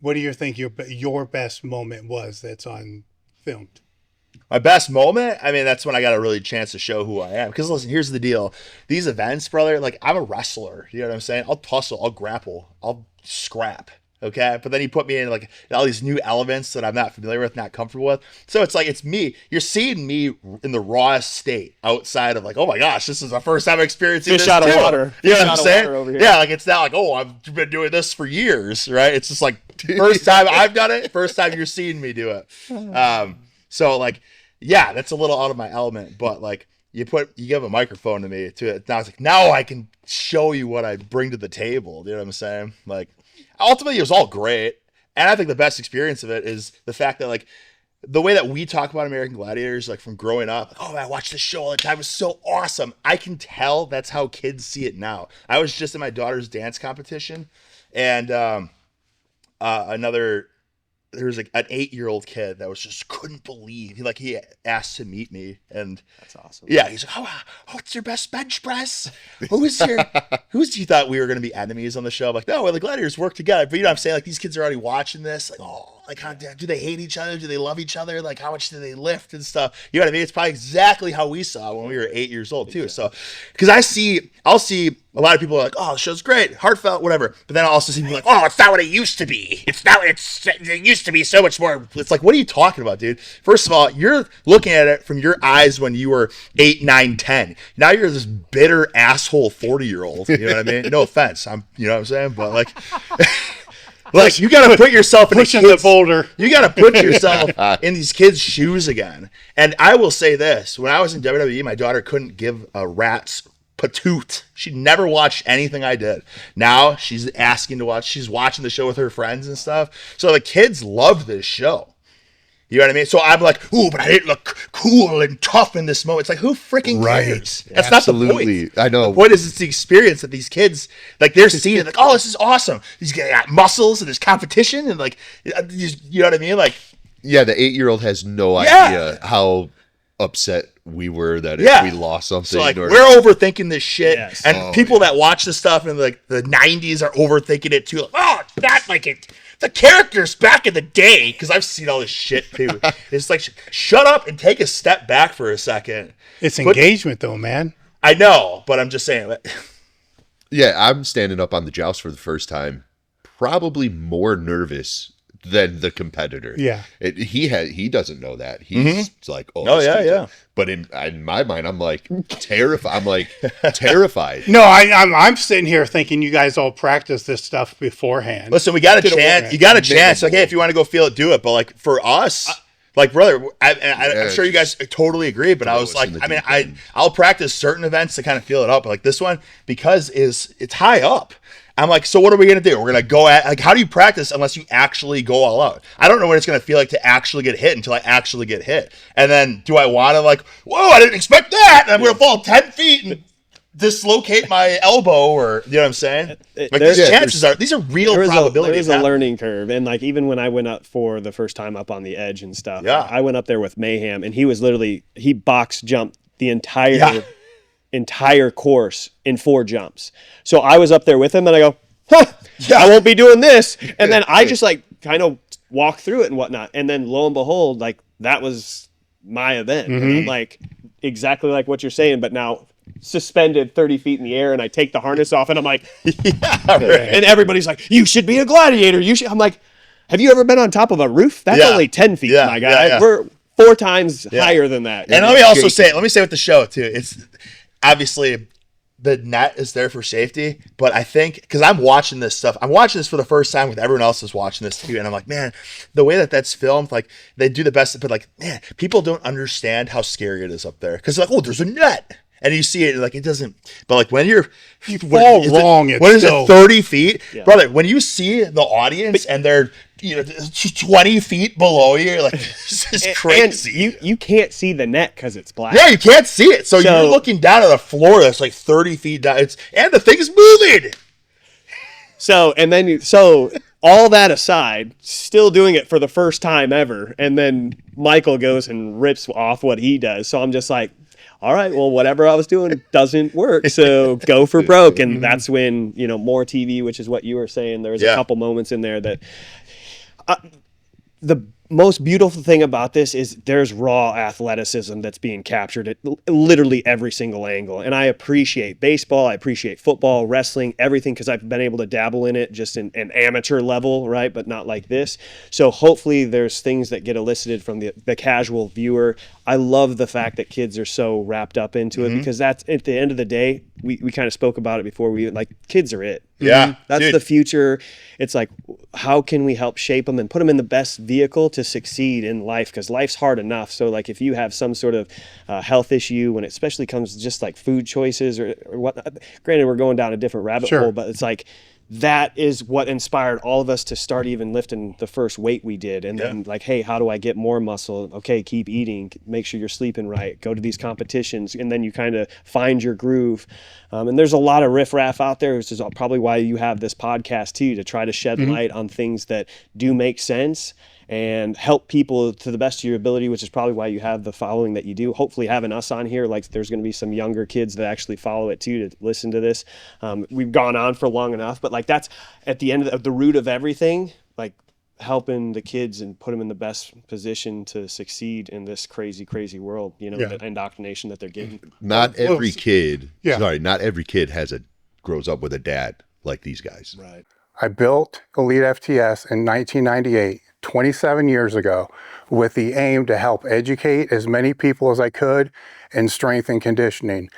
What do you think your best moment was that's on filmed? my best moment, I mean, that's when I got a really chance to show who I am. Because listen, here's the deal. These events, brother, like I'm a wrestler. You know what I'm saying? I'll tussle, I'll grapple, I'll scrap. Okay. But then you put me in like all these new elements that I'm not familiar with, not comfortable with. So it's like, it's me. You're seeing me in the rawest state outside of like, oh my gosh, this is the first time experiencing Fish this out of too. water. You know Fish what I'm out of saying? water over here. Yeah. Like it's not like, oh, I've been doing this for years, right? It's just like first time I've done it, first time you're seeing me do it. So like, yeah, that's a little out of my element, but like you give a microphone to me to it. Now it's like, now I can show you what I bring to the table. You know what I'm saying? Like ultimately it was all great. And I think the best experience of it is the fact that like the way that we talk about American Gladiators, like from growing up, like, oh, I watched this show all the time. It was so awesome. I can tell that's how kids see it now. I was just in my daughter's dance competition, and another there was like an 8-year-old kid that was just couldn't believe he asked to meet me, and That's awesome. yeah, he's like, what's your best bench press? Who's you thought we were gonna be enemies on the show? I'm like, no, well, the Gladiators work together. But you know what I'm saying? Like, these kids are already watching this, like, oh, like, how do they hate each other? Do they love each other? Like, how much do they lift and stuff? You know what I mean? It's probably exactly how we saw when we were 8 years old too. So, because I'll see a lot of people are like, oh, the show's great, heartfelt, whatever. But then I'll also see people like, oh, it's not what it used to be. It used to be so much more. It's like, what are you talking about, dude? First of all, you're looking at it from your eyes when you were 8, 9, 10. Now you're this bitter asshole 40-year-old. You know what I mean? No offense. You know what I'm saying? But like, like, you got to put yourself in Pushing the boulder. You got to put yourself in these kids' shoes again. And I will say this: when I was in WWE, my daughter couldn't give a rat's patoot. She never watched anything I did. Now she's asking to watch. She's watching the show with her friends and stuff. So the kids love this show. You know what I mean? So I'm like, ooh, but I didn't look cool and tough in this moment. It's like, who freaking cares? That's Absolutely. not the point. I know. The point is, it's the experience that these kids, like, they're seeing it, like, oh, this is awesome. These guys got muscles and there's competition and, like, you know what I mean? Like, Yeah, the 8-year-old has no Yeah. idea how upset we were that Yeah. if we lost something. so, like, or, we're overthinking this shit. Yes. And people that watch this stuff in, like, the 90s are overthinking it, too. Like, oh, it's not like it. The characters back in the day, because I've seen all this shit, too. It's like, shut up and take a step back for a second. It's engagement, though, man. I know, but I'm just saying. Yeah, I'm standing up on the joust for the first time, probably more nervous than the competitor. Yeah. He doesn't know that. He's like, oh, Oh, this yeah, kid's yeah. But in my mind, I'm like terrified. I'm like terrified. No, I'm sitting here thinking you guys all practice this stuff beforehand. Listen, we got a Did it chance. work? You got a chance. Like, hey, if you want to go feel it, do it. But, like, for us, like, brother, I'm sure you guys totally agree. But I was throw us like, in the I mean, deep end. I'll practice certain events to kind of feel it up. But, like, this one, because it's high up. I'm like, so what are we going to do? We're going to go at, like, how do you practice unless you actually go all out? I don't know what it's going to feel like to actually get hit until I actually get hit. And then do I want to, like, whoa, I didn't expect that. And I'm going to fall 10 feet and dislocate my elbow, or, you know what I'm saying? Like, these are real probabilities. There is a learning curve. And, like, even when I went up for the first time up on the edge and stuff, Yeah. I went up there with Mayhem, and he was literally, he box jumped the entire course in 4 jumps. So I was up there with him, and I go, I won't be doing this. And then I just, like, kind of walk through it and whatnot. And then lo and behold, like, that was my event. And I'm like, exactly like what you're saying, but now suspended 30 feet in the air, and I take the harness off, and I'm like, and everybody's like, you should be a gladiator. You should. I'm like, have you ever been on top of a roof? That's only 10 feet, my guy. We're 4 times higher than that. And let me also say with the show too, it's obviously the net is there for safety, but I think, because I'm watching this stuff, I'm watching this for the first time with everyone else is watching this too, and I'm like, man, the way that's filmed, like, they do the best, but, like, man, people don't understand how scary it is up there, because, like, oh, there's a net, and you see it, like, it doesn't, but, like, when you fall wrong, what is it, 30 feet? Brother, when you see the audience and they're, 20 feet below you, you're like, this is crazy. And you can't see the net because it's black. Yeah, you can't see it. So you're looking down at a floor that's like 30 feet down. And the thing's moving. So all that aside, still doing it for the first time ever. And then Michael goes and rips off what he does. So I'm just like, all right, well, whatever I was doing doesn't work. So go for broke. And that's when, more TV, which is what you were saying. There's a couple moments in there that the most beautiful thing about this is there's raw athleticism that's being captured at literally every single angle. And I appreciate baseball, I appreciate football, wrestling, everything, because I've been able to dabble in it just in an amateur level, right? But not like this. So hopefully there's things that get elicited from the casual viewer. I love the fact that kids are so wrapped up into it, because that's, at the end of the day, we kind of spoke about it before, kids are it. Yeah. That's the future. It's like, how can we help shape them and put them in the best vehicle to succeed in life? Because life's hard enough. So, like, if you have some sort of health issue, when it especially comes to just like food choices or whatnot, granted, we're going down a different rabbit hole, but it's like, that is what inspired all of us to start even lifting the first weight we did. And then, like, hey, how do I get more muscle? Okay, keep eating, make sure you're sleeping right, go to these competitions, and then you kind of find your groove. And there's a lot of riffraff out there, which is probably why you have this podcast too, to try to shed light on things that do make sense. and help people to the best of your ability, which is probably why you have the following that you do. Hopefully having us on here, like there's going to be some younger kids that actually follow it too, to listen to this. We've gone on for long enough, but like that's at the end of the root of everything, like helping the kids and put them in the best position to succeed in this crazy world, you know, the indoctrination that they're getting. Not every kid, Yeah. not every kid grows up with a dad like these guys. Right. I built Elite FTS in 1998, 27 years ago, with the aim to help educate as many people as I could in strength and conditioning.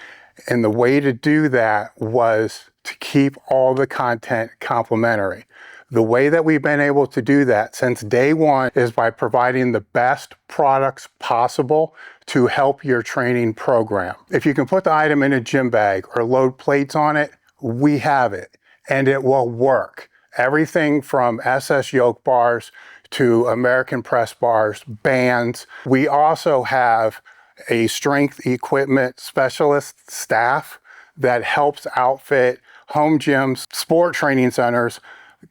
And the way to do that was to keep all the content complementary. The way that we've been able to do that since day one is by providing the best products possible to help your training program. If you can put the item in a gym bag or load plates on it, we have it, and it will work. Everything from SS yoke bars to American press bars, bands. We also have a strength equipment specialist staff that helps outfit home gyms, sport training centers,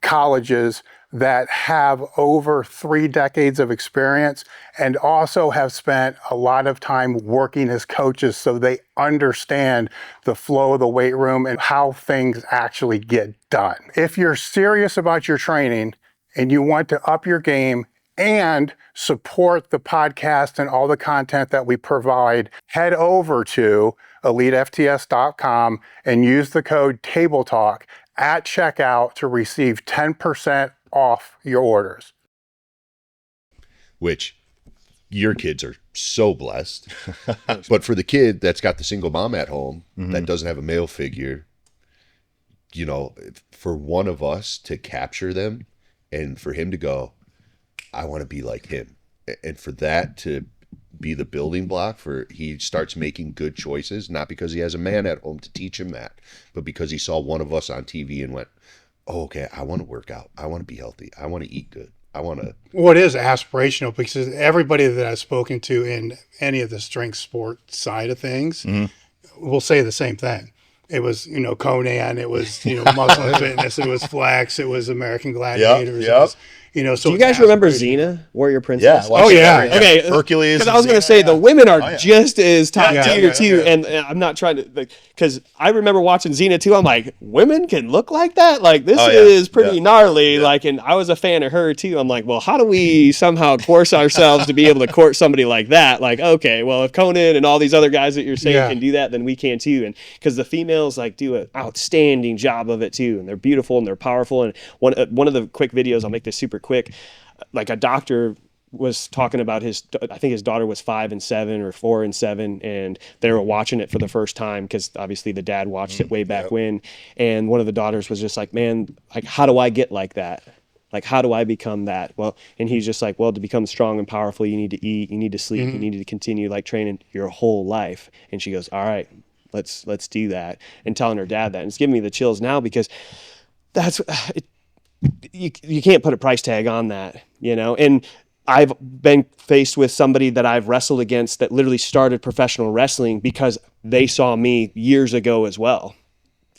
colleges that have over 3 decades of experience and also have spent a lot of time working as coaches, so they understand the flow of the weight room and how things actually get done. If you're serious about your training and you want to up your game and support the podcast and all the content that we provide, head over to elitefts.com and use the code TABLETALK at checkout to receive 10% off your orders. Which your kids are so blessed. But for the kid that's got the single mom at home that doesn't have a male figure, you know, for one of us to capture them and for him to go, I want to be like him. And for that to be the building block for he starts making good choices, not because he has a man at home to teach him that, but because he saw one of us on TV and went, oh, okay, I want to work out. I want to be healthy. I want to eat good. I want to. Well, it is aspirational because everybody that I've spoken to in any of the strength sport side of things will say the same thing. It was, you know, Conan, it was, you know, Muscle Fitness, it was Flex, it was American Gladiators. It was, you know, so do you guys remember Xena, Warrior Princess? Yeah. Oh, yeah. Okay. Hercules. Because I was going to say the women are yeah. just as top tier too, yeah. and I'm not trying to, because I remember watching Xena too. I'm like, women can look like that. Like this is pretty gnarly. Like, and I was a fan of her too. I'm like, well, how do we somehow force ourselves to be able to court somebody like that? Like, okay, well, if Conan and all these other guys that you're saying can do that, then we can too. And because the females like do an outstanding job of it too, and they're beautiful and they're powerful. And one of the quick videos, I'll make this super quick. Like a doctor was talking about I think his daughter was 5 and 7 or 4 and 7, and they were watching it for the first time because obviously the dad watched it way back when. And one of the daughters was just like, man, like, how do I get like that? Like, how do I become that? Well, and he's just like, well, to become strong and powerful, you need to eat, you need to sleep, you need to continue like training your whole life. And she goes, all right, let's do that. And telling her dad that. And it's giving me the chills now because that's it. You can't put a price tag on that, you know? And I've been faced with somebody that I've wrestled against that literally started professional wrestling because they saw me years ago as well,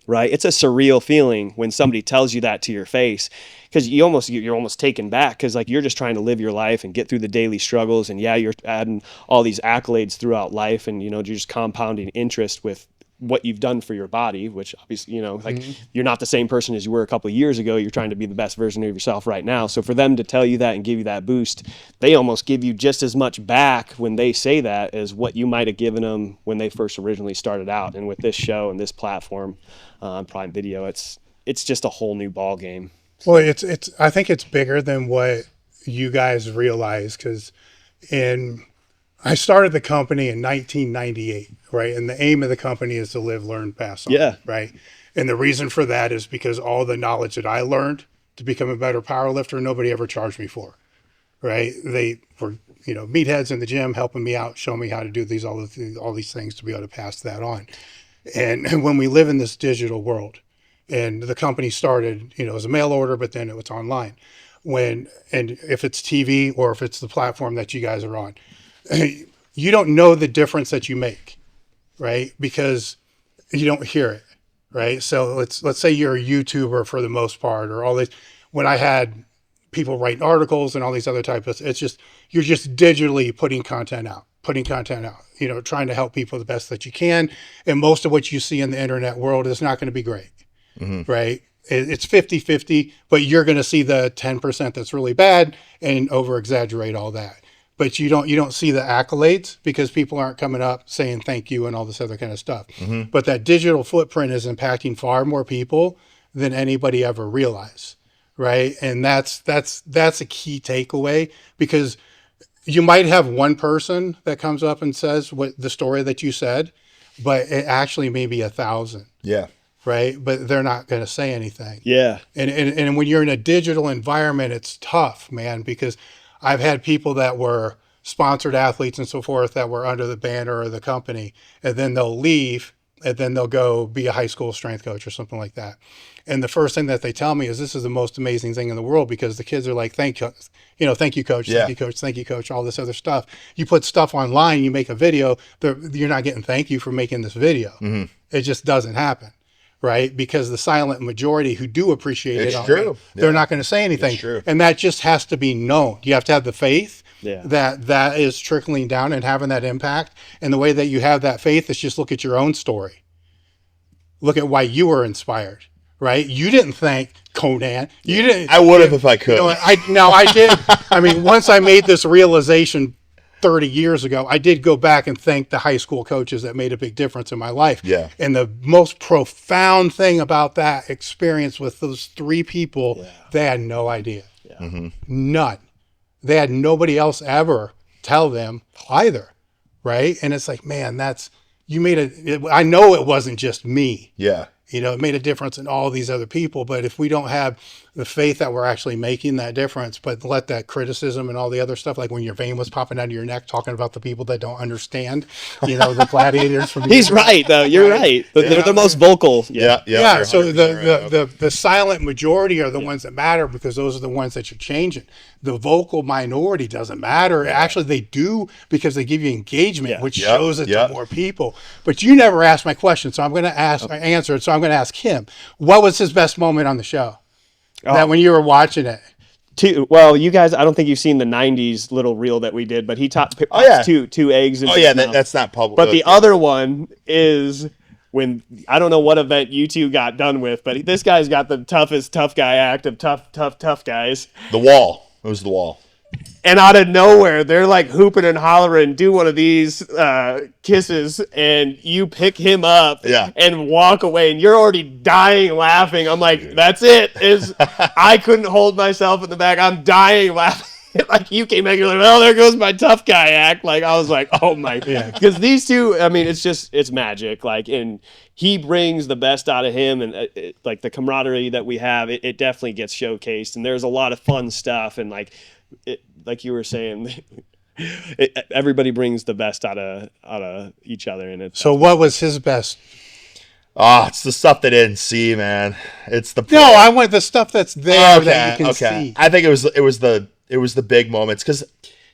right? It's a surreal feeling when somebody tells you that to your face, because you're almost taken back because like you're just trying to live your life and get through the daily struggles, and you're adding all these accolades throughout life, and you know, you're just compounding interest with what you've done for your body, which obviously, you know, like you're not the same person as you were a couple of years ago. You're trying to be the best version of yourself right now. So for them to tell you that and give you that boost, they almost give you just as much back when they say that as what you might have given them when they first originally started out. And with this show and this platform, Prime Video, it's just a whole new ball game. Well, I think it's bigger than what you guys realize, because I started the company in 1998, right? And the aim of the company is to live, learn, pass on, right? And the reason for that is because all the knowledge that I learned to become a better power lifter, nobody ever charged me for, right? They were, you know, meatheads in the gym helping me out, showing me how to do all these things to be able to pass that on. And when we live in this digital world, and the company started, you know, as a mail order, but then it was online. And if it's TV or if it's the platform that you guys are on, you don't know the difference that you make, right? Because you don't hear it, right? So let's say you're a YouTuber for the most part, or all this. When I had people writing articles and all these other types of, it's just, you're just digitally putting content out, you know, trying to help people the best that you can. And most of what you see in the internet world is not going to be great, right? It's 50-50, but you're going to see the 10% that's really bad and over exaggerate all that. But you don't see the accolades because people aren't coming up saying thank you and all this other kind of stuff. But that digital footprint is impacting far more people than anybody ever realized, right? And that's a key takeaway, because you might have one person that comes up and says what the story that you said, but it actually may be 1,000. Yeah. Right. But they're not going to say anything. Yeah. And when you're in a digital environment, it's tough, man, because I've had people that were sponsored athletes and so forth that were under the banner of the company, and then they'll leave and then they'll go be a high school strength coach or something like that. And the first thing that they tell me is this is the most amazing thing in the world, because the kids are like, thank you, thank you, coach, thank you, coach, thank you, coach, all this other stuff. You put stuff online, you make a video, you're not getting thank you for making this video. It just doesn't happen. Right? Because the silent majority who do appreciate It's true. They're not going to say anything. It's true. And that just has to be known. You have to have the faith Yeah. that is trickling down and having that impact. And the way that you have that faith is just look at your own story. Look at why you were inspired, right? You didn't thank Conan. You didn't. I would have if I could. I did. I mean, once I made this realization 30 years ago, I did go back and thank the high school coaches that made a big difference in my life. Yeah. And the most profound thing about that experience with those 3 people, they had no idea. None. They had nobody else ever tell them either. Right. And it's like, man, I know it wasn't just me. Yeah. It made a difference in all these other people. But if we don't have the faith that we're actually making that difference, but let that criticism and all the other stuff, like when your vein was popping out of your neck, talking about the people that don't understand, the gladiators from. He's right, though. You're right. They're the most vocal. Yeah. So the silent majority are the ones that matter, because those are the ones that you're changing. The vocal minority doesn't matter. Actually, they do, because they give you engagement, which shows it to more people. But you never asked my question, so I'm going to answer it. So I'm going to ask him, what was his best moment on the show? That when you were watching it. Well, you guys, I don't think you've seen the 90s little reel that we did, but he pops two eggs. That's not public. But the other one is when, I don't know what event you two got done with, but this guy's got the toughest tough guy act of tough guys. The wall. It was the wall. And out of nowhere, they're like hooping and hollering, do one of these kisses, and you pick him up and walk away, and you're already dying laughing. I'm like, that's it. I couldn't hold myself in the back. I'm dying laughing. Like, you came back, you're like, well, there goes my tough guy act. Like, I was like, oh my. Because these two, I mean, it's magic. Like, and he brings the best out of him, and like the camaraderie that we have, it definitely gets showcased, and there's a lot of fun stuff, and like you were saying, everybody brings the best out of each other. And so what was his best? It's the stuff they didn't see, man. It's the I want the stuff that's there that you can see. I think it was the big moments, because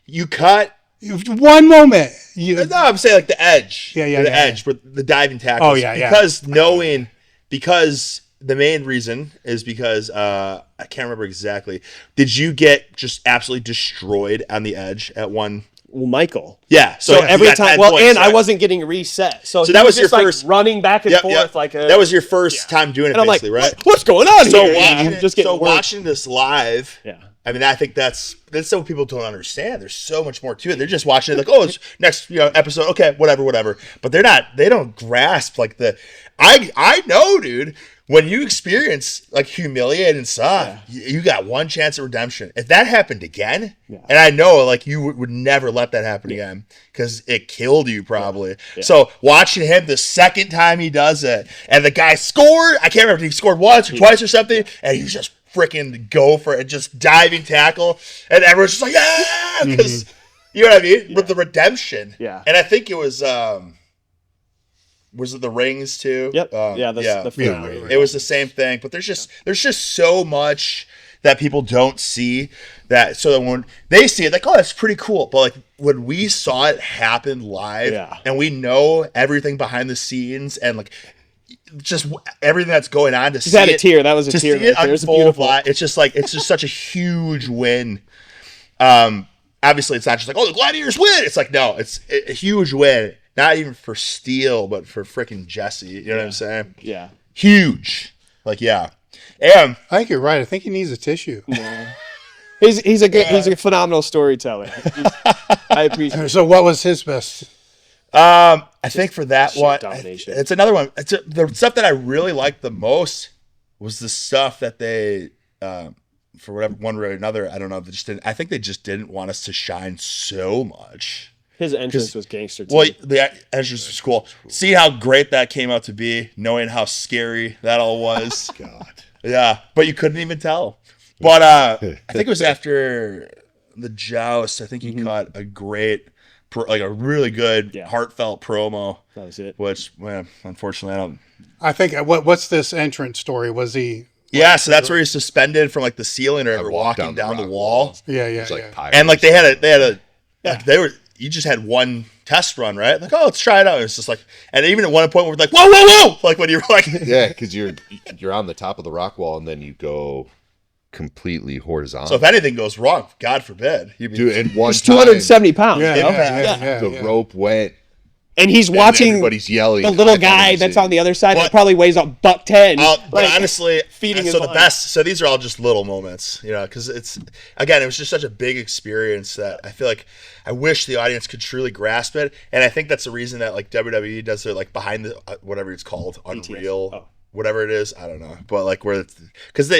you cut one moment. I'm saying like the edge. The edge, but the diving tackles. Because the main reason is because I can't remember exactly. Did you get just absolutely destroyed on the edge at one? Well, Michael. Yeah. So every time. Well, and I wasn't getting reset. So that was your first running back and forth like a. That was your first time doing it, basically, right? What's going on here? Watching this live. Yeah. I mean, I think that's what people don't understand. There's so much more to it. They're just watching it like, oh, it's next episode. Okay, whatever. But they don't grasp like I know, dude. When you experience like humiliating stuff, you got one chance at redemption. If that happened again, and I know like you would never let that happen again, because it killed you probably. So watching him the second time he does it, and the guy scored, I can't remember if he scored once or twice or something, and he's just freaking go for it, just diving tackle, and everyone's just like, yeah, because you know what I mean? With the redemption. Yeah. And I think it was it the rings too? Yep. The finale. It was the same thing, but there's just so much that people don't see, that so that when they see it, like, oh, that's pretty cool. But like when we saw it happen live, and we know everything behind the scenes, and like everything that's going on to Just see had a it, tear. That was a to tear see it right there. It's unfold beautiful. live, it's just such a huge win. Obviously it's not just like, oh, the Gladiators win. It's like, no, it's a huge win. Not even for Steele, but for freaking Jesse. You know what I'm saying? Yeah. Huge. Like, yeah. And I think you're right. I think he needs a tissue. He's a phenomenal storyteller. I appreciate it. So what was his best? I think for that sheer one, domination. it's another one. The stuff that I really liked the most was the stuff that they, for whatever one way or another, I don't know. They just didn't. I think they just didn't want us to shine so much. His entrance was gangster too. Well, the entrance was cool. See how great that came out to be, knowing how scary that all was. God. Yeah, but you couldn't even tell. But I think it was after the joust. I think he caught a great, a really good, heartfelt promo. That was it. Which, well, unfortunately, I don't. I think what's this entrance story? Was he? Yeah, so that's where he's suspended from like the ceiling or I ever walked walking down the rock wall. Yeah. It's like And like they had a you just had one test run, right? Like, oh, let's try it out. And it's just like, and even at one point we're like, whoa, whoa, whoa! Like when you're like, yeah, because you're on the top of the rock wall and then you go completely horizontal. so if anything goes wrong, God forbid, you'd be Dude, and one He's time 270 pounds. Yeah, you know? the rope went. And he's And watching everybody's yelling. the little I thought it guy was that's it. on the other side that But- probably weighs a $110. But Like, honestly, feeding so his the line. best. So these are all just little moments, you know, because it's again, it was just such a big experience that I feel like I wish the audience could truly grasp it, and I think that's the reason that like WWE does their like behind the whatever it's called, Unreal, whatever it is, I don't know, but like where because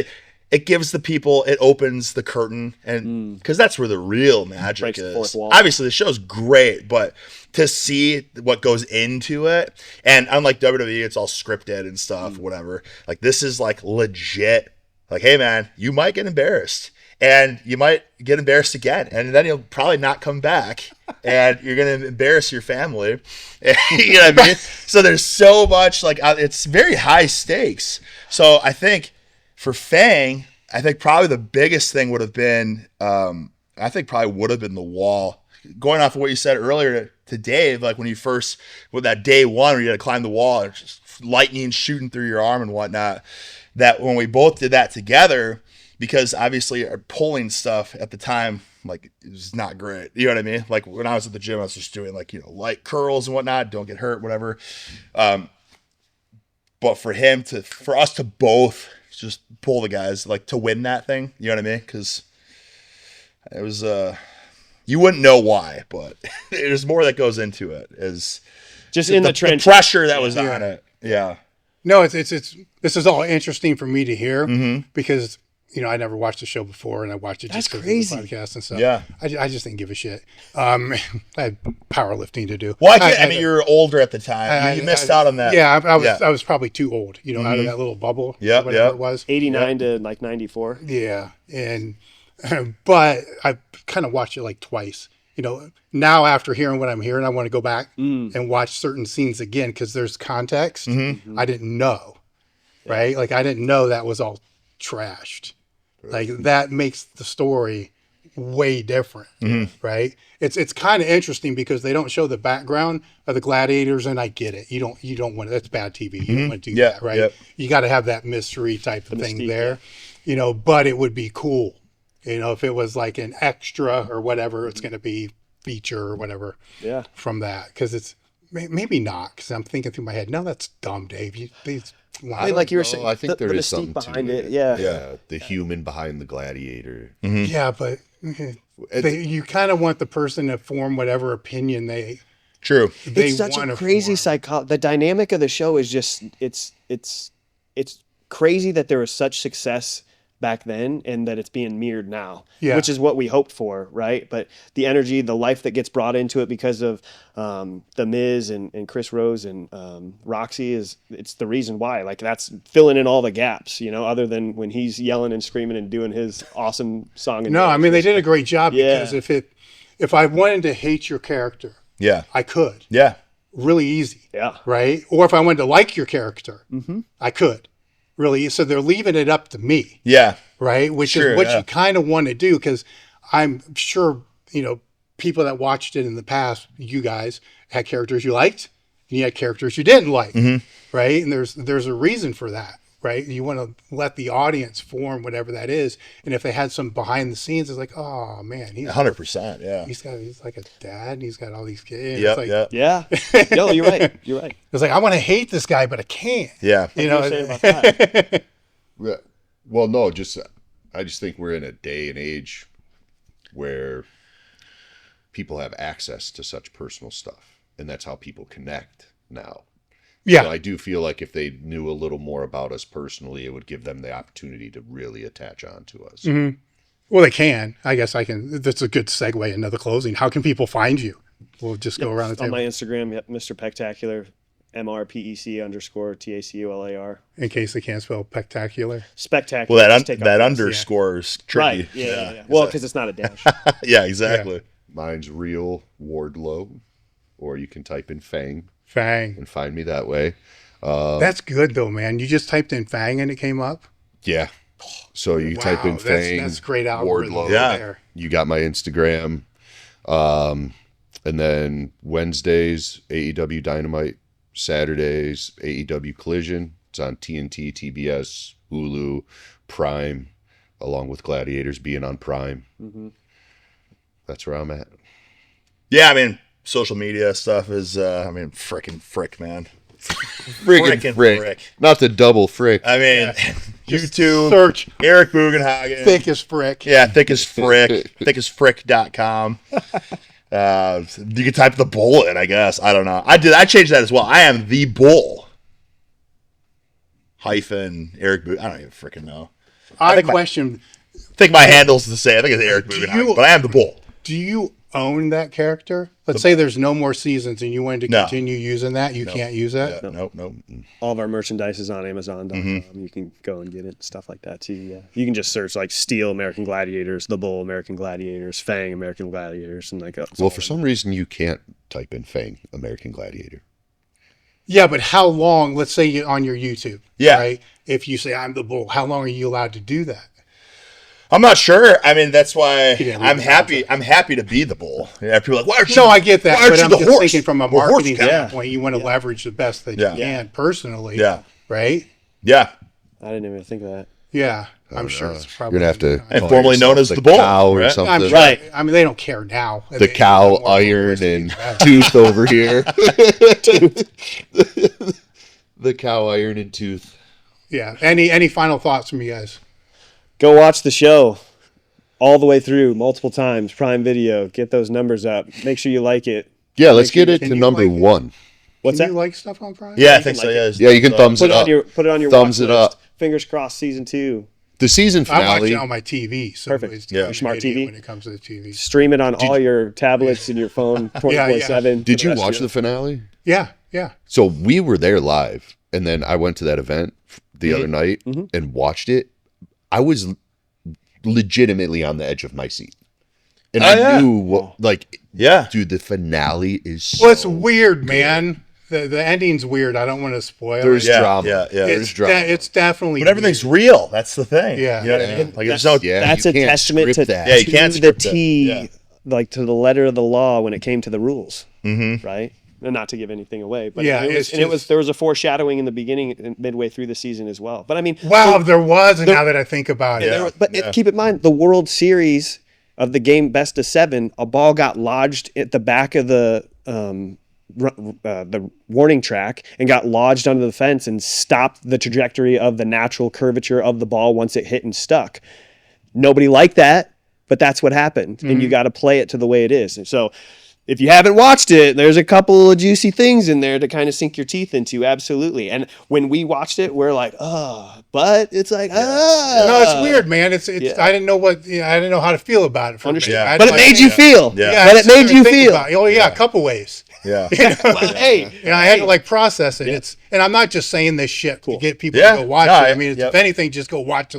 it gives the people, it opens the curtain, and because that's where the real magic Breaks the is. fourth wall. Obviously, the show's great, but to see what goes into it, and unlike WWE, it's all scripted and stuff, whatever. Like this is like legit. Like, hey man, you might get embarrassed, and you might get embarrassed again, and then you'll probably not come back, and you're gonna embarrass your family. You know what I mean? So there's so much like it's very high stakes. So I think. For Fang, I think probably the biggest thing would have been, the wall. Going off of what you said earlier to Dave, like when you first, with that day one where you had to climb the wall, and just lightning shooting through your arm and whatnot, that when we both did that together, because obviously our pulling stuff at the time, like it was not great. You know what I mean? Like when I was at the gym, I was just doing like, you know, light curls and whatnot, don't get hurt, whatever. But for us to both just pull the guys, like to win that thing, you know what I mean? Because it was, you wouldn't know why, but there's more that goes into it. Is just in the trench. Pressure that was on it. Yeah. No, it's this is all interesting for me to hear because you know I never watched the show before and I watched it just That's because of crazy. the podcast and stuff. Yeah. I just didn't give a shit. I had powerlifting to do. Well, I mean, you were older at the time. You missed out on that. Yeah, I was probably too old. You know, out of that little bubble. Yeah, whatever yeah. it was. 89 to like 94. Yeah, and but I kind of watched it like twice. You know, now after hearing what I'm hearing, I want to go back and watch certain scenes again because there's context I didn't know. Right, like I didn't know that was all trashed. Like that makes the story way different, right? It's kind of interesting because they don't show the background of the Gladiators, and I get it. You don't want that's bad TV. You don't want to do that, right? Yep. You got to have that mystery type of thing mystique, there, you know. But it would be cool, you know, if it was like an extra or whatever it's going to be, feature or whatever. Yeah. From that, because it's maybe not. Because I'm thinking through my head, no, that's dumb, Dave. Like you were saying, I think there the is mystique something to behind it. it. Yeah. Yeah, the human behind the gladiator. Yeah, but you kind of want the person to form whatever opinion they True. It's such a wanna crazy form. psychology. The dynamic of the show is just it's crazy that there was such success back then and that it's being mirrored now, which is what we hoped for, right? But the energy, the life that gets brought into it because of the Miz and Chris Rose and Roxy it's the reason why. Like that's filling in all the gaps, you know, other than when he's yelling and screaming and doing his awesome song. And No, I mean they did a great job Yeah. because if I wanted to hate your character, Yeah. I could. Yeah. Really easy. Yeah. Right? Or if I wanted to like your character, I could. Really. So they're leaving it up to me, Yeah. right? Which Sure, is what yeah. you kind of want to do because I'm sure, you know, people that watched it in the past, you guys had characters you liked and you had characters you didn't like, right? And there's a reason for that, right? You want to let the audience form whatever that is. And if they had some behind the scenes, it's like, oh man, he's 100%. Yeah. he's like a dad, and he's got all these kids. Yep. It's like, Yep. Yeah. No, you're right. You're right. It's like I want to hate this guy, but I can't. Yeah. You What know, do you say about that? Well, no, I just think we're in a day and age where people have access to such personal stuff, and that's how people connect now. yeah. So I do feel like if they knew a little more about us personally, it would give them the opportunity to really attach on to us. Well, they can. I guess I can. That's a good segue into the closing. How can people find you? We'll just go around the On table my Instagram, yep, Mr. Pectacular, MRPEC_TACULAR. in case they can't spell spectacular. Spectacular. Well, Just take that off the S. underscore is tricky. Right. Yeah. Well, because it's not a dash. Yeah, exactly. Mine's real Wardlow, or you can type in Fang Fang. and find me that way. That's good though, man. You just typed in Fang and it came up. Yeah. So you type in Fang, That's great algorithm. Wardlow. Yeah. There. You got my Instagram. And then Wednesdays, AEW Dynamite. Saturdays, AEW Collision. It's on TNT, TBS, Hulu, Prime, along with Gladiators being on Prime. That's where I'm at. Yeah, I mean, social media stuff is, frickin' frick, man. Frickin' frick. frick. Not the double frick. I mean, YouTube, Search Eric Bugenhagen. thick as frick. Yeah, thick as frick, thickasfrick.com. You can type the bull in, I guess. I don't know. I changed that as well. I am the bull. Hyphen Eric Bugenhagen. I don't even freaking know. I think question, I think my handle's the same. I think it's Eric Bugenhagen, but I am the bull. do you own that character? Let's say there's no more seasons and you wanted to No. continue using that. You can't use that? Nope. All of our merchandise is on Amazon.com. You can go and get it, stuff like that too. Yeah, you can just search like Steel American Gladiators, The Bull American Gladiators, Fang American Gladiators, and like. Well, for some reason, you can't type in Fang American Gladiator. Yeah, but how long, let's say on your YouTube, Yeah. right? If you say I'm the bull, how long are you allowed to do that? I'm not sure. I mean, that's why didn't I'm read the happy. I'm happy to be the bull. Yeah, people are like, why aren't you? No, I get that, why aren't but you I'm the just horse? thinking from a We're horse marketing guys. standpoint, you want to leverage the best that Yeah. you can personally. Yeah. Right? Yeah. I didn't even think of that. Yeah. I'm sure it's You're probably. gonna have to. And call formerly known yourself as the bull, cow or right? something. I'm sure, Right. I mean, they don't care now. The cow, iron, and tooth over here. The cow, iron, and tooth. Yeah. Any final thoughts from you guys? Go watch the show all the way through multiple times. Prime Video. Get those numbers up. Make sure you like it. Yeah, let's get it can to you number like it? one. What's Can that? you like stuff on Prime? Yeah, I you think can so. like Yeah, it. Yeah, you can thumbs Put it it on up. your Thumbs watch it up. list. Fingers crossed. Season 2. The season I watch finale. it on my TV. So Perfect. it's Yeah. I'm Smart an idiot TV? when it comes to the TV. Stream it on all your tablets and your phone 24/7. Did you for the rest watch of the your- finale? Yeah. Yeah. So we were there live, and then I went to that event the other night and watched it. I was legitimately on the edge of my seat, and I knew what, like, yeah. dude, the finale is so Well, it's weird, man. The ending's weird. I don't want to spoil There's it. Yeah, drama. yeah, yeah. There's drama. It's definitely. But everything's weird. real. That's the thing. Yeah. You know what I Yeah. mean? Like, there's no. Yeah, That's you a can't testament script to, that. Yeah, you to can't the script it. T, Yeah. like to the letter of the law when it came to the rules, right? And not to give anything away, but Yeah, it was, it's there was a foreshadowing in the beginning and midway through the season as well. But I mean, Wow, there was. Now that I think about it, there was- but keep in mind the World Series of the game best of 7, a ball got lodged at the back of the warning track and got lodged under the fence and stopped the trajectory of the natural curvature of the ball once it hit and stuck. Nobody liked that, but that's what happened, and you got to play it to the way it is. And so, if you haven't watched it, there's a couple of juicy things in there to kind of sink your teeth into, absolutely. And when we watched it, we're like, oh, but it's like, no, it's weird, man. It's. I didn't know what. I didn't know how to feel about it. For Understand. me. I But it like- made you feel. Yeah. But I it made sit you there and think feel. about it. Oh yeah, a couple ways. Yeah. Well, hey, I had to like process it. It's, and I'm not just saying this shit to get people Yeah. to go watch No, it. I mean, if anything, just go watch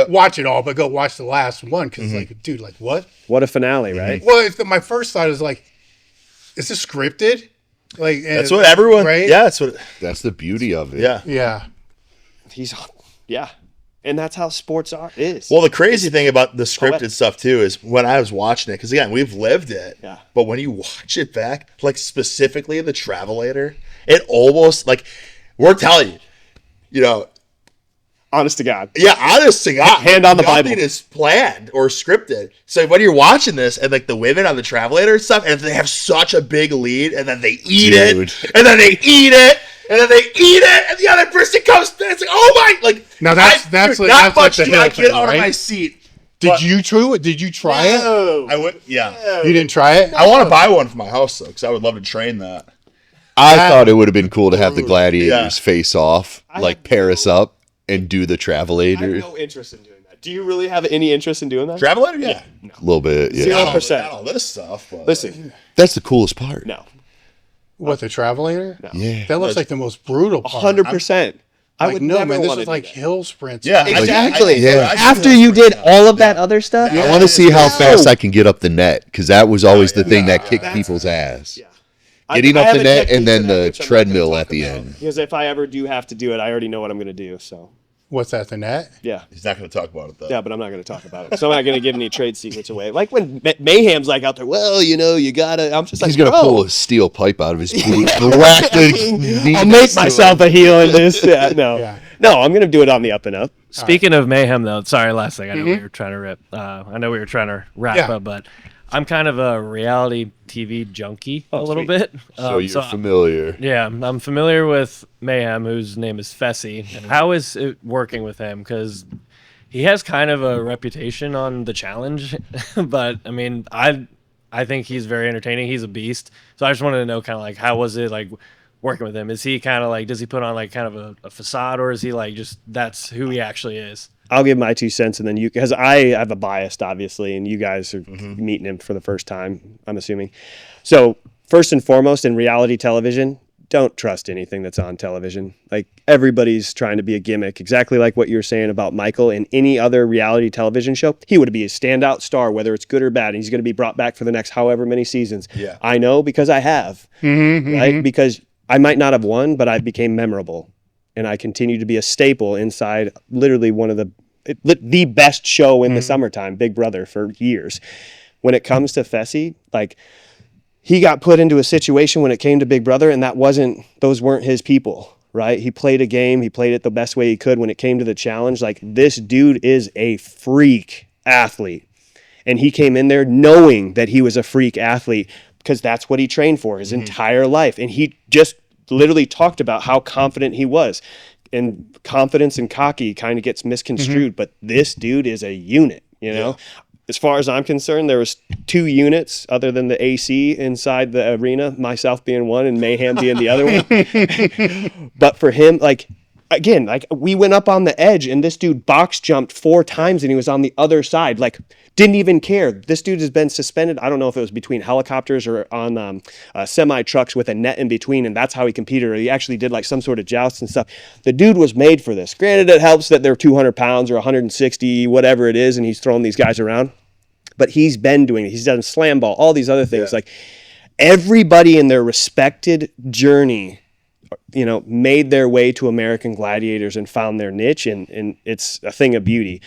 watch it all, but go watch the last one because, like, dude, like what? what a finale, right? Well, my first thought is like, is this scripted? Like, That's what everyone. right? Yeah. That's what. That's the beauty of it. Yeah. Yeah. Yeah. And that's how sports is. Well, the crazy thing about the scripted stuff too is when I was watching it, because again, we've lived it. Yeah. But when you watch it back, like specifically the Travelator it almost like we're telling you, you know, Honest to God. yeah, honest to God, Hand on the nothing Bible. is planned or scripted. So when you're watching this and like the women on the Travelator and stuff, and if they have such a big lead, and then they eat Dude. it, and then they eat it, and then they eat it, and the other person comes, it's like, oh my, like Now that's dude, like- not that's like much the do I hill get thing, out of right? my seat. Did you try it? I would, yeah. You didn't try it? I want to buy one for my house though, because I would love to train that. I thought it would have been cool to have the Gladiators Yeah. face off, like pair us up and do the I have Travelator. no interest in doing that. Do you really have any interest in doing that? Travelator, yeah. A little bit, yeah. 0%. Not all this stuff, but Listen, That's the coolest part. no. What, the Travelator? No. Yeah. That looks like the most brutal part. 100%. I Like, would no, never man, this want to is do like that. hill sprints. yeah, Exactly. Yeah. After you did all of that other stuff, I want to see how fast I can get up the net, because that was always the thing that kicked people's ass. Yeah. Getting I up have the a net technique and then for that, the which I'm not gonna treadmill talk at the about. end. Because if I ever do have to do it, I already know what I'm going to do. So, What's that, the net? yeah. he's not going to talk about it though. Yeah, but I'm not going to talk about it. So I'm not going to give any trade secrets away. Like when Mayhem's like out there, well, you know, you got to. I'm just like, He's going to bro, pull a steel pipe out of his boot, whack the knee I'll make next to myself a heel in this. Yeah, no. Yeah. No, I'm going to do it on the up and up. Speaking of mayhem, though, sorry, last thing. I know we were trying to rip. I know we were trying to wrap Yeah. up, but I'm kind of a reality TV junkie a little bit. So you're familiar. Yeah, I'm familiar with Mayhem, whose name is Fessy. How is it working with him? Because he has kind of a reputation on the challenge, but I mean, I think he's very entertaining. He's a beast. So I just wanted to know kind of like how was it like working with him? Is he kind of like, does he put on like kind of a facade, or is he like just that's who he actually is? I'll give my 2 cents, and then you, because I have a bias, obviously, and you guys are meeting him for the first time, I'm assuming. So, first and foremost, in reality television, don't trust anything that's on television. Like, everybody's trying to be a gimmick, exactly like what you were saying about Michael. In any other reality television show, he would be a standout star, whether it's good or bad, and he's going to be brought back for the next however many seasons. Yeah. I know because I have, right? Because I might not have won, but I became memorable. And I continue to be a staple inside literally one of the best show in the summertime, Big Brother, for years. When it comes to Fessy, like, he got put into a situation when it came to Big Brother, and those weren't his people, right? He played a game. He played it the best way he could. When it came to the challenge, like, this dude is a freak athlete. And he came in there knowing that he was a freak athlete because that's what he trained for his entire life. And he just literally talked about how confident he was. And confidence and cocky kind of gets misconstrued, but this dude is a unit, you know? As far as I'm concerned, there was 2 units other than the AC inside the arena, myself being one and Mayhem being the other one. But for him, like, again, like, we went up on the edge and this dude box jumped 4 times and he was on the other side. Like, didn't even care. This dude has been suspended. I don't know if it was between helicopters or on semi trucks with a net in between, and that's how he competed. Or he actually did like some sort of joust and stuff. The dude was made for this. Granted, it helps that they're 200 pounds or 160, whatever it is, and he's throwing these guys around. But he's been doing it. He's done slam ball, all these other things. Like, everybody in their respected journey, you know, made their way to American Gladiators and found their niche, and it's a thing of beauty.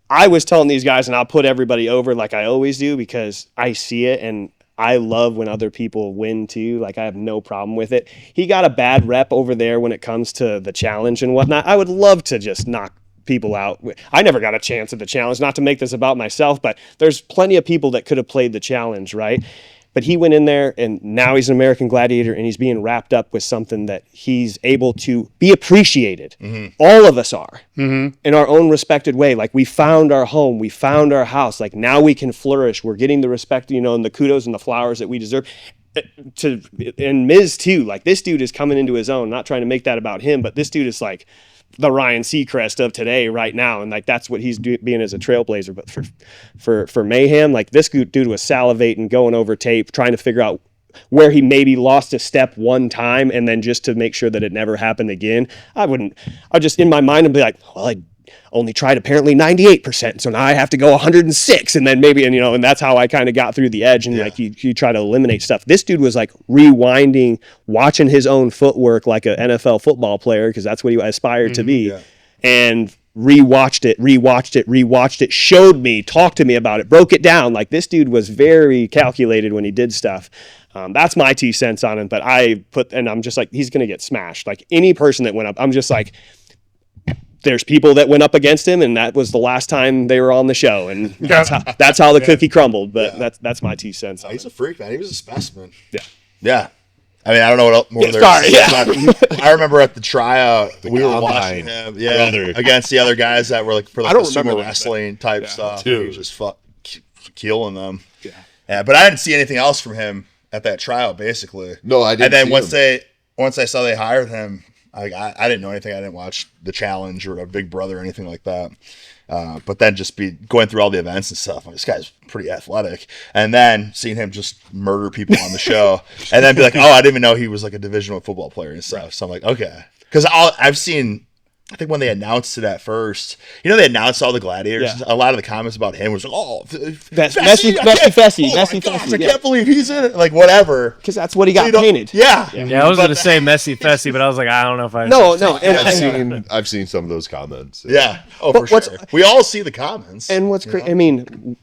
I was telling these guys, and I'll put everybody over like I always do because I see it, and I love when other people win too. Like, I have no problem with it. He got a bad rep over there when it comes to the challenge and whatnot. I would love to just knock people out. I never got a chance at the challenge, not to make this about myself, but there's plenty of people that could have played the challenge, right? But he went in there, and now he's an American Gladiator, and he's being wrapped up with something that he's able to be appreciated. All of us are, in our own respected way. Like, we found our home, we found our house. Like, now we can flourish. We're getting the respect, you know, and the kudos and the flowers that we deserve. And Miz too. Like, this dude is coming into his own. Not trying to make that about him, but this dude is like the Ryan Seacrest of today right now, and like, that's what he's being as a trailblazer. But for Mayhem, like, this dude was salivating, going over tape, trying to figure out where he maybe lost a step one time, and then just to make sure that it never happened again. I'd just, in my mind, I'd be like, well, I only tried apparently 98%, so now I have to go 106, and then maybe, and you know, and that's how I kind of got through the edge. And like, you try to eliminate stuff. This dude was like rewinding, watching his own footwork like an NFL football player, because that's what he aspired to be, and rewatched it, showed me, talked to me about it, broke it down. Like, this dude was very calculated when he did stuff. That's my 2 cents on him. But I'm just like, he's going to get smashed. Like any person that went up, I'm just like, there's people that went up against him, and that was the last time they were on the show, and that's how the cookie crumbled. But that's my 2 cents on He's it. a freak, man. He was a specimen. Yeah. Yeah. I mean, I don't know what else more there's. Sorry, yeah. I remember at the tryout, we were watching combine, him, brother. against the other guys that were like for like I don't the remember sumo that, wrestling type stuff. Dude. He was just killing them. Yeah, but I didn't see anything else from him at that tryout, basically. No, I didn't. And then see once I saw they hired him, I didn't know anything. I didn't watch the challenge or a Big Brother or anything like that. But then just be going through all the events and stuff. This guy's pretty athletic. And then seeing him just murder people on the show, and then be like, oh, I didn't even know he was like a divisional football player and stuff. So I'm like, okay, because I've seen. I think when they announced it at first, they announced all the gladiators. Yeah. A lot of the comments about him was like, "Oh, Messy Fessy. I can't believe he's in it." Like whatever, Because that's what he got You know, painted. Yeah, Yeah, I was gonna say messy fessy, but I was like, I don't know if I. No. I've seen some of those comments. yeah. Oh, But for sure. We all see the comments. And what's crazy, I mean,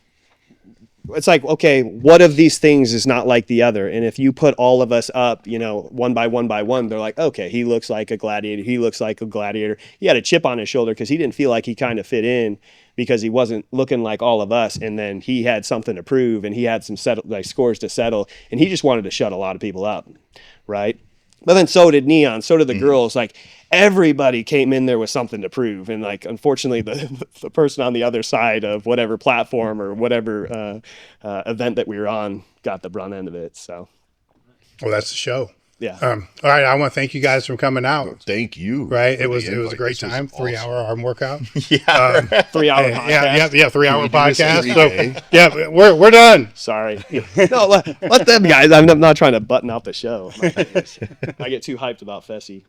it's like, okay, what of these things is not like the other? And if you put all of us up, one by one, they're like, okay, he looks like a gladiator. He looks like a gladiator. He had a chip on his shoulder because he didn't feel like he kind of fit in because he wasn't looking like all of us. And then he had something to prove, and he had some scores to settle, and he just wanted to shut a lot of people up, right? But then so did Neon, so did the girls. Like everybody came in there with something to prove, and like unfortunately, the person on the other side of whatever platform or whatever event that we were on got the brunt end of it. So Well, that's the show. yeah, All right, I want to thank you guys for coming out. Thank you. Right, for it was the a invite. great This was time. awesome. 3-hour arm workout. 3-hour podcast. Yeah, 3-hour we do this podcast. every So day? yeah, we're done. Sorry, no, let them guys. I'm not trying to button out the show. I get too hyped about Fessy.